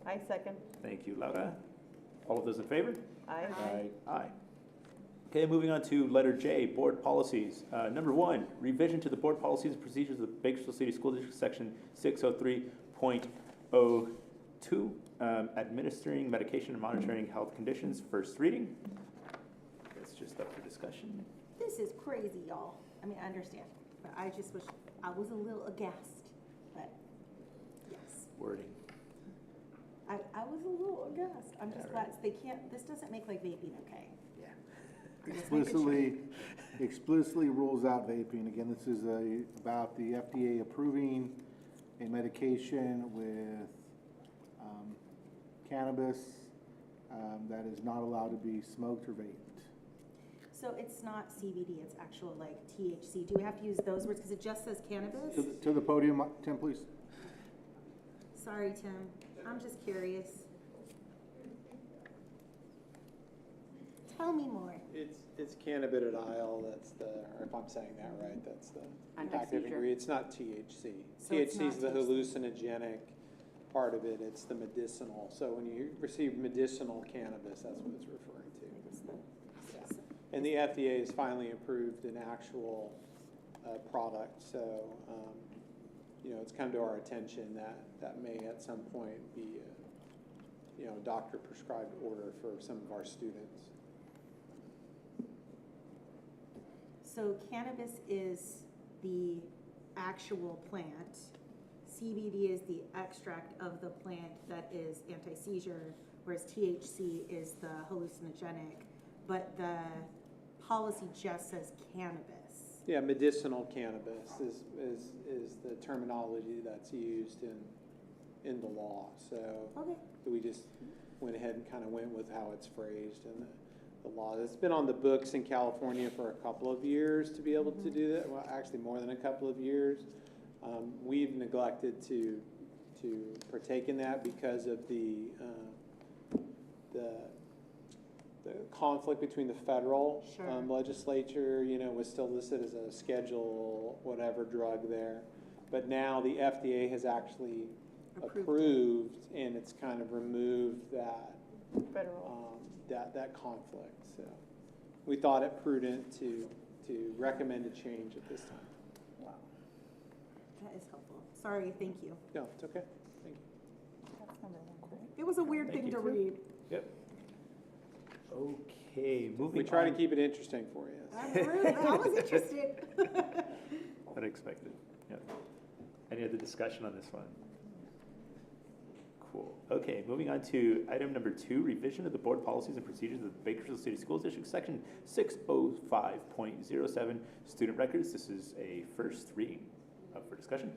I second. Thank you, Laura. All of those in favor? Aye. Aye. Okay, moving on to letter J, board policies. Number 1, revision to the board policies and procedures of the Bakersfield City School District, section 603.02, administering medication and monitoring health conditions, first reading. Let's just up for discussion. This is crazy, y'all. I mean, I understand, but I just wish, I was a little aghast, but yes. Wording. I was a little aghast. I'm just glad they can't, this doesn't make like vaping okay. Explicitly rules out vaping. Again, this is about the FDA approving a medication with cannabis that is not allowed to be smoked or vaped. So it's not CBD, it's actual like THC. Do we have to use those words? Because it just says cannabis? To the podium, Tim, please. Sorry, Tim. I'm just curious. Tell me more. It's cannabidiol, that's the, or if I'm saying that right, that's the active ingredient. It's not THC. So THC is the THC. hallucinogenic part of it, it's the medicinal. So when you receive medicinal cannabis, that's what it's referring to. Yeah. And the FDA has finally approved an actual product, so you know, it's come to our attention that may at some point be a, you know, doctor prescribed order for some of our students. So cannabis is the actual plant. CBD is the extract of the plant that is anti-seizure, whereas THC is the hallucinogenic, but the policy just says cannabis. Yeah, medicinal cannabis is the terminology that's used in the law. So okay. We just went ahead and kind of went with how it's phrased in the law. It's been on the books in California for a couple of years to be able to do that. Well, actually more than a couple of years. We've neglected to partake in that because of the conflict between the federal legislature, you know, was still listed as a schedule whatever drug there. But now the FDA has actually approved and it's kind of removed that federal that conflict. So we thought it prudent to recommend a change at this time. Wow. That is helpful. Sorry, thank you. No, it's okay. Thank you. That's number one, right? It was a weird thing to read. Yep. Okay, moving We try on. to keep it interesting for you. I was interested. Unexpected. Yep. Any other discussion on this one? Cool. Okay, moving on to item number 2, revision of the board policies and procedures of the Bakersfield City School District, section 605.07, student records. This is a first reading. Up for discussion.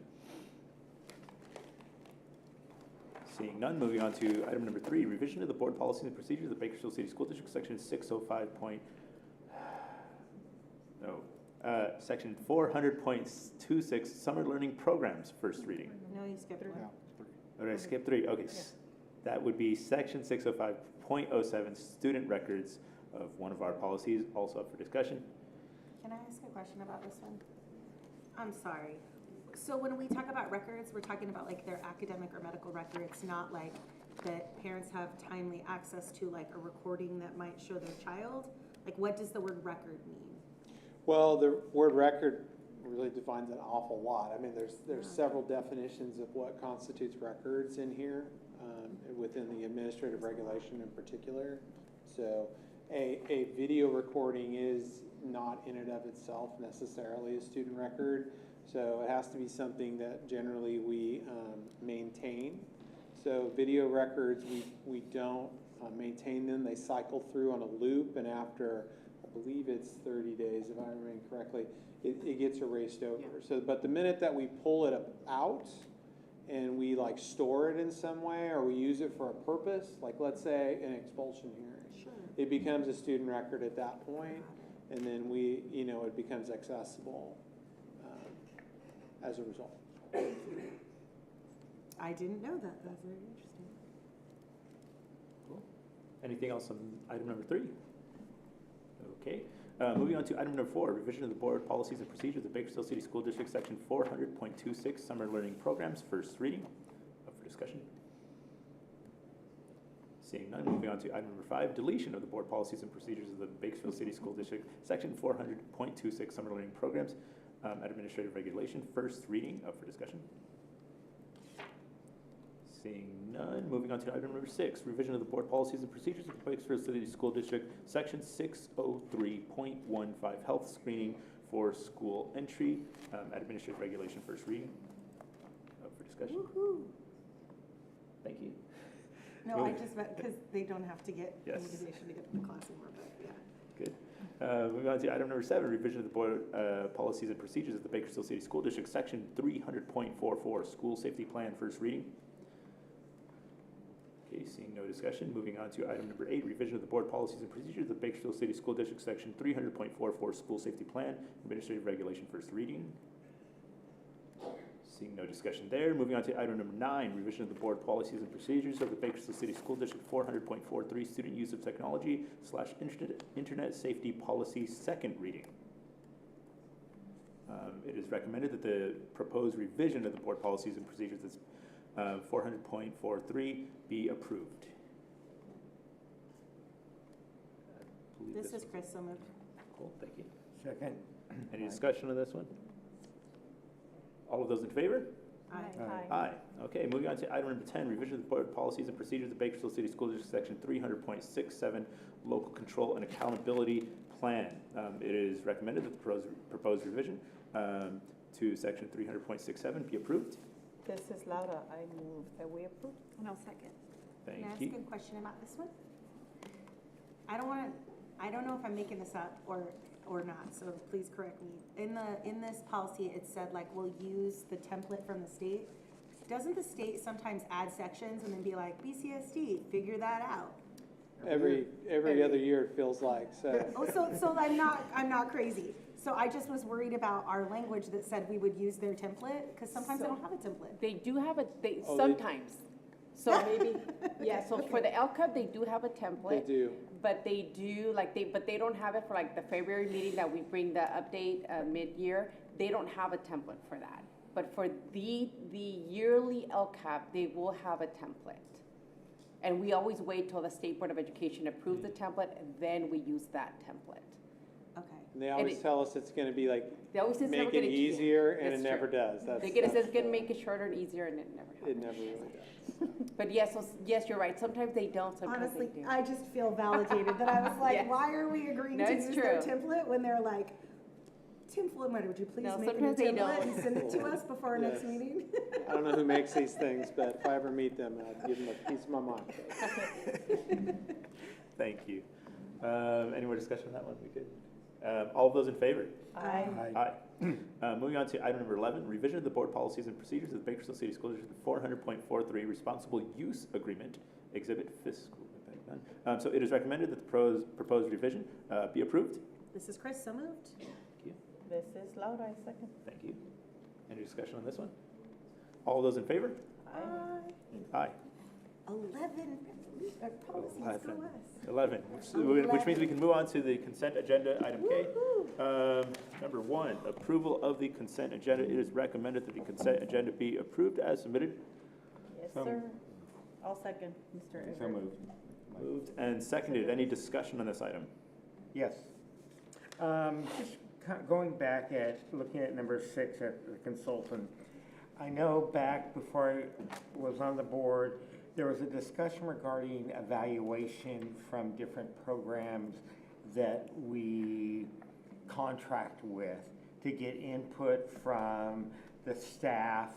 Seeing none, moving on to item number 3, revision of the board policies and procedures of the Bakersfield City School District, section 400.26, summer learning programs, first reading. No, you skipped one. Oh, did I skip 3? Okay, that would be section 605.07, student records of one of our policies, also up for discussion. Can I ask a question about this one? I'm sorry. So when we talk about records, we're talking about like their academic or medical records, not like that parents have timely access to like a recording that might show their child? Like what does the word record mean? Well, the word record really defines an awful lot. I mean, there's several definitions of what constitutes records in here within the administrative regulation in particular. So a video recording is not in and of itself necessarily a student record. So it has to be something that generally we maintain. So video records, we don't maintain them. They cycle through on a loop, and after, I believe it's 30 days, if I remember correctly, it gets erased over. So, but the minute that we pull it out and we like store it in some way, or we use it for a purpose, like let's say an expulsion hearing, it becomes a student record at that point, and then we, you know, it becomes accessible as a result. I didn't know that. That's very interesting. Cool. Anything else on item number 3? Okay. Moving on to item number 4, revision of the board policies and procedures of Bakersfield City School District, section 400.26, summer learning programs, first reading. Up for discussion. Seeing none, moving on to item number 5, deletion of the board policies and procedures of the Bakersfield City School District, section 400.26, summer learning programs, administrative regulation, first reading. Up for discussion. Seeing none, moving on to item number 6, revision of the board policies and procedures of the Bakersfield City School District, section 603.15, health screening for school entry, administrative regulation, first reading. Up for discussion. Woohoo. Thank you. No, I just meant because they don't have to get Yes. immunization to get to the class anymore, but yeah. Good. Moving on to item number 7, revision of the board policies and procedures of the Bakersfield City School District, section 300.44, school safety plan, first reading. Okay, seeing no discussion, moving on to item number 8, revision of the board policies and procedures of the Bakersfield City School District, section 300.44, school safety plan, administrative regulation, first reading. Seeing no discussion there, moving on to item number 9, revision of the board policies and procedures of the Bakersfield City School District, 400.43, student use of technology / internet safety policy, second reading. It is recommended that the proposed revision of the board policies and procedures, that's 400.43, be approved. This is Chris, so moved. Cool, thank you. Second. Any discussion on this one? All of those in favor? Aye. Aye. Okay, moving on to item number 10, revision of the board policies and procedures of the Bakersfield City School District, section 300.67, local control and accountability plan. It is recommended that the proposed revision to section 300.67 be approved. This is Laura. I move that we approve. And I'll second. Thank Can I ask you. a question about this one? I don't know if I'm making this up or not, so please correct me. In this policy, it said like, we'll use the template from the state. Doesn't the state sometimes add sections and then be like, BCSD, figure that out? Every other year it feels like, so. Oh, so I'm not crazy. So I just was worried about our language that said we would use their template, because sometimes they don't have a template. They do have a, Oh, sometimes. So maybe, yeah, so for the LCUP, they do have a template. They do. But they do, but they don't have it for like the February meeting that we bring the update mid-year. They don't have a template for that. But for the yearly LCAP, they will have a template. And we always wait till the State Board of Education approves the template, and then we use that template. Okay. And they always tell us it's gonna be like, They always say it's never make it gonna change. easier, and it That's never true. does. They get it says it's gonna make it shorter and easier, and it never happens. It never really does. But yes, yes, sometimes you're right. Sometimes they don't, sometimes Honestly, they do. I just feel validated that I was like, Yes. why are we agreeing No, to it's use their true. template when they're like, Tim Floyd, would you please No, make a new sometimes they template don't. and send it to us before our next Yes. meeting? I don't know who makes these things, but if I ever meet them, I'll give them a piece of my mind. Thank you. Any more discussion on that one? We good? All of those in favor? Aye. Aye. Moving on to item number 11, revision of the board policies and procedures of the Bakersfield City School District, 400.43, responsible use agreement, exhibit fiscal impact none. So it is recommended that the proposed revision be approved. This is Chris, so moved. Thank you. This is Laura. I second. Thank you. Any discussion on this one? All those in favor? Aye. Aye. 11 policies, go 11. us. 11, which means we can move on to the consent agenda, item K. Number 1, approval of the consent agenda. It is recommended that the consent agenda be approved as submitted. Yes, sir. I'll second, Mr. So Everett. moved. Moved and seconded. Any discussion on this item? Yes. Just going back at, looking at number 6 at the consultant. I know back before I was on the board, there was a discussion regarding evaluation from different programs that we contract with to get input from the staff,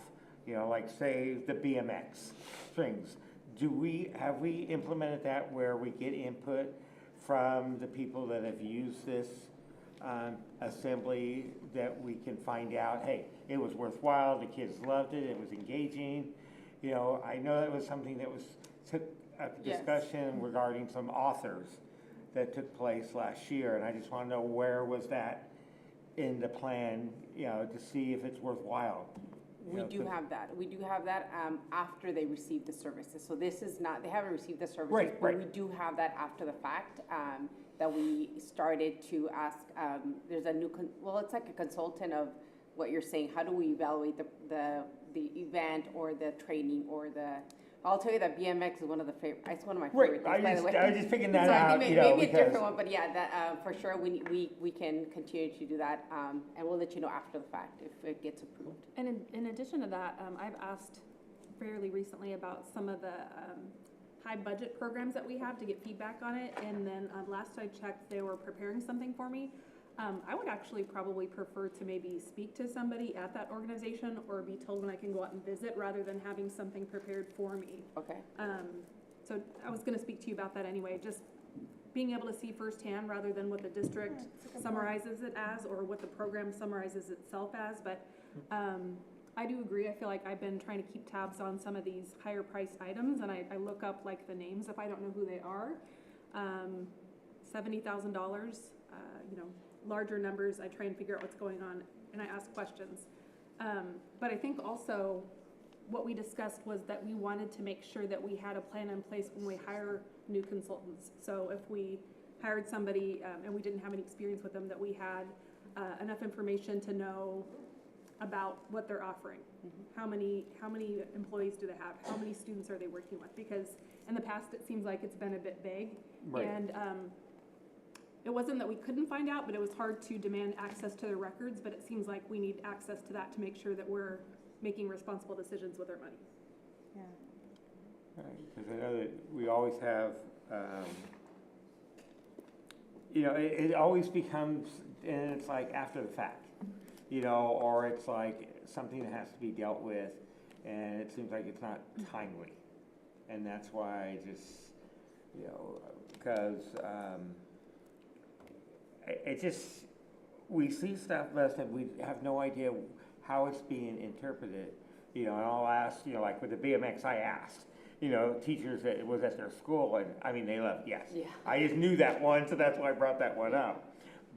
like say the BMX strings. Have we implemented that where we get input from the people that have used this assembly, that we can find out, hey, it was worthwhile, the kids loved it, it was engaging. I know that was something that took a discussion regarding some authors that took place last year, and I just want to know where was that in the plan, to see if it's worthwhile. We do have that. We do have that after they receive the services. So this is not, they haven't received the services, but we do have that after the fact, that we started to ask, there's a new, it's like a consultant of what you're saying. How do we evaluate the event or the training or I'll tell you that BMX is one of the favorite, it's one of my favorite things, by the way. I was just picking that So out, I think maybe a different one, but yeah, that, for sure, we can continue to do that, and we'll let you know after the fact if it gets approved. And in addition to that, I've asked fairly recently about some of the high budget programs that we have to get feedback on it. And then last I checked, they were preparing something for me. I would actually probably prefer to maybe speak to somebody at that organization or be told when I can go out and visit rather than having something prepared for me. Okay. So I was going to speak to you about that anyway, just being able to see firsthand rather than what the district summarizes it as or what the program summarizes itself as. But I do agree. I feel like I've been trying to keep tabs on some of these higher priced items, and I look up like the names if I don't know who they are. $70,000, you know, larger numbers. I try and figure out what's going on, and I ask questions. But I think also what we discussed was that we wanted to make sure that we had a plan in place when we hire new consultants. So if we hired somebody and we didn't have any experience with them, that we had enough information to know about what they're offering. How many employees do they have? How many students are they working with? Because in the past it seems like it's been a bit vague. Right. And it wasn't that we couldn't find out, but it was hard to demand access to their records. But it seems like we need access to that to make sure that we're making responsible decisions with our money. Yeah. Because I know that we always have, you know, it always becomes, and it's like after the fact, you know, or it's like something that has to be dealt with, and it seems like it's not timely. And that's why I just, you know, because it just, we see stuff less and we have no idea how it's being interpreted. You know, and I'll ask, you know, like with the BMX, I asked, you know, teachers that was at their school, and I mean, they left, yes. Yeah. I just knew that one, so that's why I brought that one up.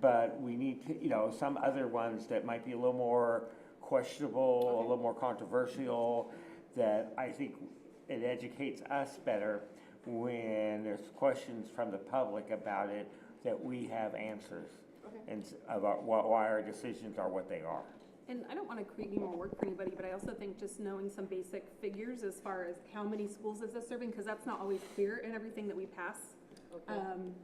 But we need to, you know, some other ones that might be a little more questionable, a little more controversial, that I think it educates us better when there's questions from the public about it, that we have answers and about why our decisions are what they are. And I don't want to create any more work for anybody, but I also think just knowing some basic figures as far as how many schools is this serving, because that's not always clear in everything that we pass.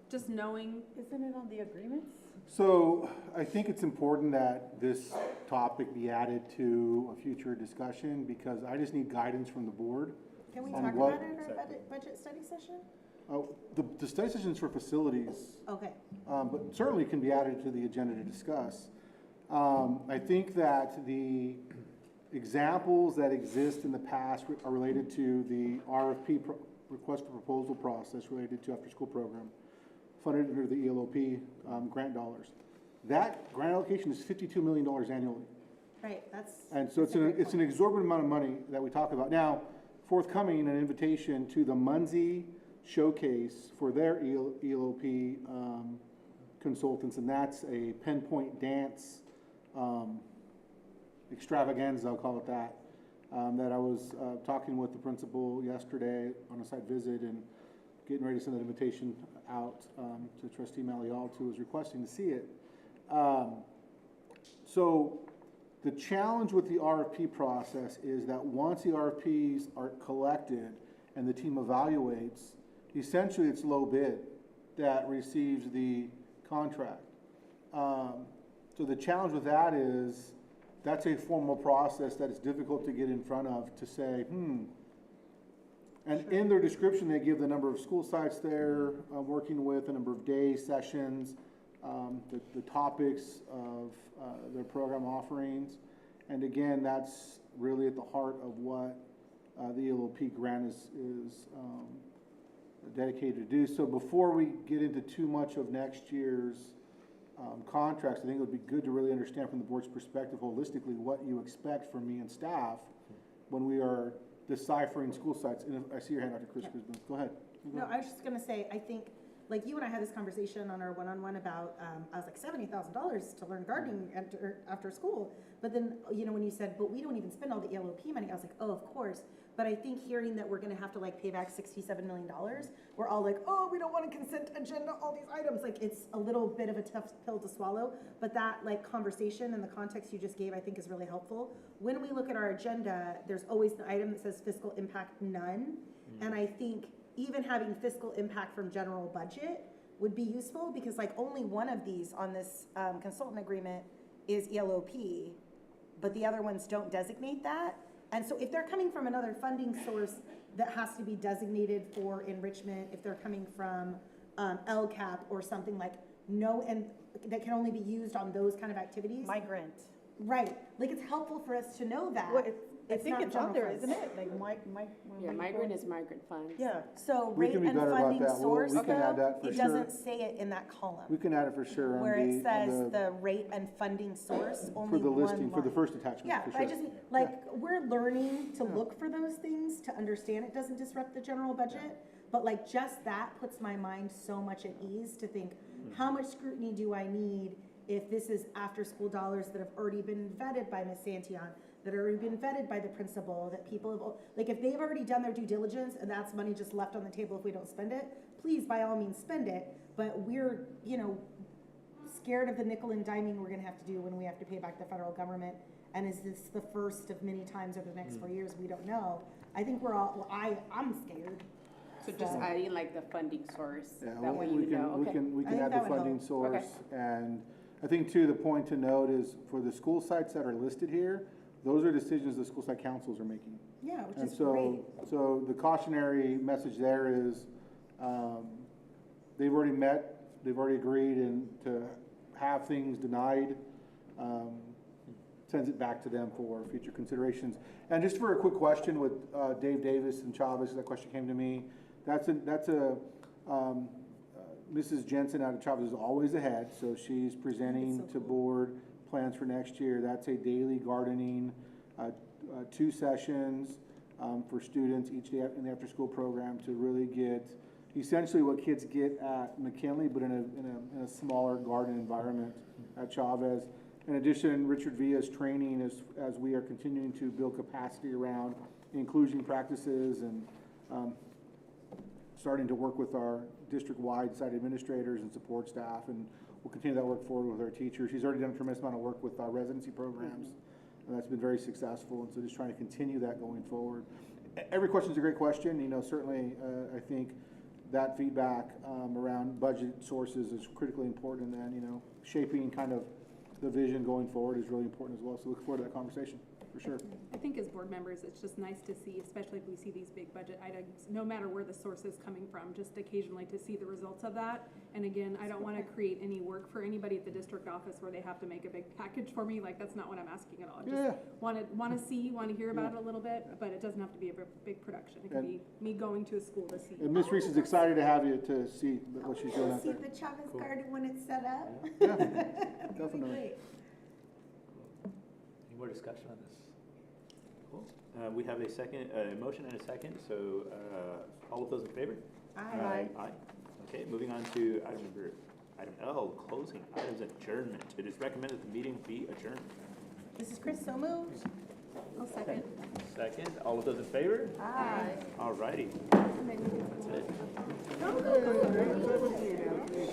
Just knowing. Isn't it on the agreements? So I think it's important that this topic be added to a future discussion, because I just need guidance from the board. Can we on talk what- about it in our budget study session? Oh, the study session is for facilities. Okay. But certainly can be added to the agenda to discuss. I think that the examples that exist in the past are related to the RFP request for proposal process related to after-school program, funded under the ELOP grant dollars. That grant allocation is $52 million annually. Right, that's. And so it's an exorbitant amount of money that we talk about. Now, forthcoming, an invitation to the Muncie Showcase for their ELOP consultants, and that's a pinpoint dance extravaganza, I'll call it that, that I was talking with the principal yesterday on a site visit and getting ready to send that invitation out to Trustee Malialto, who was requesting to see it. So the challenge with the RFP process is that once the RFPs are collected and the team evaluates, essentially it's low bid that receives the contract. So the challenge with that is that's a formal process that is difficult to get in front of to say, And in their description, they give the number of school sites they're working with, the number of days, sessions, the topics of their program offerings. And again, that's really at the heart of what the ELOP grant is dedicated to do. So before we get into too much of next year's contracts, I think it would be good to really understand from the board's perspective holistically what you expect from me and staff when we are deciphering school sites. And I see your hand, Dr. Chris Grisman. Go ahead. No, I was just gonna say, I think, like you and I had this conversation on our one-on-one about, I was like $70,000 to learn gardening after school. But then, you know, when you said, but we don't even spend all the ELOP money, I was like, oh, of course. But I think hearing that we're gonna have to like pay back $67 million, we're all like, oh, we don't want a consent agenda, all these items. Like, it's a little bit of a tough pill to swallow. But that like conversation and the context you just gave, I think is really helpful. When we look at our agenda, there's always the item that says fiscal impact none. And I think even having fiscal impact from general budget would be useful, because like only one of these on this consultant agreement is ELOP, but the other ones don't designate that. And so if they're coming from another funding source that has to be designated for enrichment, if they're coming from LCAP or something like and that can only be used on those kind of activities. Migrant. Right, like it's helpful for us to know that. Well, I think not it's out general there, funds. isn't it? Like Yeah, migrant is migrant funds. Yeah. So We rate can be and better about funding that. We'll- source we can add though, that for it sure. doesn't say it in that column. We can add it for sure on Where it on says the rate and funding source, only for the one listing, for the line. first attachment, Yeah, for but I sure. just, like, we're learning to look for those things, to understand it doesn't disrupt the general budget. But like, just that puts my mind so much at ease to think, how much scrutiny do I need if this is after-school dollars that have already been vetted by Ms. Santillan, that have already been vetted by the principal, that people have, like, if they've already done their due diligence and that's money just left on the table if we don't spend it, please, by all means, spend it. But we're, scared of the nickel and diming we're gonna have to do when we have to pay back the federal government. And is this the first of many times over the next 4 years? We don't know. I think we're all, I'm scared. So just adding like the funding source, Yeah, that way we you can, know, we okay. can, we I can think add that the would funding help. source. And I think too, the point to note is for the school sites that are listed here, those are decisions the school site councils are making. Yeah, which And is so, great. so the cautionary message there is, they've already met, they've already agreed and to have things denied, sends it back to them for future considerations. And just for a quick question with, Dave Davis and Chavez, that question came to me. Mrs. Jensen out of Chavez is always ahead, so she's presenting to board plans for next year. That's a daily gardening, 2 sessions for students each day in the after-school program to really get essentially what kids get at McKinley, but in a smaller garden environment at Chavez. In addition, Richard Villa's training as we are continuing to build capacity around inclusion practices and starting to work with our district-wide site administrators and support staff, and we'll continue that work forward with our teachers. He's already done a tremendous amount of work with our residency programs, and that's been very successful, and so just trying to continue that going forward. Every question is a great question. Certainly, I think that feedback around budget sources is critically important, and then, shaping kind of the vision going forward is really important as well, so look forward to that conversation, for sure. I think as board members, it's just nice to see, especially if we see these big budget items, no matter where the source is coming from, just occasionally to see the results of that. And again, I don't want to create any work for anybody at the district office where they have to make a big package for me. Like, that's not what I'm asking at all. Just want to hear about it a little bit, but it doesn't have to be a big production. It can be me going to a school to see. And Ms. Reese is excited to have you to see what she's doing out See there. the Chavez garden when it's set up. Yeah, That'd be definitely. great. Any more discussion on this? Cool. We have a second, motion and a second, so all of those in favor? Aye. Aye. Okay, moving on to item L, closing items adjournment. It is recommended the meeting be adjourned. This is Chris, so moved. I'll second. Second, all of those in favor? Aye. All righty. That's it. Go, go, go.